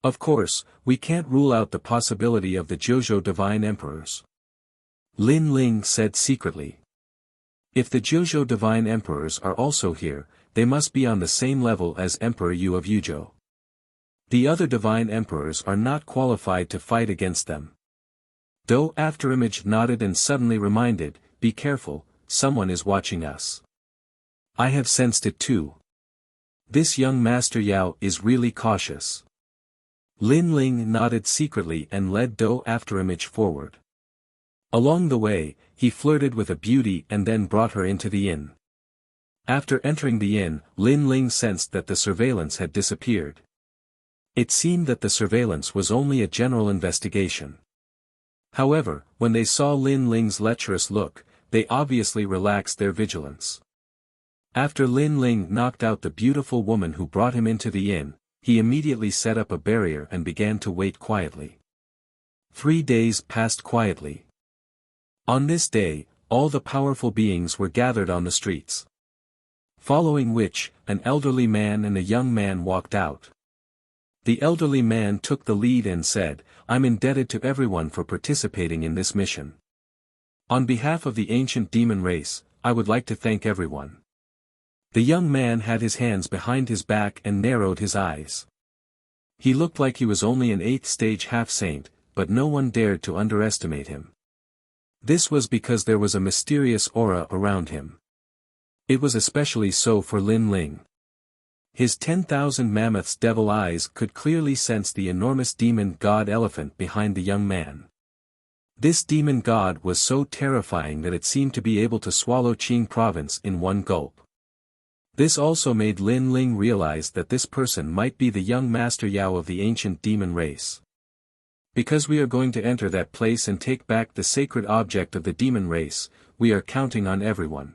Of course, we can't rule out the possibility of the Jojo Divine Emperors. Lin Ling said secretly. If the Jojo Divine Emperors are also here, they must be on the same level as Emperor Yu of Yujo. The other Divine Emperors are not qualified to fight against them. Do Afterimage nodded and suddenly reminded, be careful, someone is watching us. I have sensed it too. This young Master Yao is really cautious. Lin Ling nodded secretly and led Do Afterimage forward. Along the way, he flirted with a beauty and then brought her into the inn. After entering the inn, Lin Ling sensed that the surveillance had disappeared. It seemed that the surveillance was only a general investigation. However, when they saw Lin Ling's lecherous look, they obviously relaxed their vigilance. After Lin Ling knocked out the beautiful woman who brought him into the inn, he immediately set up a barrier and began to wait quietly. 3 days passed quietly. On this day, all the powerful beings were gathered on the streets. Following which, an elderly man and a young man walked out. The elderly man took the lead and said, I'm indebted to everyone for participating in this mission. On behalf of the ancient demon race, I would like to thank everyone. The young man had his hands behind his back and narrowed his eyes. He looked like he was only an 8th stage half-saint, but no one dared to underestimate him. This was because there was a mysterious aura around him. It was especially so for Lin Ling. His 10,000 mammoths' devil eyes could clearly sense the enormous demon god elephant behind the young man. This demon god was so terrifying that it seemed to be able to swallow Qing province in one gulp. This also made Lin Ling realize that this person might be the young Master Yao of the ancient demon race. Because we are going to enter that place and take back the sacred object of the demon race, we are counting on everyone.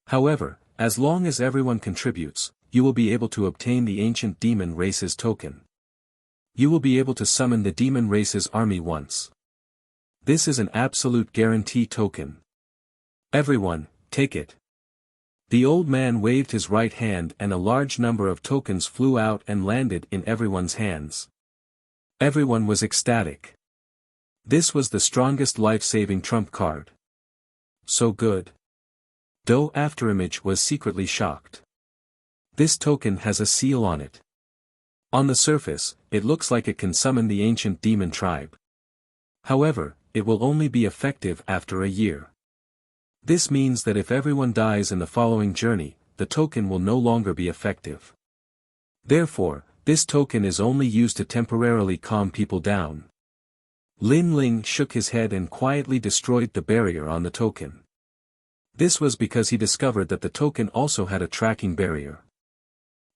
However, as long as everyone contributes, you will be able to obtain the ancient demon race's token. You will be able to summon the demon race's army once. This is an absolute guarantee token. Everyone, take it. The old man waved his right hand and a large number of tokens flew out and landed in everyone's hands. Everyone was ecstatic. This was the strongest life-saving trump card. So good. Do Afterimage was secretly shocked. This token has a seal on it. On the surface, it looks like it can summon the ancient demon tribe. However, it will only be effective after a year. This means that if everyone dies in the following journey, the token will no longer be effective. Therefore, this token is only used to temporarily calm people down. Lin Ling shook his head and quietly destroyed the barrier on the token. This was because he discovered that the token also had a tracking barrier.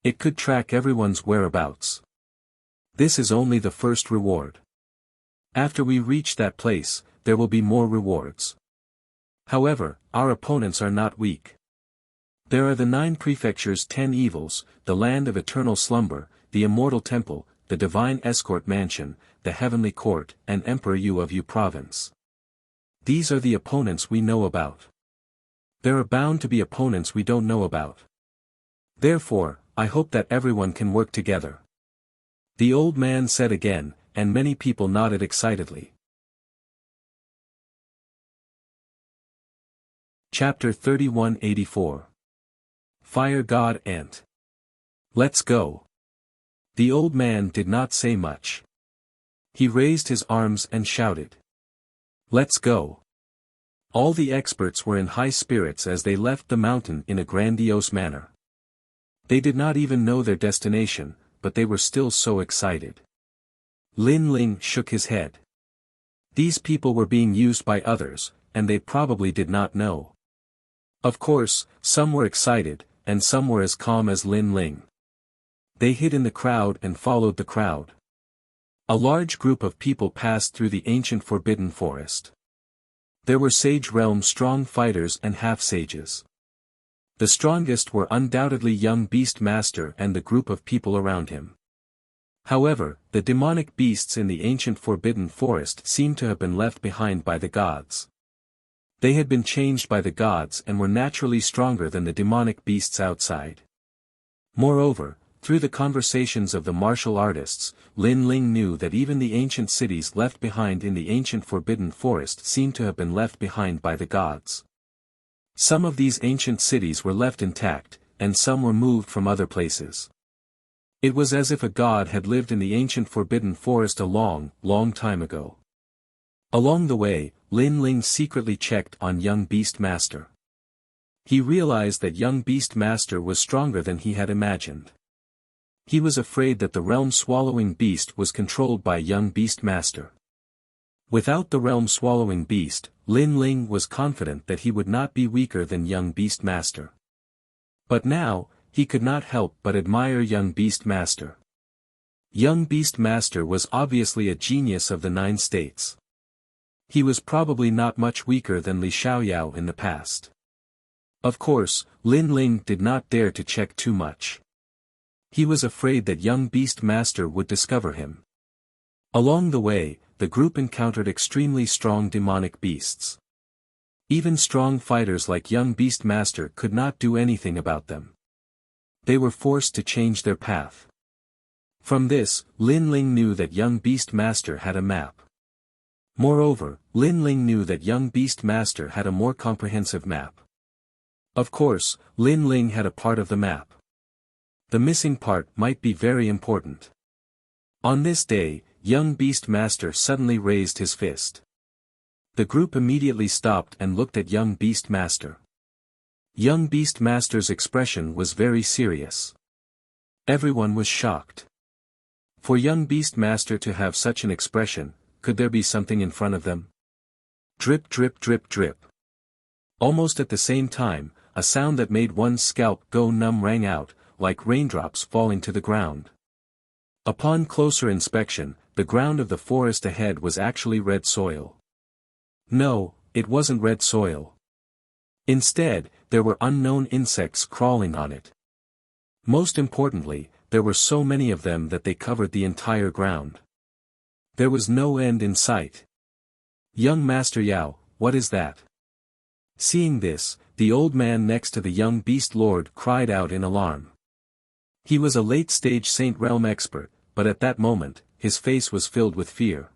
It could track everyone's whereabouts. This is only the first reward. After we reach that place, there will be more rewards. However, our opponents are not weak. There are the 9 prefectures, 10 evils, the land of eternal slumber, the immortal temple, the divine escort mansion, the heavenly court, and Emperor Yu of Yu province. These are the opponents we know about. There are bound to be opponents we don't know about. Therefore, I hope that everyone can work together. The old man said again, and many people nodded excitedly. Chapter 3184. Fire God Ant. Let's go. The old man did not say much. He raised his arms and shouted. Let's go. All the experts were in high spirits as they left the mountain in a grandiose manner. They did not even know their destination, but they were still so excited. Lin Ling shook his head. These people were being used by others, and they probably did not know. Of course, some were excited, and some were as calm as Lin Ling. They hid in the crowd and followed the crowd. A large group of people passed through the ancient forbidden forest. There were Sage Realm strong fighters and half-sages. The strongest were undoubtedly young Beast Master and the group of people around him. However, the demonic beasts in the ancient forbidden forest seemed to have been left behind by the gods. They had been changed by the gods and were naturally stronger than the demonic beasts outside. Moreover, through the conversations of the martial artists, Lin Ling knew that even the ancient cities left behind in the ancient forbidden forest seemed to have been left behind by the gods. Some of these ancient cities were left intact, and some were moved from other places. It was as if a god had lived in the ancient forbidden forest a long, long time ago. Along the way, Lin Ling secretly checked on young Beast Master. He realized that young Beast Master was stronger than he had imagined. He was afraid that the realm-swallowing beast was controlled by young Beast Master. Without the realm-swallowing beast, Lin Ling was confident that he would not be weaker than young Beast Master. But now, he could not help but admire young Beast Master. Young Beast Master was obviously a genius of the 9 states. He was probably not much weaker than Li Xiaoyao in the past. Of course, Lin Ling did not dare to check too much. He was afraid that young Beast Master would discover him. Along the way, the group encountered extremely strong demonic beasts. Even strong fighters like young Beast Master could not do anything about them. They were forced to change their path. From this, Lin Ling knew that young Beast Master had a map. Moreover, Lin Ling knew that young Beast Master had a more comprehensive map. Of course, Lin Ling had a part of the map. The missing part might be very important. On this day, young Beast Master suddenly raised his fist. The group immediately stopped and looked at young Beast Master. Young Beast Master's expression was very serious. Everyone was shocked. For young Beast Master to have such an expression, could there be something in front of them? Drip drip drip drip. Almost at the same time, a sound that made one's scalp go numb rang out, like raindrops falling to the ground. Upon closer inspection, the ground of the forest ahead was actually red soil. No, it wasn't red soil. Instead, there were unknown insects crawling on it. Most importantly, there were so many of them that they covered the entire ground. There was no end in sight. Young Master Yao, what is that? Seeing this, the old man next to the young beast lord cried out in alarm. He was a late-stage Saint Realm expert, but at that moment, his face was filled with fear.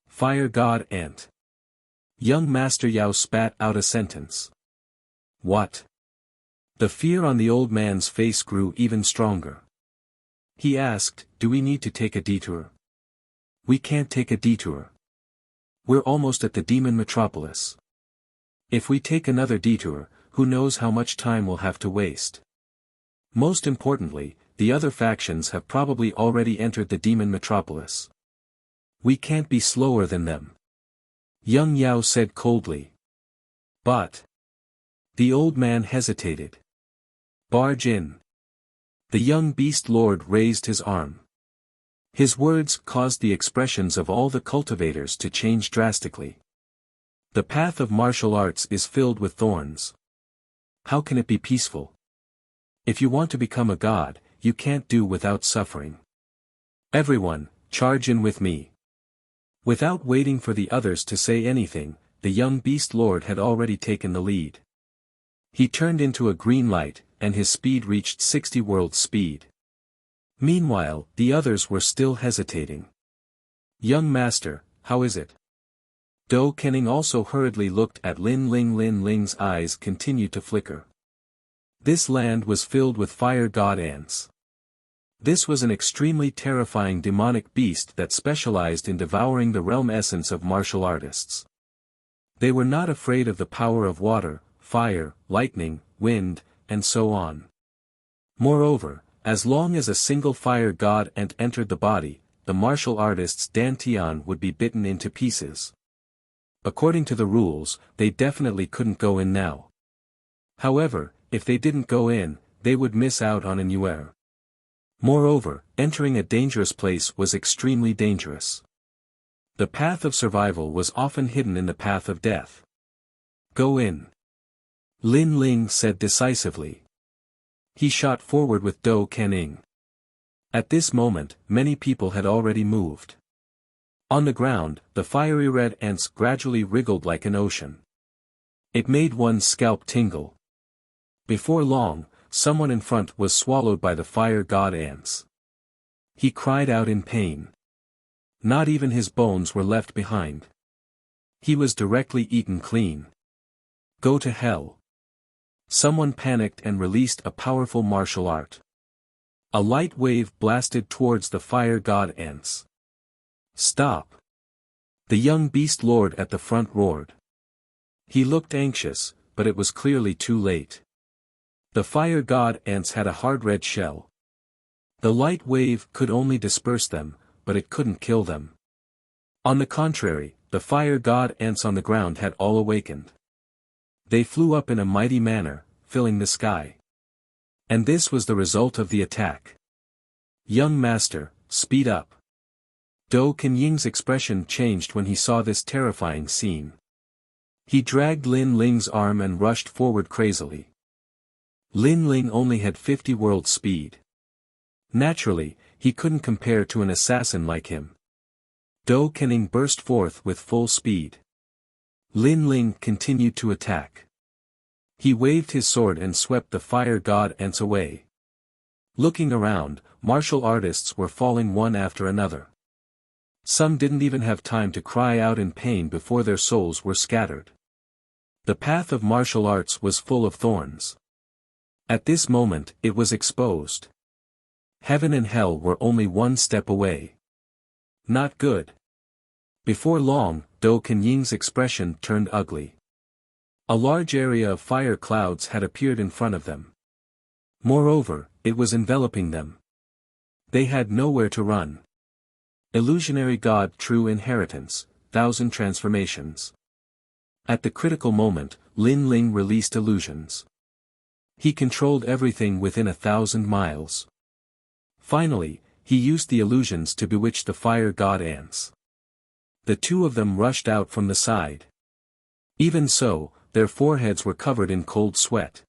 Fire God Ant. Young Master Yao spat out a sentence. What? The fear on the old man's face grew even stronger. He asked, do we need to take a detour? We can't take a detour. We're almost at the demon metropolis. If we take another detour, who knows how much time we'll have to waste. Most importantly, the other factions have probably already entered the demon metropolis. We can't be slower than them. Young Yao said coldly. But. The old man hesitated. Barge in. The young beast lord raised his arm. His words caused the expressions of all the cultivators to change drastically. The path of martial arts is filled with thorns. How can it be peaceful? If you want to become a god, you can't do without suffering. Everyone, charge in with me. Without waiting for the others to say anything, the young beast lord had already taken the lead. He turned into a green light, and his speed reached 60 world speed. Meanwhile, the others were still hesitating. Young master, how is it? Do Kening also hurriedly looked at Lin Ling. Lin Ling's eyes continued to flicker. This land was filled with fire god ants. This was an extremely terrifying demonic beast that specialized in devouring the realm essence of martial artists. They were not afraid of the power of water, fire, lightning, wind, and so on. Moreover, as long as a single fire god ant entered the body, the martial artist's dantian would be bitten into pieces. According to the rules, they definitely couldn't go in now. However, if they didn't go in, they would miss out on an yuer. Moreover, entering a dangerous place was extremely dangerous. The path of survival was often hidden in the path of death. Go in. Lin Ling said decisively. He shot forward with Do Kening. At this moment, many people had already moved. On the ground, the fiery red ants gradually wriggled like an ocean. It made one's scalp tingle. Before long, someone in front was swallowed by the fire god ants. He cried out in pain. Not even his bones were left behind. He was directly eaten clean. Go to hell. Someone panicked and released a powerful martial art. A light wave blasted towards the fire god ants. Stop! The young beast lord at the front roared. He looked anxious, but it was clearly too late. The fire god ants had a hard red shell. The light wave could only disperse them, but it couldn't kill them. On the contrary, the fire god ants on the ground had all awakened. They flew up in a mighty manner, filling the sky. And this was the result of the attack. Young master, speed up. Do Kenying's expression changed when he saw this terrifying scene. He dragged Lin Ling's arm and rushed forward crazily. Lin Ling only had 50 world speed. Naturally, he couldn't compare to an assassin like him. Do Kening burst forth with full speed. Lin Ling continued to attack. He waved his sword and swept the fire god ants away. Looking around, martial artists were falling one after another. Some didn't even have time to cry out in pain before their souls were scattered. The path of martial arts was full of thorns. At this moment, it was exposed. Heaven and hell were only one step away. Not good. Before long, Do Kenying's expression turned ugly. A large area of fire clouds had appeared in front of them. Moreover, it was enveloping them. They had nowhere to run. Illusionary God True Inheritance, 1000 Transformations. At the critical moment, Lin Ling released illusions. He controlled everything within 1,000 miles. Finally, he used the illusions to bewitch the fire god ants. The two of them rushed out from the side. Even so, their foreheads were covered in cold sweat.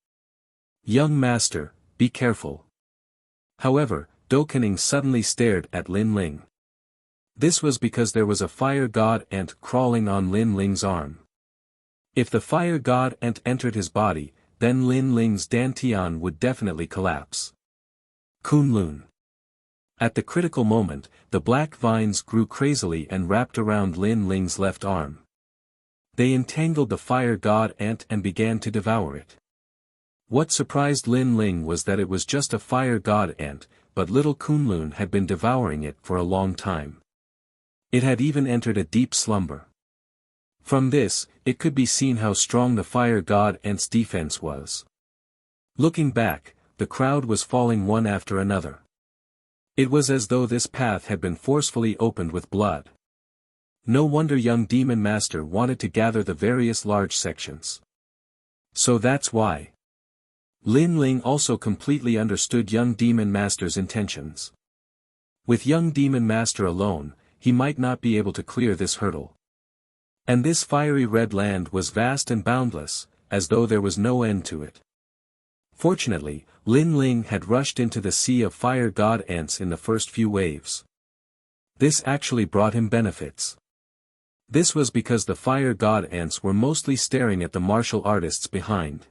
Young master, be careful. However, Do Kening suddenly stared at Lin Ling. This was because there was a fire god ant crawling on Lin Ling's arm. If the fire god ant entered his body, then Lin Ling's dantian would definitely collapse. Kunlun. At the critical moment, the black vines grew crazily and wrapped around Lin Ling's left arm. They entangled the fire god ant and began to devour it. What surprised Lin Ling was that it was just a fire god ant, but little Kunlun had been devouring it for a long time. It had even entered a deep slumber. From this, it could be seen how strong the fire god ant's defense was. Looking back, the crowd was falling one after another. It was as though this path had been forcefully opened with blood. No wonder young demon master wanted to gather the various large sections. So that's why. Lin Ling also completely understood young demon master's intentions. With young demon master alone, he might not be able to clear this hurdle. And this fiery red land was vast and boundless, as though there was no end to it. Fortunately, Lin Ling had rushed into the sea of fire god ants in the first few waves. This actually brought him benefits. This was because the fire god ants were mostly staring at the martial artists behind.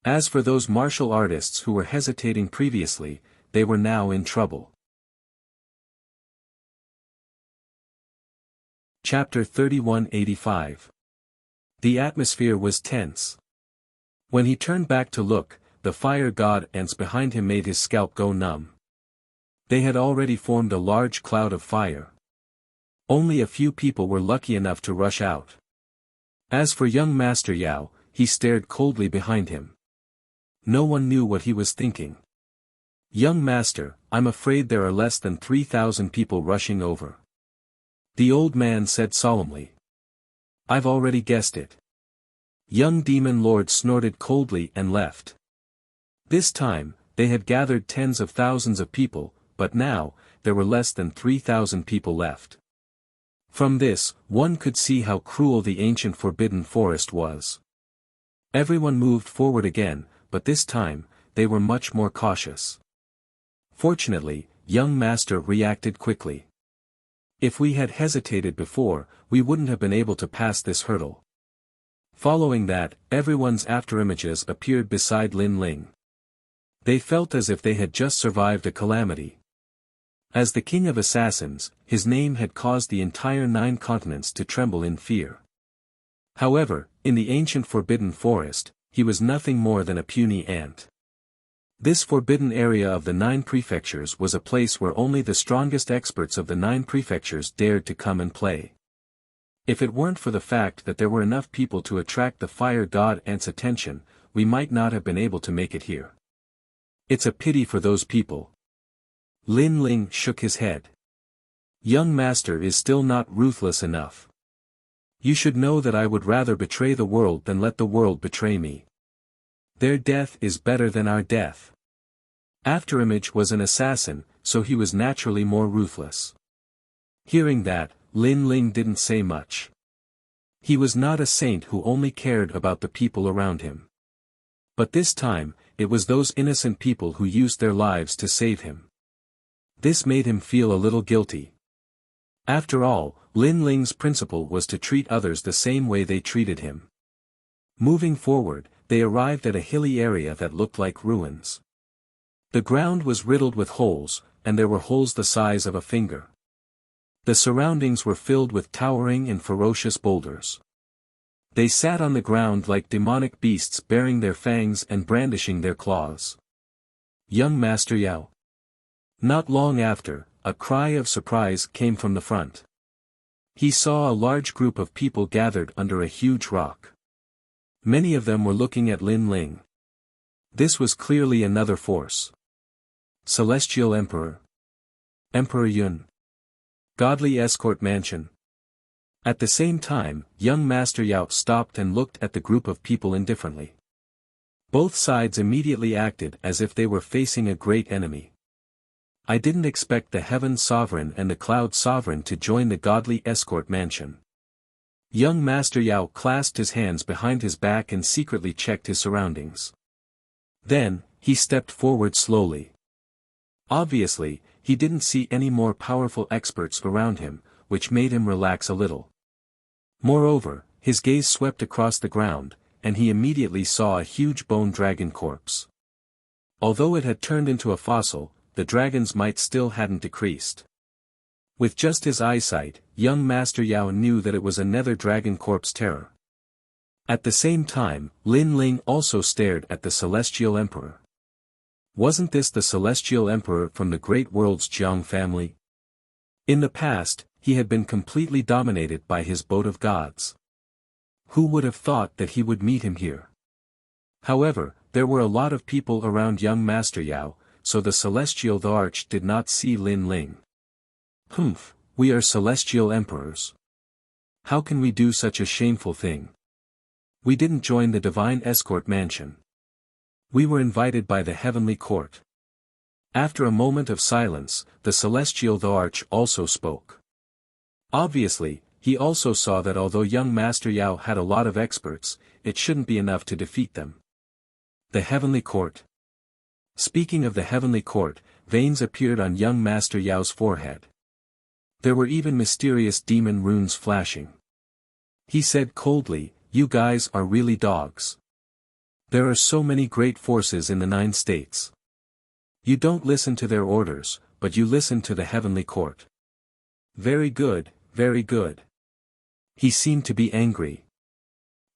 As for those martial artists who were hesitating previously, they were now in trouble. Chapter 3185. The atmosphere was tense. When he turned back to look, the fire god ants behind him made his scalp go numb. They had already formed a large cloud of fire. Only a few people were lucky enough to rush out. As for young Master Yao, he stared coldly behind him. No one knew what he was thinking. "Young Master, I'm afraid there are less than 3,000 people rushing over," the old man said solemnly. "I've already guessed it." Young Demon Lord snorted coldly and left. This time, they had gathered tens of thousands of people, but now, there were less than 3,000 people left. From this, one could see how cruel the ancient forbidden forest was. Everyone moved forward again, but this time, they were much more cautious. Fortunately, young Master reacted quickly. If we had hesitated before, we wouldn't have been able to pass this hurdle. Following that, everyone's afterimages appeared beside Lin Ling. They felt as if they had just survived a calamity. As the king of assassins, his name had caused the entire 9 continents to tremble in fear. However, in the ancient forbidden forest, he was nothing more than a puny ant. This forbidden area of the 9 prefectures was a place where only the strongest experts of the 9 prefectures dared to come and play. If it weren't for the fact that there were enough people to attract the fire god ant's attention, we might not have been able to make it here. It's a pity for those people. Lin Ling shook his head. Young Master is still not ruthless enough. You should know that I would rather betray the world than let the world betray me. Their death is better than our death. Afterimage was an assassin, so he was naturally more ruthless. Hearing that, Lin Ling didn't say much. He was not a saint who only cared about the people around him. But this time, it was those innocent people who used their lives to save him. This made him feel a little guilty. After all, Lin Ling's principle was to treat others the same way they treated him. Moving forward, they arrived at a hilly area that looked like ruins. The ground was riddled with holes, and there were holes the size of a finger. The surroundings were filled with towering and ferocious boulders. They sat on the ground like demonic beasts baring their fangs and brandishing their claws. Young Master Yao. Not long after, a cry of surprise came from the front. He saw a large group of people gathered under a huge rock. Many of them were looking at Lin Ling. This was clearly another force. Celestial Emperor. Emperor Yun. Godly Escort Mansion. At the same time, young Master Yao stopped and looked at the group of people indifferently. Both sides immediately acted as if they were facing a great enemy. I didn't expect the Heaven Sovereign and the Cloud Sovereign to join the Godly Escort Mansion. Young Master Yao clasped his hands behind his back and secretly checked his surroundings. Then, he stepped forward slowly. Obviously, he didn't see any more powerful experts around him, which made him relax a little. Moreover, his gaze swept across the ground, and he immediately saw a huge bone dragon corpse. Although it had turned into a fossil, the dragon's might still hadn't decreased. With just his eyesight, young Master Yao knew that it was a nether dragon corpse terror. At the same time, Lin Ling also stared at the Celestial Emperor. Wasn't this the Celestial Emperor from the great world's Jiang family? In the past, he had been completely dominated by his boat of gods. Who would have thought that he would meet him here? However, there were a lot of people around young Master Yao, so the Celestial Arch did not see Lin Ling. Humph, we are Celestial Emperors. How can we do such a shameful thing? We didn't join the Divine Escort Mansion. We were invited by the Heavenly Court. After a moment of silence, the celestial Arch also spoke. Obviously, he also saw that although young Master Yao had a lot of experts, it shouldn't be enough to defeat them. The Heavenly Court. Speaking of the Heavenly Court, veins appeared on young Master Yao's forehead. There were even mysterious demon runes flashing. He said coldly, "You guys are really dogs. There are so many great forces in the 9 states. You don't listen to their orders, but you listen to the Heavenly Court. Very good, very good." He seemed to be angry.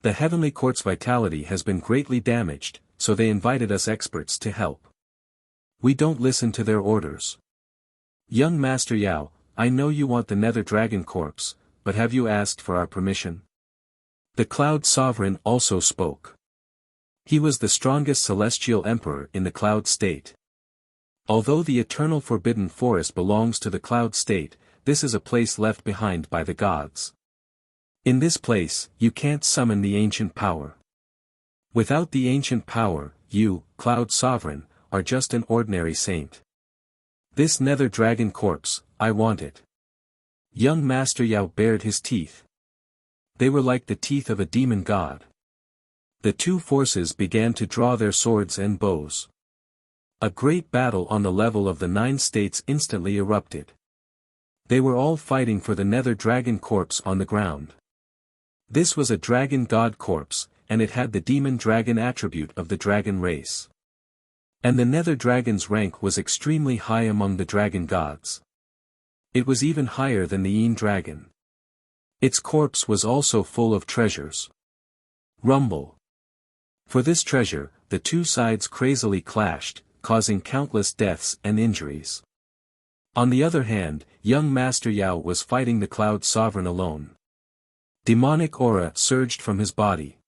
The Heavenly Court's vitality has been greatly damaged, so they invited us experts to help. We don't listen to their orders. Young Master Yao, I know you want the Nether Dragon Corpse, but have you asked for our permission? The Cloud Sovereign also spoke. He was the strongest celestial emperor in the Cloud State. Although the eternal Forbidden Forest belongs to the Cloud State, this is a place left behind by the gods. In this place, you can't summon the ancient power. Without the ancient power, you, Cloud Sovereign, are just an ordinary saint. This Nether Dragon Corpse, I want it. Young Master Yao bared his teeth. They were like the teeth of a demon god. The two forces began to draw their swords and bows. A great battle on the level of the 9 states instantly erupted. They were all fighting for the Nether Dragon Corpse on the ground. This was a dragon god corpse, and it had the demon dragon attribute of the dragon race. And the Nether Dragon's rank was extremely high among the dragon gods. It was even higher than the Yin Dragon. Its corpse was also full of treasures. Rumble. For this treasure, the two sides crazily clashed, causing countless deaths and injuries. On the other hand, young Master Yao was fighting the Cloud Sovereign alone. Demonic aura surged from his body.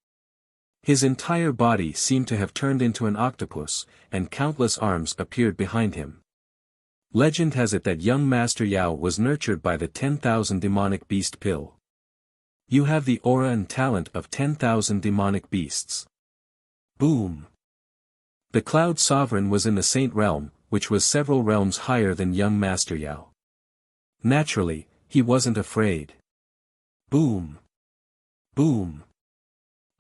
His entire body seemed to have turned into an octopus, and countless arms appeared behind him. Legend has it that young Master Yao was nurtured by the 10,000 demonic beast pill. You have the aura and talent of 10,000 demonic beasts. Boom! The Cloud Sovereign was in the Saint Realm, which was several realms higher than young Master Yao. Naturally, he wasn't afraid. Boom! Boom!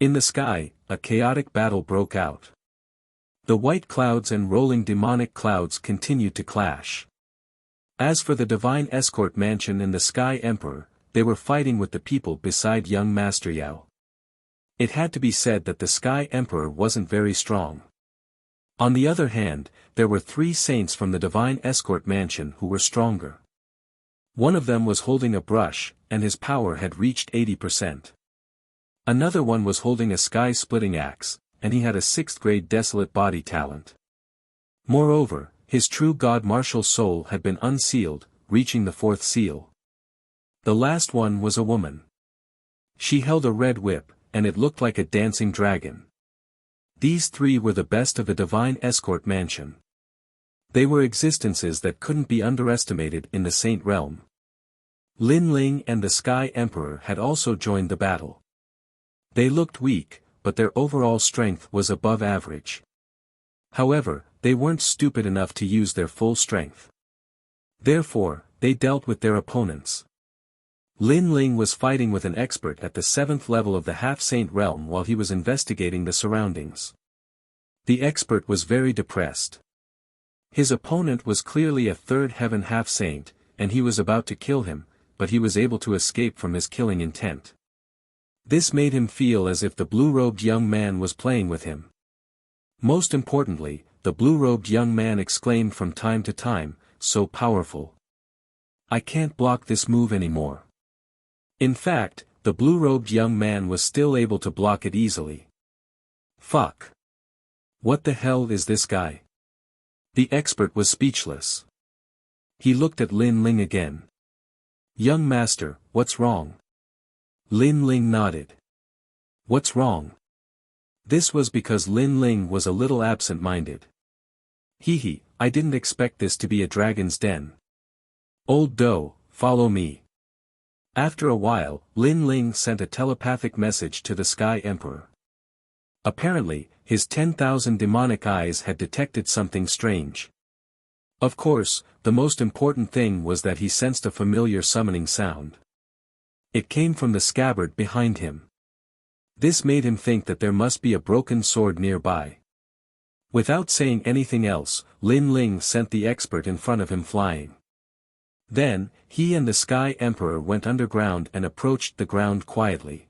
In the sky, a chaotic battle broke out. The white clouds and rolling demonic clouds continued to clash. As for the divine escort mansion and the Sky Emperor, they were fighting with the people beside young Master Yao. It had to be said that the Sky Emperor wasn't very strong. On the other hand, there were 3 saints from the divine escort mansion who were stronger. One of them was holding a brush, and his power had reached 80%. Another one was holding a sky-splitting axe, and he had a 6th grade desolate body talent. Moreover, his true god martial soul had been unsealed, reaching the 4th seal. The last one was a woman. She held a red whip, and it looked like a dancing dragon. These 3 were the best of the divine escort mansion. They were existences that couldn't be underestimated in the Saint Realm. Lin Ling and the Sky Emperor had also joined the battle. They looked weak, but their overall strength was above average. However, they weren't stupid enough to use their full strength. Therefore, they dealt with their opponents. Lin Ling was fighting with an expert at the 7th level of the half-saint realm while he was investigating the surroundings. The expert was very depressed. His opponent was clearly a 3rd heaven half-saint, and he was about to kill him, but he was able to escape from his killing intent. This made him feel as if the blue-robed young man was playing with him. Most importantly, the blue-robed young man exclaimed from time to time, "So powerful. I can't block this move anymore." In fact, the blue-robed young man was still able to block it easily. Fuck. What the hell is this guy? The expert was speechless. He looked at Lin Ling again. "Young master, what's wrong?" Lin Ling nodded. "What's wrong?" This was because Lin Ling was a little absent-minded. "Hee, I didn't expect this to be a dragon's den. Old doe, follow me." After a while, Lin Ling sent a telepathic message to the Sky Emperor. Apparently, his 10,000 demonic eyes had detected something strange. Of course, the most important thing was that he sensed a familiar summoning sound. It came from the scabbard behind him. This made him think that there must be a broken sword nearby. Without saying anything else, Lin Ling sent the expert in front of him flying. Then, he and the Sky Emperor went underground and approached the ground quietly.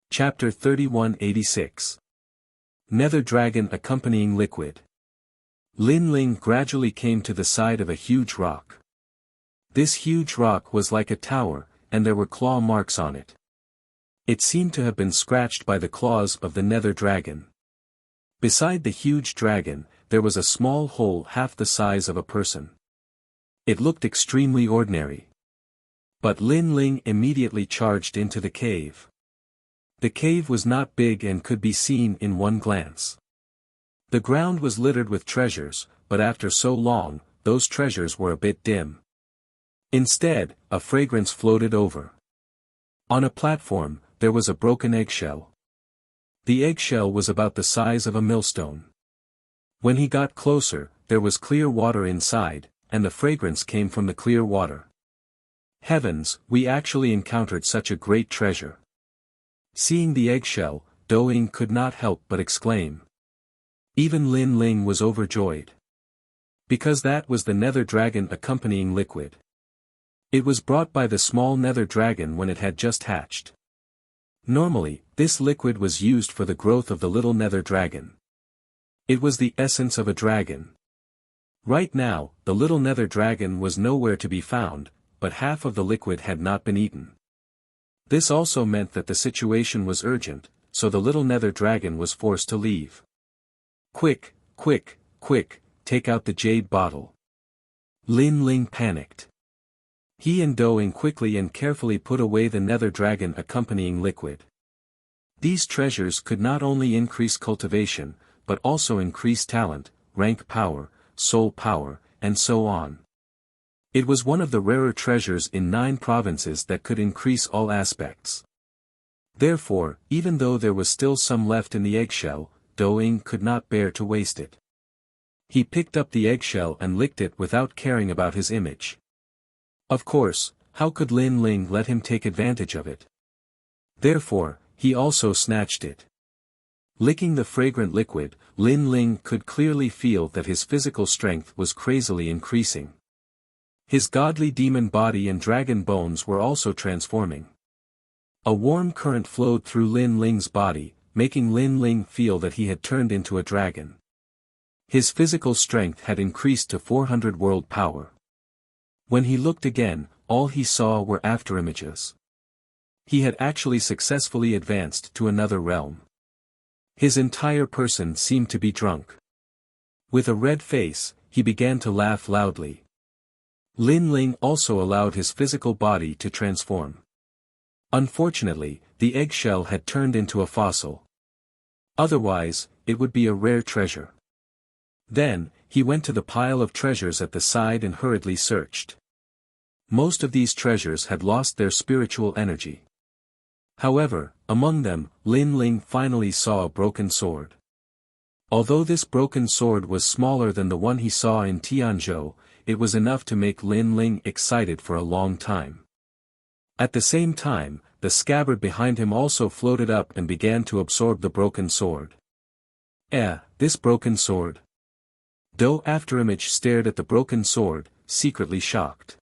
Chapter 3186. Nether Dragon Accompanying Liquid. Lin Ling gradually came to the side of a huge rock. This huge rock was like a tower, and there were claw marks on it. It seemed to have been scratched by the claws of the Nether Dragon. Beside the huge dragon, there was a small hole half the size of a person. It looked extremely ordinary. But Lin Ling immediately charged into the cave. The cave was not big and could be seen in one glance. The ground was littered with treasures, but after so long, those treasures were a bit dim. Instead, a fragrance floated over. On a platform, there was a broken eggshell. The eggshell was about the size of a millstone. When he got closer, there was clear water inside, and the fragrance came from the clear water. Heavens, we actually encountered such a great treasure. Seeing the eggshell, Doing could not help but exclaim. Even Lin Ling was overjoyed. Because that was the Nether Dragon accompanying liquid. It was brought by the small Nether Dragon when it had just hatched. Normally, this liquid was used for the growth of the little Nether Dragon. It was the essence of a dragon. Right now, the little Nether Dragon was nowhere to be found, but half of the liquid had not been eaten. This also meant that the situation was urgent, so the little Nether Dragon was forced to leave. Quick, quick, quick, take out the jade bottle. Lin Ling panicked. He and Doing quickly and carefully put away the Nether Dragon accompanying liquid. These treasures could not only increase cultivation, but also increase talent, rank power, soul power, and so on. It was one of the rarer treasures in 9 provinces that could increase all aspects. Therefore, even though there was still some left in the eggshell, Doing could not bear to waste it. He picked up the eggshell and licked it without caring about his image. Of course, how could Lin Ling let him take advantage of it? Therefore, he also snatched it. Licking the fragrant liquid, Lin Ling could clearly feel that his physical strength was crazily increasing. His godly demon body and dragon bones were also transforming. A warm current flowed through Lin Ling's body, making Lin Ling feel that he had turned into a dragon. His physical strength had increased to 400 world power. When he looked again, all he saw were afterimages. He had actually successfully advanced to another realm. His entire person seemed to be drunk. With a red face, he began to laugh loudly. Lin Ling also allowed his physical body to transform. Unfortunately, the eggshell had turned into a fossil. Otherwise, it would be a rare treasure. Then, he went to the pile of treasures at the side and hurriedly searched. Most of these treasures had lost their spiritual energy. However, among them, Lin Ling finally saw a broken sword. Although this broken sword was smaller than the one he saw in Tianzhou, it was enough to make Lin Ling excited for a long time. At the same time, the scabbard behind him also floated up and began to absorb the broken sword. This broken sword. Do Afterimage stared at the broken sword, secretly shocked.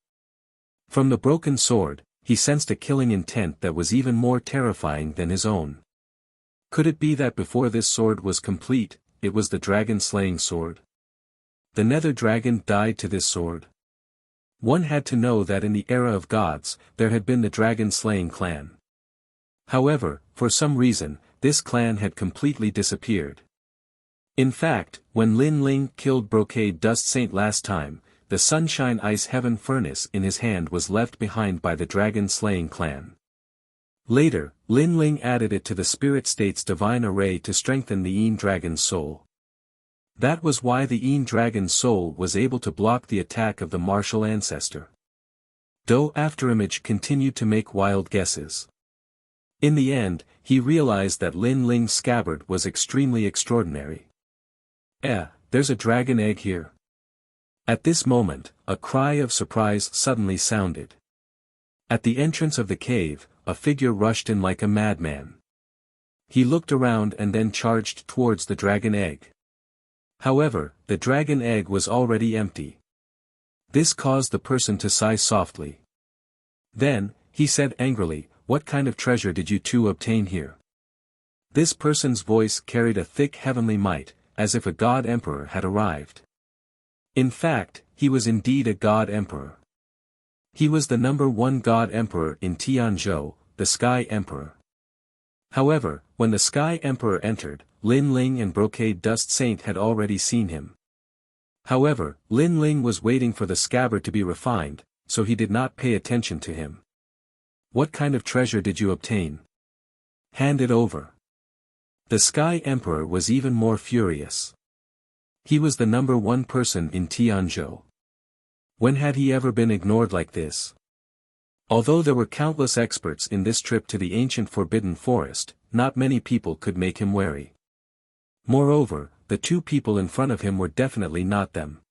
From the broken sword, he sensed a killing intent that was even more terrifying than his own. Could it be that before this sword was complete, it was the dragon-slaying sword? The Nether Dragon died to this sword. One had to know that in the era of gods, there had been the dragon-slaying clan. However, for some reason, this clan had completely disappeared. In fact, when Lin Ling killed Brocade Dust Saint last time, the Sunshine Ice Heaven Furnace in his hand was left behind by the dragon-slaying clan. Later, Lin Ling added it to the Spirit State's divine array to strengthen the Yin Dragon's soul. That was why the Yin Dragon's soul was able to block the attack of the martial ancestor. Do Afterimage continued to make wild guesses. In the end, he realized that Lin Ling's scabbard was extremely extraordinary. There's a dragon egg here. At this moment, a cry of surprise suddenly sounded. At the entrance of the cave, a figure rushed in like a madman. He looked around and then charged towards the dragon egg. However, the dragon egg was already empty. This caused the person to sigh softly. Then, he said angrily, "What kind of treasure did you two obtain here?" This person's voice carried a thick heavenly might, as if a god emperor had arrived. In fact, he was indeed a god emperor. He was the number one god emperor in Tianzhou, the Sky Emperor. However, when the Sky Emperor entered, Lin Ling and Brocade Dust Saint had already seen him. However, Lin Ling was waiting for the scabbard to be refined, so he did not pay attention to him. "What kind of treasure did you obtain? Hand it over." The Sky Emperor was even more furious. He was the number one person in Tianzhou. When had he ever been ignored like this? Although there were countless experts in this trip to the ancient Forbidden Forest, not many people could make him wary. Moreover, the two people in front of him were definitely not them.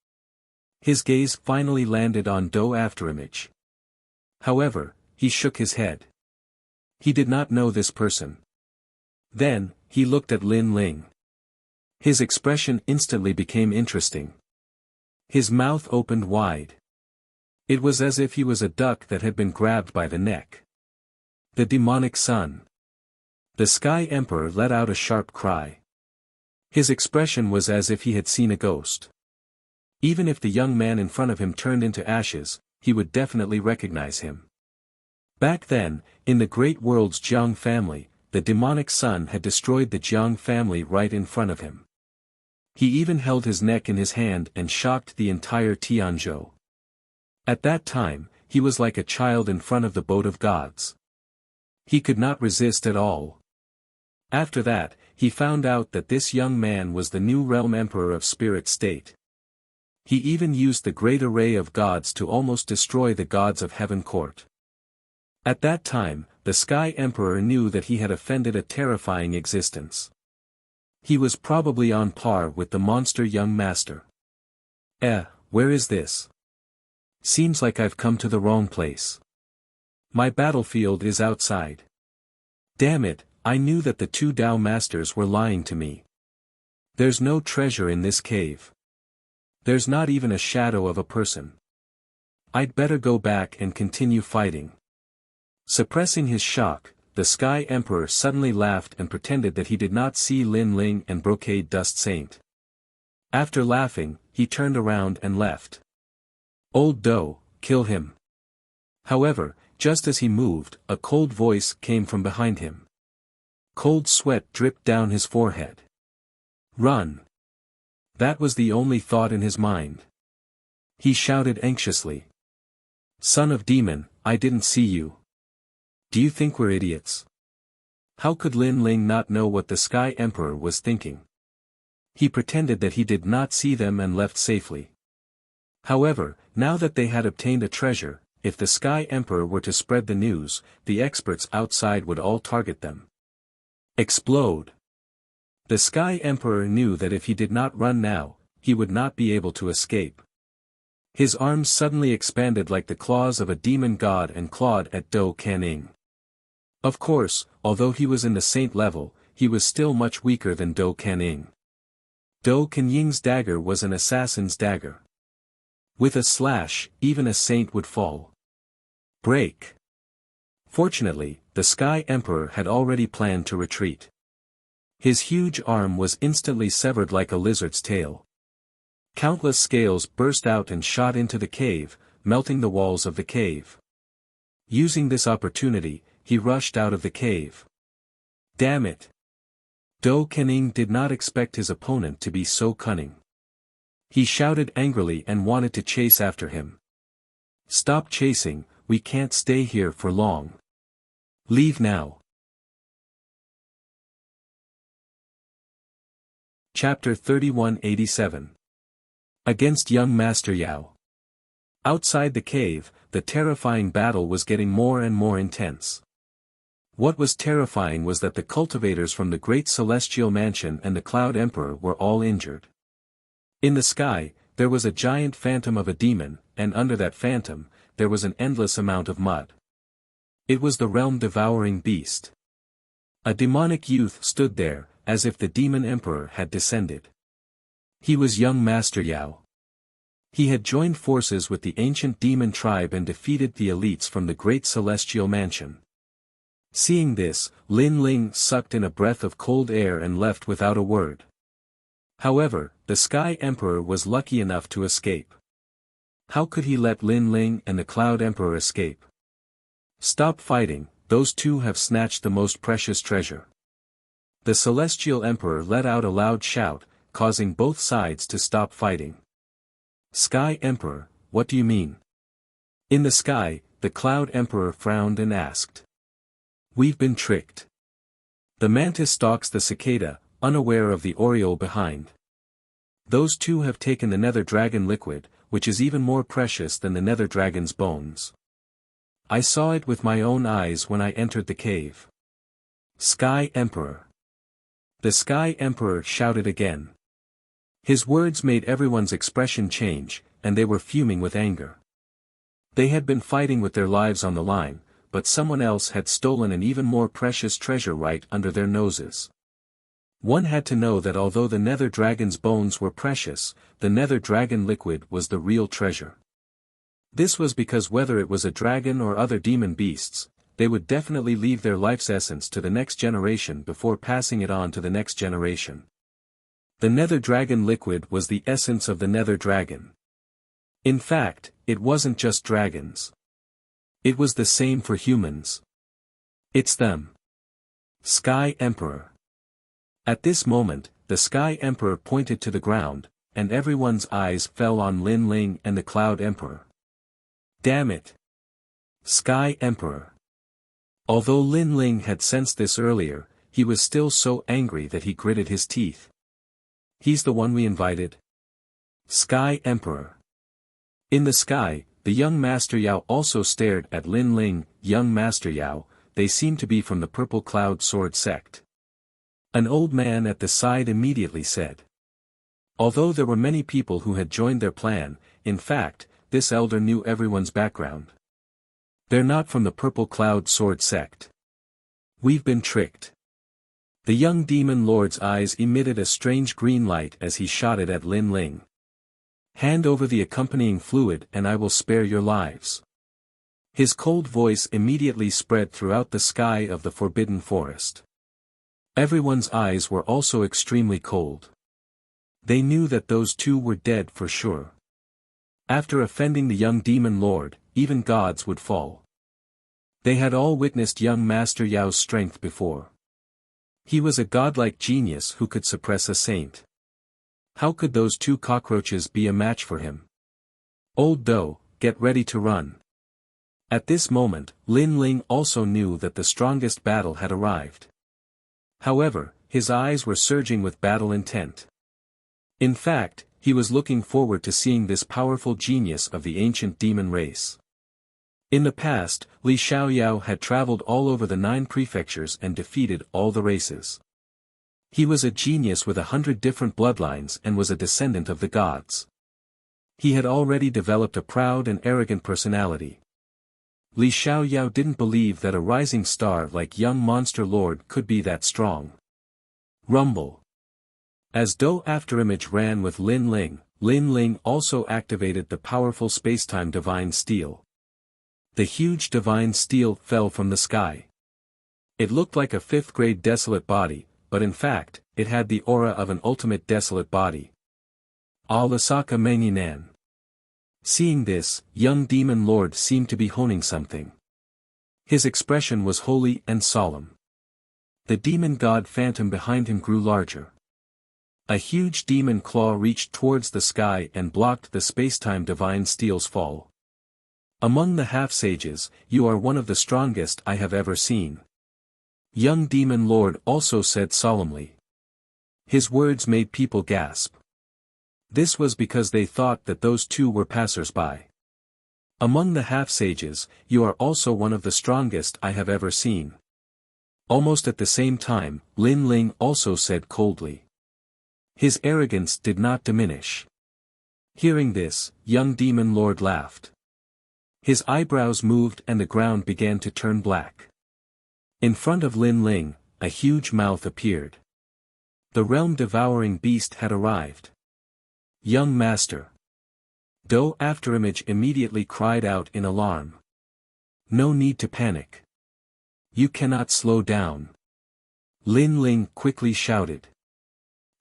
His gaze finally landed on Do Afterimage. However, he shook his head. He did not know this person. Then, he looked at Lin Ling. His expression instantly became interesting. His mouth opened wide. It was as if he was a duck that had been grabbed by the neck. The demonic sun. The Sky Emperor let out a sharp cry. His expression was as if he had seen a ghost. Even if the young man in front of him turned into ashes, he would definitely recognize him. Back then, in the great world's Jiang family, the demonic sun had destroyed the Jiang family right in front of him. He even held his neck in his hand and shocked the entire Tianzhou. At that time, he was like a child in front of the boat of gods. He could not resist at all. After that, he found out that this young man was the new realm emperor of Spirit State. He even used the great array of gods to almost destroy the gods of Heaven Court. At that time, the Sky Emperor knew that he had offended a terrifying existence. He was probably on par with the monster young master. Where is this? Seems like I've come to the wrong place. My battlefield is outside. Damn it, I knew that the two Dao masters were lying to me. There's no treasure in this cave. There's not even a shadow of a person. I'd better go back and continue fighting. Suppressing his shock, the Sky Emperor suddenly laughed and pretended that he did not see Lin Ling and Brocade Dust Saint. After laughing, he turned around and left. "Old Do, kill him." However, just as he moved, a cold voice came from behind him. Cold sweat dripped down his forehead. "Run!" That was the only thought in his mind. He shouted anxiously. "Son of demon, I didn't see you. Do you think we're idiots?" How could Lin Ling not know what the Sky Emperor was thinking? He pretended that he did not see them and left safely. However, now that they had obtained a treasure, if the Sky Emperor were to spread the news, the experts outside would all target them. Explode! The Sky Emperor knew that if he did not run now, he would not be able to escape. His arms suddenly expanded like the claws of a demon god and clawed at Do Caning. Of course, although he was in the saint level, he was still much weaker than Do Caning. Do Canying's dagger was an assassin's dagger. With a slash, even a saint would fall. Break! Fortunately, the Sky Emperor had already planned to retreat. His huge arm was instantly severed like a lizard's tail. Countless scales burst out and shot into the cave, melting the walls of the cave. Using this opportunity, he rushed out of the cave. Damn it! Do Kening did not expect his opponent to be so cunning. He shouted angrily and wanted to chase after him. "Stop chasing, we can't stay here for long. Leave now." Chapter 3187. Against young Master Yao. Outside the cave, the terrifying battle was getting more and more intense. What was terrifying was that the cultivators from the Great Celestial Mansion and the Cloud Emperor were all injured. In the sky, there was a giant phantom of a demon, and under that phantom, there was an endless amount of mud. It was the realm-devouring beast. A demonic youth stood there, as if the demon emperor had descended. He was young Master Yao. He had joined forces with the ancient demon tribe and defeated the elites from the great celestial mansion. Seeing this, Lin Ling sucked in a breath of cold air and left without a word. However, the Sky Emperor was lucky enough to escape. How could he let Lin Ling and the Cloud Emperor escape? Stop fighting, those two have snatched the most precious treasure. The Celestial Emperor let out a loud shout, causing both sides to stop fighting. Sky Emperor, what do you mean? In the sky, the Cloud Emperor frowned and asked. We've been tricked. The mantis stalks the cicada, unaware of the oriole behind. Those two have taken the nether dragon liquid, which is even more precious than the nether dragon's bones. I saw it with my own eyes when I entered the cave. Sky Emperor. The Sky Emperor shouted again. His words made everyone's expression change, and they were fuming with anger. They had been fighting with their lives on the line, but someone else had stolen an even more precious treasure right under their noses. One had to know that although the nether dragon's bones were precious, the nether dragon liquid was the real treasure. This was because whether it was a dragon or other demon beasts, they would definitely leave their life's essence to the next generation before passing it on to the next generation. The nether dragon liquid was the essence of the nether dragon. In fact, it wasn't just dragons. It was the same for humans. It's them. Sky Emperor. At this moment, the Sky Emperor pointed to the ground, and everyone's eyes fell on Lin Ling and the Cloud Emperor. Damn it! Sky Emperor. Although Lin Ling had sensed this earlier, he was still so angry that he gritted his teeth. He's the one we invited? Sky Emperor. In the sky, the young Master Yao also stared at Lin Ling. Young Master Yao, they seem to be from the Purple Cloud Sword sect. An old man at the side immediately said. Although there were many people who had joined their plan, in fact, this elder knew everyone's background. They're not from the Purple Cloud Sword sect. We've been tricked. The young demon lord's eyes emitted a strange green light as he shot it at Lin Ling. Hand over the accompanying fluid and I will spare your lives. His cold voice immediately spread throughout the sky of the Forbidden Forest. Everyone's eyes were also extremely cold. They knew that those two were dead for sure. After offending the young demon lord, even gods would fall. They had all witnessed young Master Yao's strength before. He was a godlike genius who could suppress a saint. How could those two cockroaches be a match for him? Old Do, get ready to run. At this moment, Lin Ling also knew that the strongest battle had arrived. However, his eyes were surging with battle intent. In fact, he was looking forward to seeing this powerful genius of the ancient demon race. In the past, Li Xiaoyao had traveled all over the 9 prefectures and defeated all the races. He was a genius with 100 different bloodlines and was a descendant of the gods. He had already developed a proud and arrogant personality. Li Xiaoyao didn't believe that a rising star like young Monster Lord could be that strong. Rumble. As Do Afterimage ran with Lin Ling also activated the powerful spacetime Divine Steel. The huge Divine Steel fell from the sky. It looked like a 5th-grade desolate body, but in fact, it had the aura of an ultimate desolate body. Alasaka Menginan. Seeing this, young Demon Lord seemed to be honing something. His expression was holy and solemn. The demon god phantom behind him grew larger. A huge demon claw reached towards the sky and blocked the spacetime Divine Steel's fall. Among the half-sages, you are one of the strongest I have ever seen. Young Demon Lord also said solemnly. His words made people gasp. This was because they thought that those two were passers-by. Among the half-sages, you are also one of the strongest I have ever seen. Almost at the same time, Lin Ling also said coldly. His arrogance did not diminish. Hearing this, young demon lord laughed. His eyebrows moved and the ground began to turn black. In front of Lin Ling, a huge mouth appeared. The realm-devouring beast had arrived. Young master. Do Afterimage immediately cried out in alarm. No need to panic. You cannot slow down. Lin Ling quickly shouted.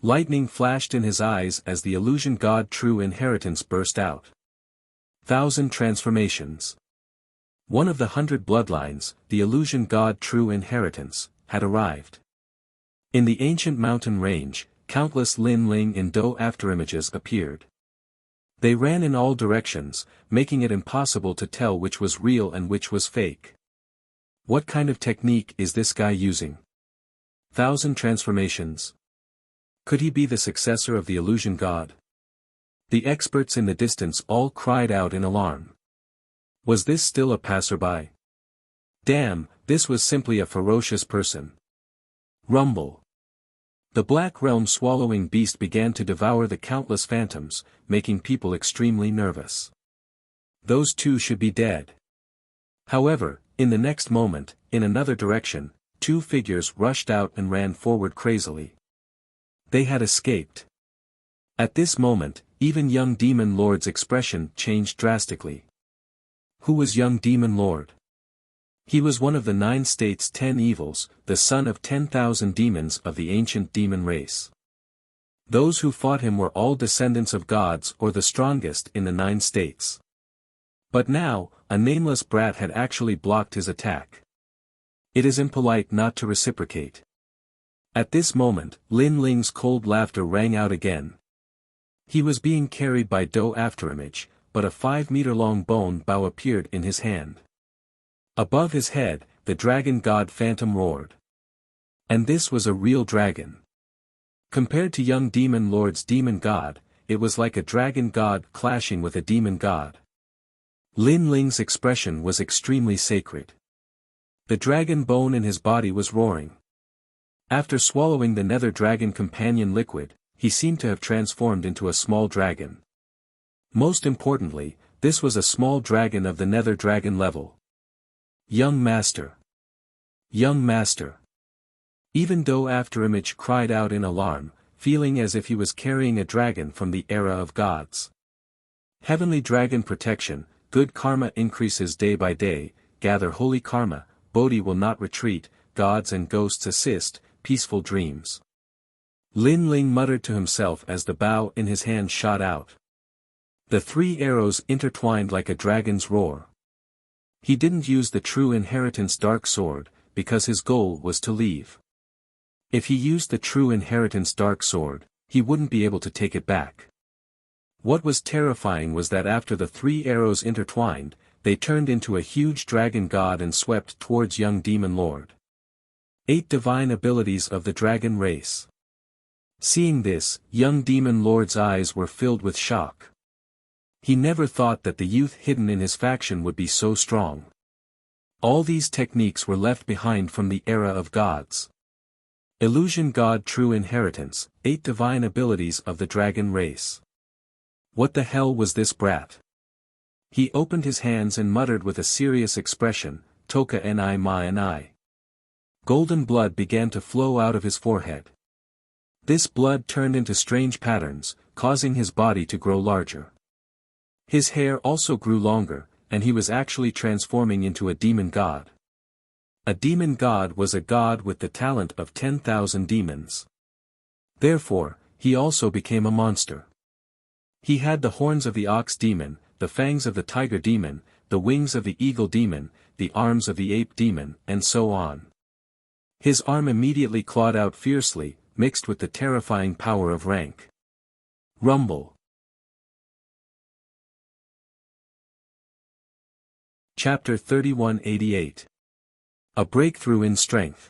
Lightning flashed in his eyes as the illusion god True Inheritance burst out. 1,000 transformations. One of the 100 bloodlines, the illusion god True Inheritance, had arrived. In the ancient mountain range, countless Lin Ling and Do Afterimages appeared. They ran in all directions, making it impossible to tell which was real and which was fake. What kind of technique is this guy using? 1,000 transformations. Could he be the successor of the illusion god? The experts in the distance all cried out in alarm. Was this still a passerby? Damn, this was simply a ferocious person. Rumble. The black realm-swallowing beast began to devour the countless phantoms, making people extremely nervous. Those two should be dead. However, in the next moment, in another direction, two figures rushed out and ran forward crazily. They had escaped. At this moment, even young demon lord's expression changed drastically. Who was young demon lord? He was one of the 9 states' 10 evils, the son of 10,000 demons of the ancient demon race. Those who fought him were all descendants of gods or the strongest in the 9 states. But now, a nameless brat had actually blocked his attack. It is impolite not to reciprocate. At this moment, Lin Ling's cold laughter rang out again. He was being carried by Do Afterimage, but a 5-meter-long bone bow appeared in his hand. Above his head, the dragon god Phantom roared. And this was a real dragon. Compared to young demon lord's demon god, it was like a dragon god clashing with a demon god. Lin Ling's expression was extremely sacred. The dragon bone in his body was roaring. After swallowing the nether dragon companion liquid, he seemed to have transformed into a small dragon. Most importantly, this was a small dragon of the nether dragon level. Young master. Young master. Even Do Afterimage cried out in alarm, feeling as if he was carrying a dragon from the era of gods. Heavenly dragon protection, good karma increases day by day, gather holy karma, Bodhi will not retreat, gods and ghosts assist, peaceful dreams. Lin Ling muttered to himself as the bow in his hand shot out. The 3 arrows intertwined like a dragon's roar. He didn't use the True Inheritance dark sword, because his goal was to leave. If he used the True Inheritance dark sword, he wouldn't be able to take it back. What was terrifying was that after the 3 arrows intertwined, they turned into a huge dragon god and swept towards young demon lord. 8 divine abilities of the dragon race. Seeing this, young demon lord's eyes were filled with shock. He never thought that the youth hidden in his faction would be so strong. All these techniques were left behind from the era of gods. Illusion god True Inheritance, 8 divine abilities of the dragon race. What the hell was this brat? He opened his hands and muttered with a serious expression, Toka ni ma ni. Golden blood began to flow out of his forehead. This blood turned into strange patterns, causing his body to grow larger. His hair also grew longer, and he was actually transforming into a demon god. A demon god was a god with the talent of 10,000 demons. Therefore, he also became a monster. He had the horns of the ox demon, the fangs of the tiger demon, the wings of the eagle demon, the arms of the ape demon, and so on. His arm immediately clawed out fiercely, mixed with the terrifying power of rank. Rumble. Chapter 3188. A breakthrough in strength.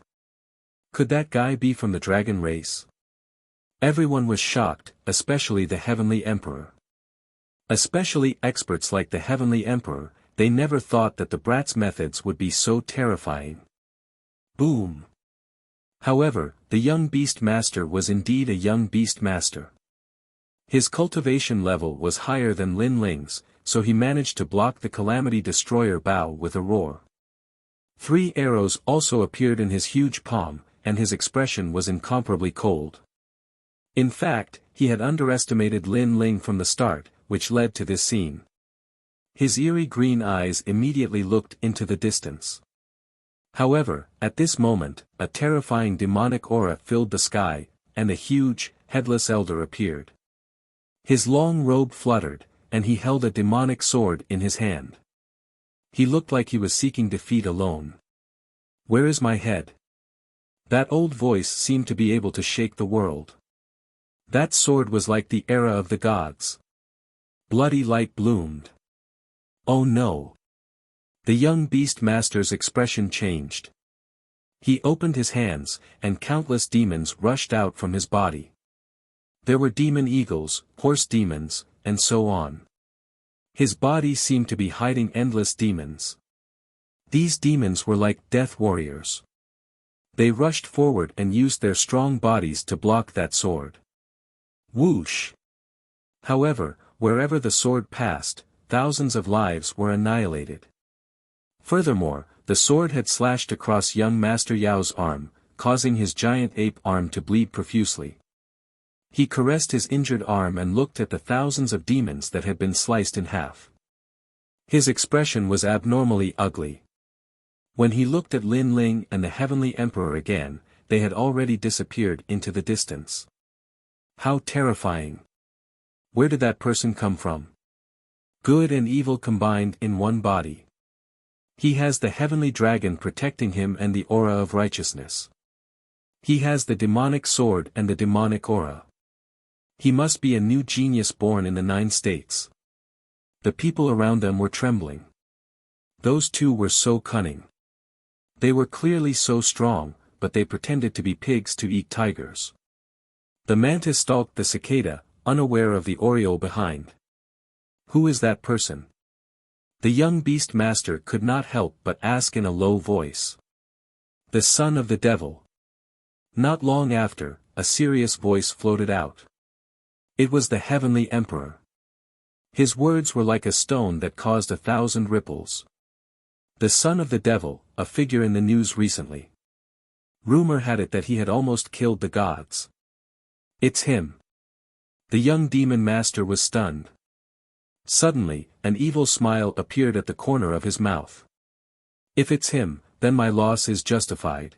Could that guy be from the dragon race? Everyone was shocked, especially the Heavenly Emperor. Especially experts like the Heavenly Emperor, they never thought that the brat's methods would be so terrifying. Boom. However, the young beast master was indeed a young beast master. His cultivation level was higher than Lin Ling's, so he managed to block the Calamity Destroyer bow with a roar. 3 arrows also appeared in his huge palm, and his expression was incomparably cold. In fact, he had underestimated Lin Ling from the start, which led to this scene. His eerie green eyes immediately looked into the distance. However, at this moment, a terrifying demonic aura filled the sky, and a huge, headless elder appeared. His long robe fluttered, and he held a demonic sword in his hand. He looked like he was seeking defeat alone. "Where is my head?" That old voice seemed to be able to shake the world. That sword was like the era of the gods. Bloody light bloomed. Oh no! The young beast master's expression changed. He opened his hands, and countless demons rushed out from his body. There were demon eagles, horse demons, and so on. His body seemed to be hiding endless demons. These demons were like death warriors. They rushed forward and used their strong bodies to block that sword. Whoosh! However, wherever the sword passed, thousands of lives were annihilated. Furthermore, the sword had slashed across young Master Yao's arm, causing his giant ape arm to bleed profusely. He caressed his injured arm and looked at the thousands of demons that had been sliced in half. His expression was abnormally ugly. When he looked at Lin Ling and the Heavenly Emperor again, they had already disappeared into the distance. How terrifying! Where did that person come from? Good and evil combined in one body. He has the heavenly dragon protecting him and the aura of righteousness. He has the demonic sword and the demonic aura. He must be a new genius born in the 9 states. The people around them were trembling. Those two were so cunning. They were clearly so strong, but they pretended to be pigs to eat tigers. The mantis stalked the cicada, unaware of the oriole behind. Who is that person? The young beast master could not help but ask in a low voice. The son of the devil. Not long after, a serious voice floated out. It was the Heavenly Emperor. His words were like a stone that caused 1,000 ripples. The son of the devil, a figure in the news recently. Rumor had it that he had almost killed the gods. It's him. The young demon master was stunned. Suddenly, an evil smile appeared at the corner of his mouth. If it's him, then my loss is justified.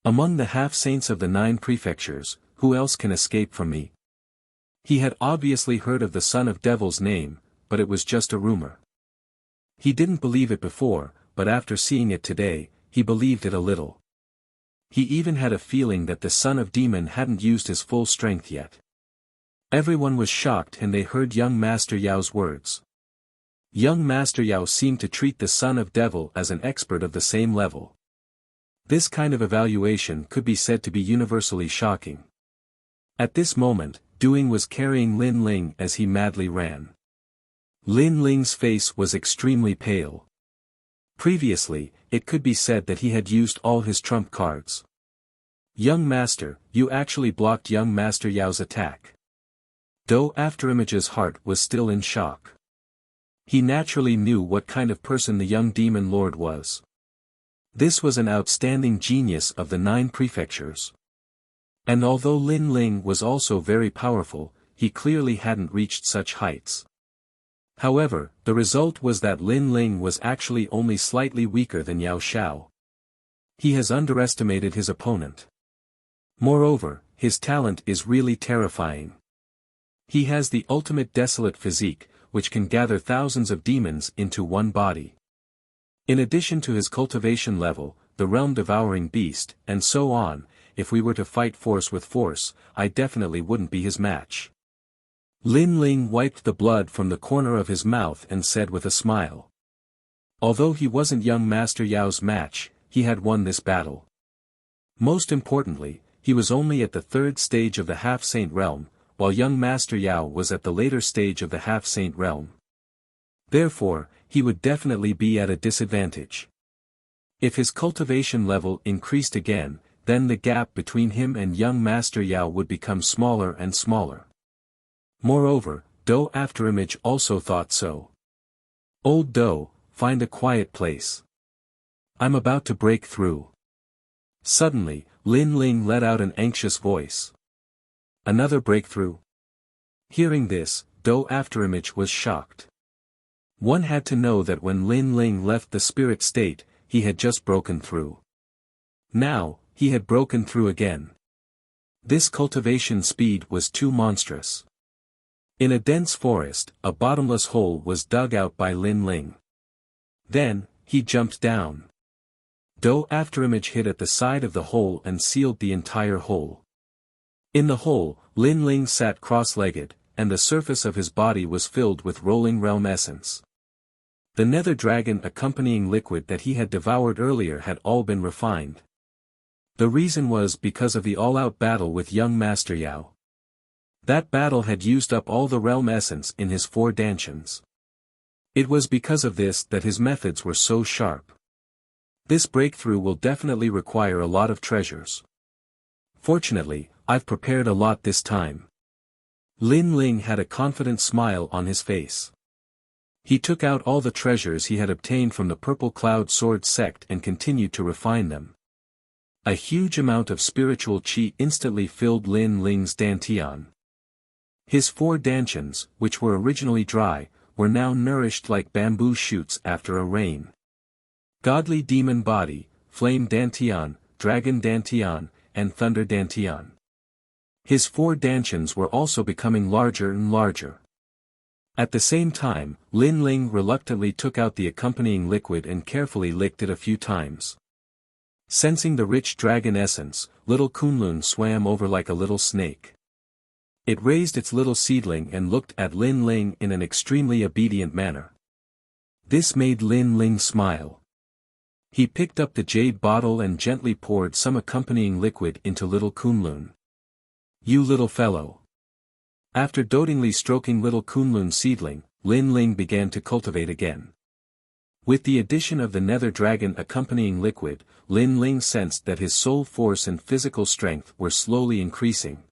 Among the half-saints of the 9 prefectures, who else can escape from me? He had obviously heard of the son of devil's name, but it was just a rumor. He didn't believe it before, but after seeing it today, he believed it a little. He even had a feeling that the son of demon hadn't used his full strength yet. Everyone was shocked and they heard young Master Yao's words. Young Master Yao seemed to treat the son of devil as an expert of the same level. This kind of evaluation could be said to be universally shocking. At this moment, Doing was carrying Lin Ling as he madly ran. Lin Ling's face was extremely pale. Previously, it could be said that he had used all his trump cards. Young Master, you actually blocked young Master Yao's attack. Though Afterimage's heart was still in shock. He naturally knew what kind of person the young demon lord was. This was an outstanding genius of the 9 prefectures. And although Lin Ling was also very powerful, he clearly hadn't reached such heights. However, the result was that Lin Ling was actually only slightly weaker than Yao Xiao. He has underestimated his opponent. Moreover, his talent is really terrifying. He has the ultimate desolate physique, which can gather thousands of demons into one body. In addition to his cultivation level, the realm-devouring beast, and so on, if we were to fight force with force, I definitely wouldn't be his match. Lin Ling wiped the blood from the corner of his mouth and said with a smile. Although he wasn't young Master Yao's match, he had won this battle. Most importantly, he was only at the 3rd stage of the half-saint realm, while young Master Yao was at the later stage of the half-saint realm. Therefore, he would definitely be at a disadvantage. If his cultivation level increased again, then the gap between him and young Master Yao would become smaller and smaller. Moreover, Do Afterimage also thought so. Old Do, find a quiet place. I'm about to break through. Suddenly, Lin Ling let out an anxious voice. Another breakthrough? Hearing this, Do Afterimage was shocked. One had to know that when Lin Ling left the spirit state, he had just broken through. Now, he had broken through again. This cultivation speed was too monstrous. In a dense forest, a bottomless hole was dug out by Lin Ling. Then, he jumped down. Do Afterimage hit at the side of the hole and sealed the entire hole. In the hole, Lin Ling sat cross-legged, and the surface of his body was filled with rolling realm essence. The nether dragon accompanying liquid that he had devoured earlier had all been refined. The reason was because of the all-out battle with young Master Yao. That battle had used up all the realm essence in his 4 dantians. It was because of this that his methods were so sharp. This breakthrough will definitely require a lot of treasures. Fortunately, I've prepared a lot this time. Lin Ling had a confident smile on his face. He took out all the treasures he had obtained from the Purple Cloud Sword sect and continued to refine them. A huge amount of spiritual qi instantly filled Lin Ling's dantian. His 4 dantians, which were originally dry, were now nourished like bamboo shoots after a rain. Godly demon body, flame dantian, dragon dantian, and thunder dantian. His 4 dantians were also becoming larger and larger. At the same time, Lin Ling reluctantly took out the accompanying liquid and carefully licked it a few times. Sensing the rich dragon essence, little Kunlun swam over like a little snake. It raised its little seedling and looked at Lin Ling in an extremely obedient manner. This made Lin Ling smile. He picked up the jade bottle and gently poured some accompanying liquid into little Kunlun. You little fellow. After dotingly stroking little Kunlun's seedling, Lin Ling began to cultivate again. With the addition of the nether dragon accompanying liquid, Lin Ling sensed that his soul force and physical strength were slowly increasing.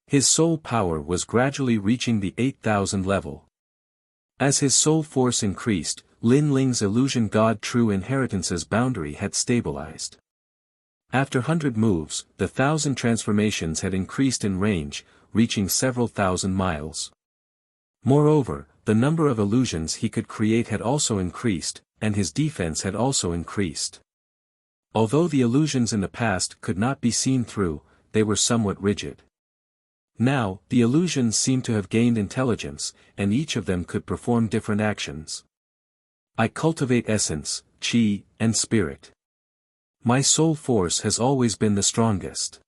His soul power was gradually reaching the 8,000 level. As his soul force increased, Lin Ling's illusion god true inheritance's boundary had stabilized. After 100 moves, the 1,000 transformations had increased in range, reaching several thousand miles. Moreover, the number of illusions he could create had also increased, and his defense had also increased. Although the illusions in the past could not be seen through, they were somewhat rigid. Now, the illusions seemed to have gained intelligence, and each of them could perform different actions. I cultivate essence, qi, and spirit. My soul force has always been the strongest.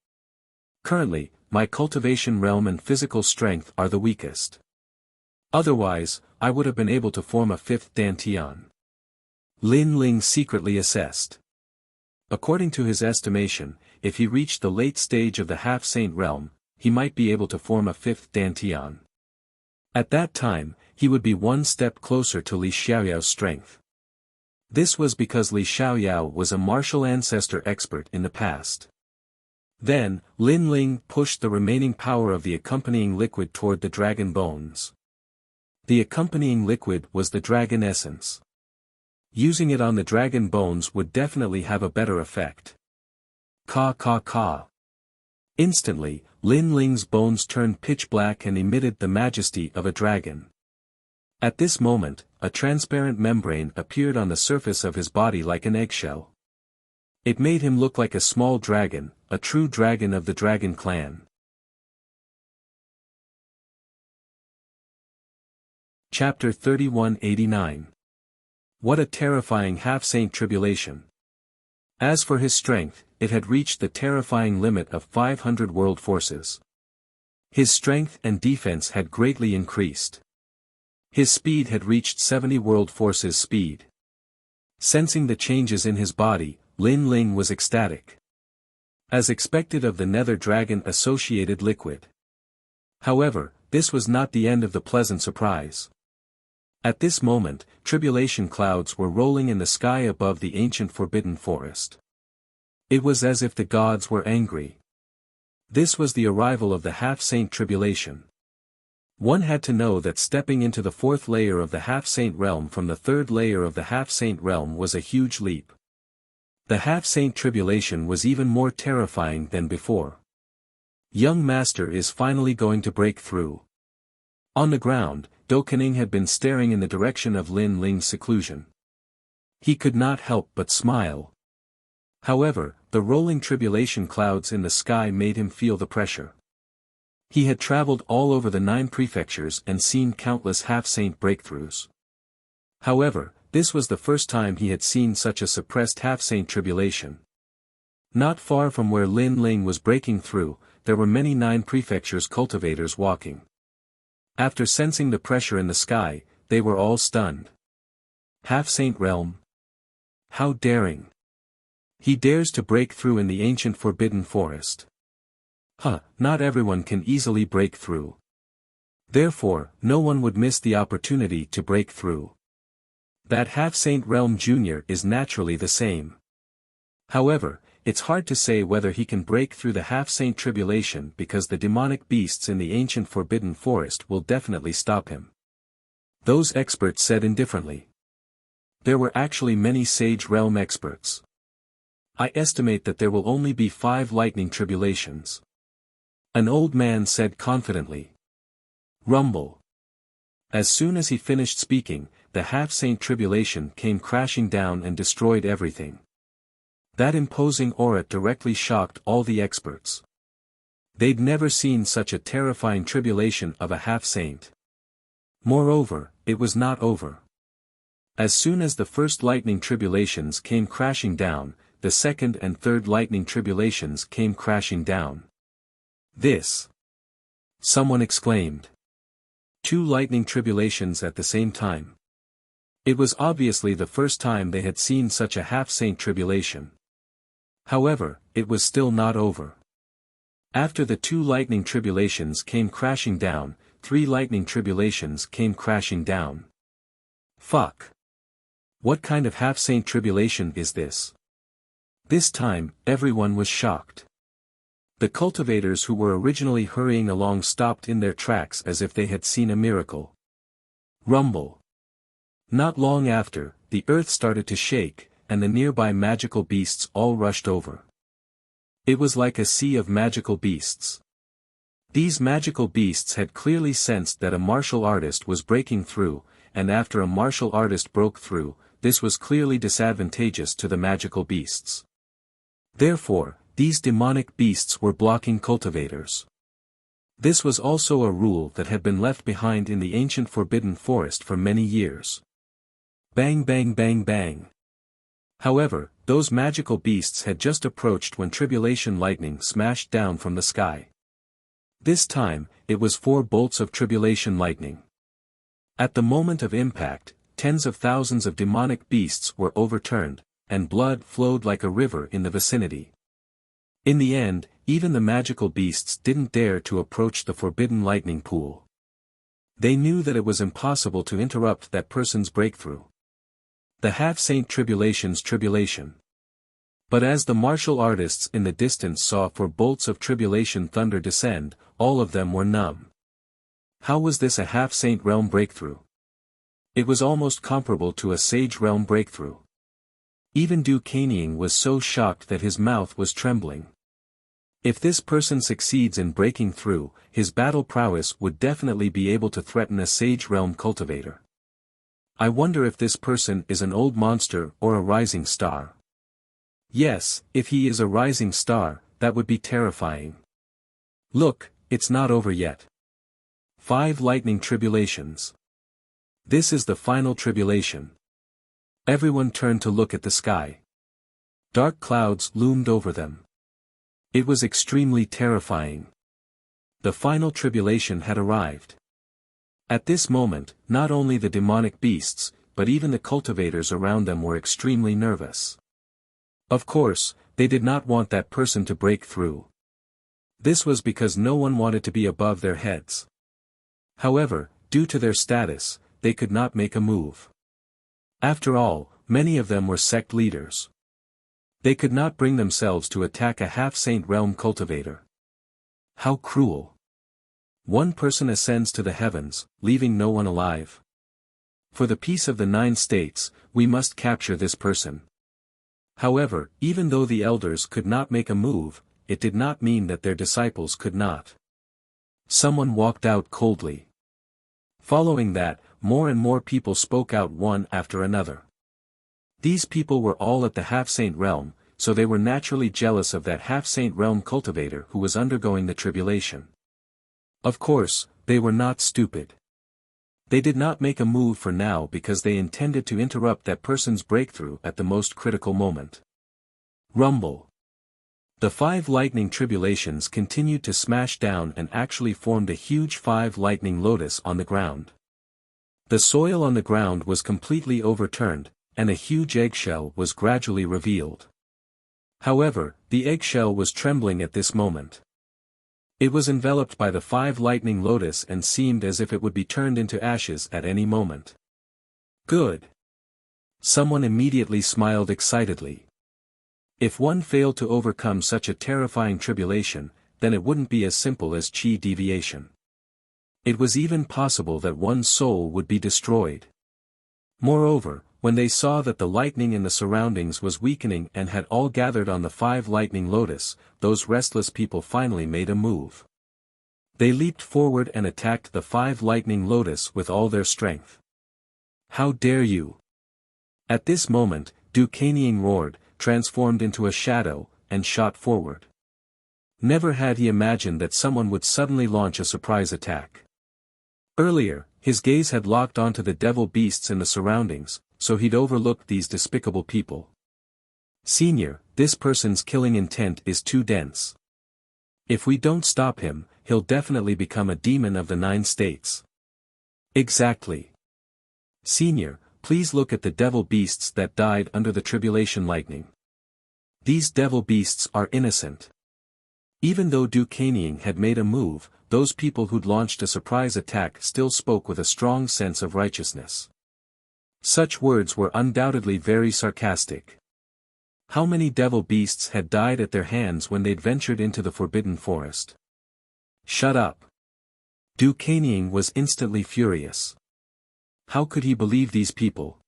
Currently, my cultivation realm and physical strength are the weakest. Otherwise, I would have been able to form a 5th dantian. Lin Ling secretly assessed. According to his estimation, if he reached the late stage of the half-saint realm, he might be able to form a 5th dantian. At that time, he would be one step closer to Li Xiaoyao's strength. This was because Li Xiaoyao was a martial ancestor expert in the past. Then, Lin Ling pushed the remaining power of the accompanying liquid toward the dragon bones. The accompanying liquid was the dragon essence. Using it on the dragon bones would definitely have a better effect. Ka ka ka. Instantly, Lin Ling's bones turned pitch black and emitted the majesty of a dragon. At this moment, a transparent membrane appeared on the surface of his body like an eggshell. It made him look like a small dragon, a true dragon of the dragon clan. Chapter 3189. What a terrifying half-saint tribulation. As for his strength, it had reached the terrifying limit of 500 world forces. His strength and defense had greatly increased. His speed had reached 70 world forces speed. Sensing the changes in his body, Lin Ling was ecstatic. As expected of the nether dragon associated liquid. However, this was not the end of the pleasant surprise. At this moment, tribulation clouds were rolling in the sky above the ancient forbidden forest. It was as if the gods were angry. This was the arrival of the half-saint tribulation. One had to know that stepping into the fourth layer of the half-saint realm from the third layer of the half-saint realm was a huge leap. The half-saint tribulation was even more terrifying than before. Young master is finally going to break through. On the ground, Do Kening had been staring in the direction of Lin Ling's seclusion. He could not help but smile. However, the rolling tribulation clouds in the sky made him feel the pressure. He had traveled all over the 9 prefectures and seen countless half-saint breakthroughs. However, this was the first time he had seen such a suppressed half-saint tribulation. Not far from where Lin Ling was breaking through, there were many 9 prefectures cultivators walking. After sensing the pressure in the sky, they were all stunned. Half-saint realm? How daring! He dares to break through in the ancient forbidden forest. Not everyone can easily break through. Therefore, no one would miss the opportunity to break through. That half-saint realm junior is naturally the same. However, it's hard to say whether he can break through the half-saint tribulation because the demonic beasts in the ancient forbidden forest will definitely stop him. Those experts said indifferently. There were actually many sage realm experts. I estimate that there will only be 5 lightning tribulations. An old man said confidently. Rumble. As soon as he finished speaking, the half-saint tribulation came crashing down and destroyed everything. That imposing aura directly shocked all the experts. They'd never seen such a terrifying tribulation of a half-saint. Moreover, it was not over. As soon as the first lightning tribulations came crashing down, the second and third lightning tribulations came crashing down. This! Someone exclaimed. 2 lightning tribulations at the same time. It was obviously the first time they had seen such a half-saint tribulation. However, it was still not over. After the 2 lightning tribulations came crashing down, 3 lightning tribulations came crashing down. Fuck! What kind of half-saint tribulation is this? This time, everyone was shocked. The cultivators who were originally hurrying along stopped in their tracks as if they had seen a miracle. Rumble. Not long after, the earth started to shake, and the nearby magical beasts all rushed over. It was like a sea of magical beasts. These magical beasts had clearly sensed that a martial artist was breaking through, and after a martial artist broke through, this was clearly disadvantageous to the magical beasts. Therefore, these demonic beasts were blocking cultivators. This was also a rule that had been left behind in the ancient forbidden forest for many years. Bang bang bang bang. However, those magical beasts had just approached when tribulation lightning smashed down from the sky. This time, it was 4 bolts of tribulation lightning. At the moment of impact, tens of thousands of demonic beasts were overturned, and blood flowed like a river in the vicinity. In the end, even the magical beasts didn't dare to approach the forbidden lightning pool. They knew that it was impossible to interrupt that person's breakthrough. The half-saint tribulation's tribulation. But as the martial artists in the distance saw 4 bolts of tribulation thunder descend, all of them were numb. How was this a half-saint realm breakthrough? It was almost comparable to a sage realm breakthrough. Even Du Kening was so shocked that his mouth was trembling. If this person succeeds in breaking through, his battle prowess would definitely be able to threaten a sage realm cultivator. I wonder if this person is an old monster or a rising star. Yes, if he is a rising star, that would be terrifying. Look, it's not over yet. 5 lightning tribulations. This is the final tribulation. Everyone turned to look at the sky. Dark clouds loomed over them. It was extremely terrifying. The final tribulation had arrived. At this moment, not only the demonic beasts, but even the cultivators around them were extremely nervous. Of course, they did not want that person to break through. This was because no one wanted to be above their heads. However, due to their status, they could not make a move. After all, many of them were sect leaders. They could not bring themselves to attack a half-saint realm cultivator. How cruel. One person ascends to the heavens, leaving no one alive. For the peace of the 9 states, we must capture this person. However, even though the elders could not make a move, it did not mean that their disciples could not. Someone walked out coldly. Following that, more and more people spoke out one after another. These people were all at the half-saint realm, so they were naturally jealous of that half-saint realm cultivator who was undergoing the tribulation. Of course, they were not stupid. They did not make a move for now because they intended to interrupt that person's breakthrough at the most critical moment. Rumble. The 5 lightning tribulations continued to smash down and actually formed a huge 5 lightning lotus on the ground. The soil on the ground was completely overturned, and a huge eggshell was gradually revealed. However, the eggshell was trembling at this moment. It was enveloped by the 5 lightning lotus and seemed as if it would be turned into ashes at any moment. Good. Someone immediately smiled excitedly. If one failed to overcome such a terrifying tribulation, then it wouldn't be as simple as chi deviation. It was even possible that one's soul would be destroyed. Moreover, when they saw that the lightning in the surroundings was weakening and had all gathered on the 5 lightning lotus, those restless people finally made a move. They leaped forward and attacked the 5 lightning lotus with all their strength. How dare you! At this moment, Duquesne roared, transformed into a shadow, and shot forward. Never had he imagined that someone would suddenly launch a surprise attack. Earlier, his gaze had locked onto the devil beasts in the surroundings, so he'd overlooked these despicable people. Senior, this person's killing intent is too dense. If we don't stop him, he'll definitely become a demon of the 9 states. Exactly. Senior, please look at the devil beasts that died under the tribulation lightning. These devil beasts are innocent. Even though Duquesne had made a move, those people who'd launched a surprise attack still spoke with a strong sense of righteousness. Such words were undoubtedly very sarcastic. How many devil beasts had died at their hands when they'd ventured into the forbidden forest? Shut up. Duquesne was instantly furious. How could he believe these people?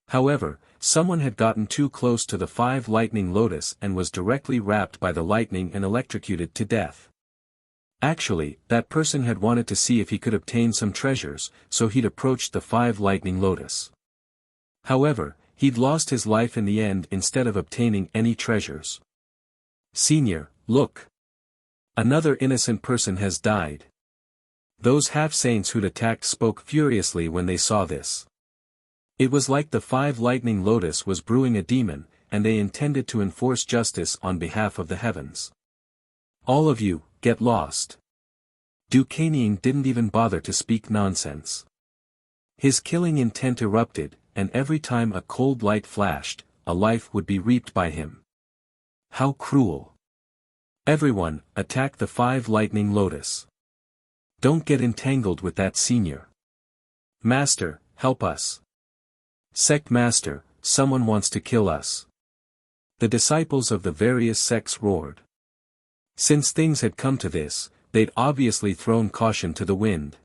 However, someone had gotten too close to the 5 lightning lotus and was directly wrapped by the lightning and electrocuted to death. Actually, that person had wanted to see if he could obtain some treasures, so he'd approached the 5 lightning lotus. However, he'd lost his life in the end instead of obtaining any treasures. Senior, look. Another innocent person has died. Those half-saints who'd attacked spoke furiously when they saw this. It was like the 5 lightning lotus was brewing a demon, and they intended to enforce justice on behalf of the heavens. All of you, get lost. Duquesne didn't even bother to speak nonsense. His killing intent erupted, and every time a cold light flashed, a life would be reaped by him. How cruel. Everyone, attack the 5 lightning lotus. Don't get entangled with that senior. Master, help us. Sect Master, someone wants to kill us. The disciples of the various sects roared. Since things had come to this, they'd obviously thrown caution to the wind.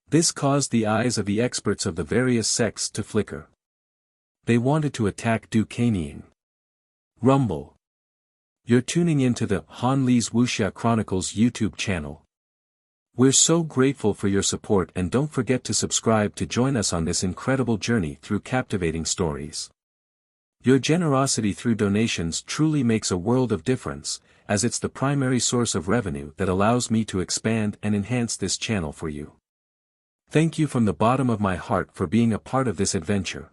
This caused the eyes of the experts of the various sects to flicker. They wanted to attack Duquesne. Rumble. You're tuning into the Han Li's Wuxia Chronicles YouTube channel. We're so grateful for your support, and don't forget to subscribe to join us on this incredible journey through captivating stories. Your generosity through donations truly makes a world of difference, as it's the primary source of revenue that allows me to expand and enhance this channel for you. Thank you from the bottom of my heart for being a part of this adventure.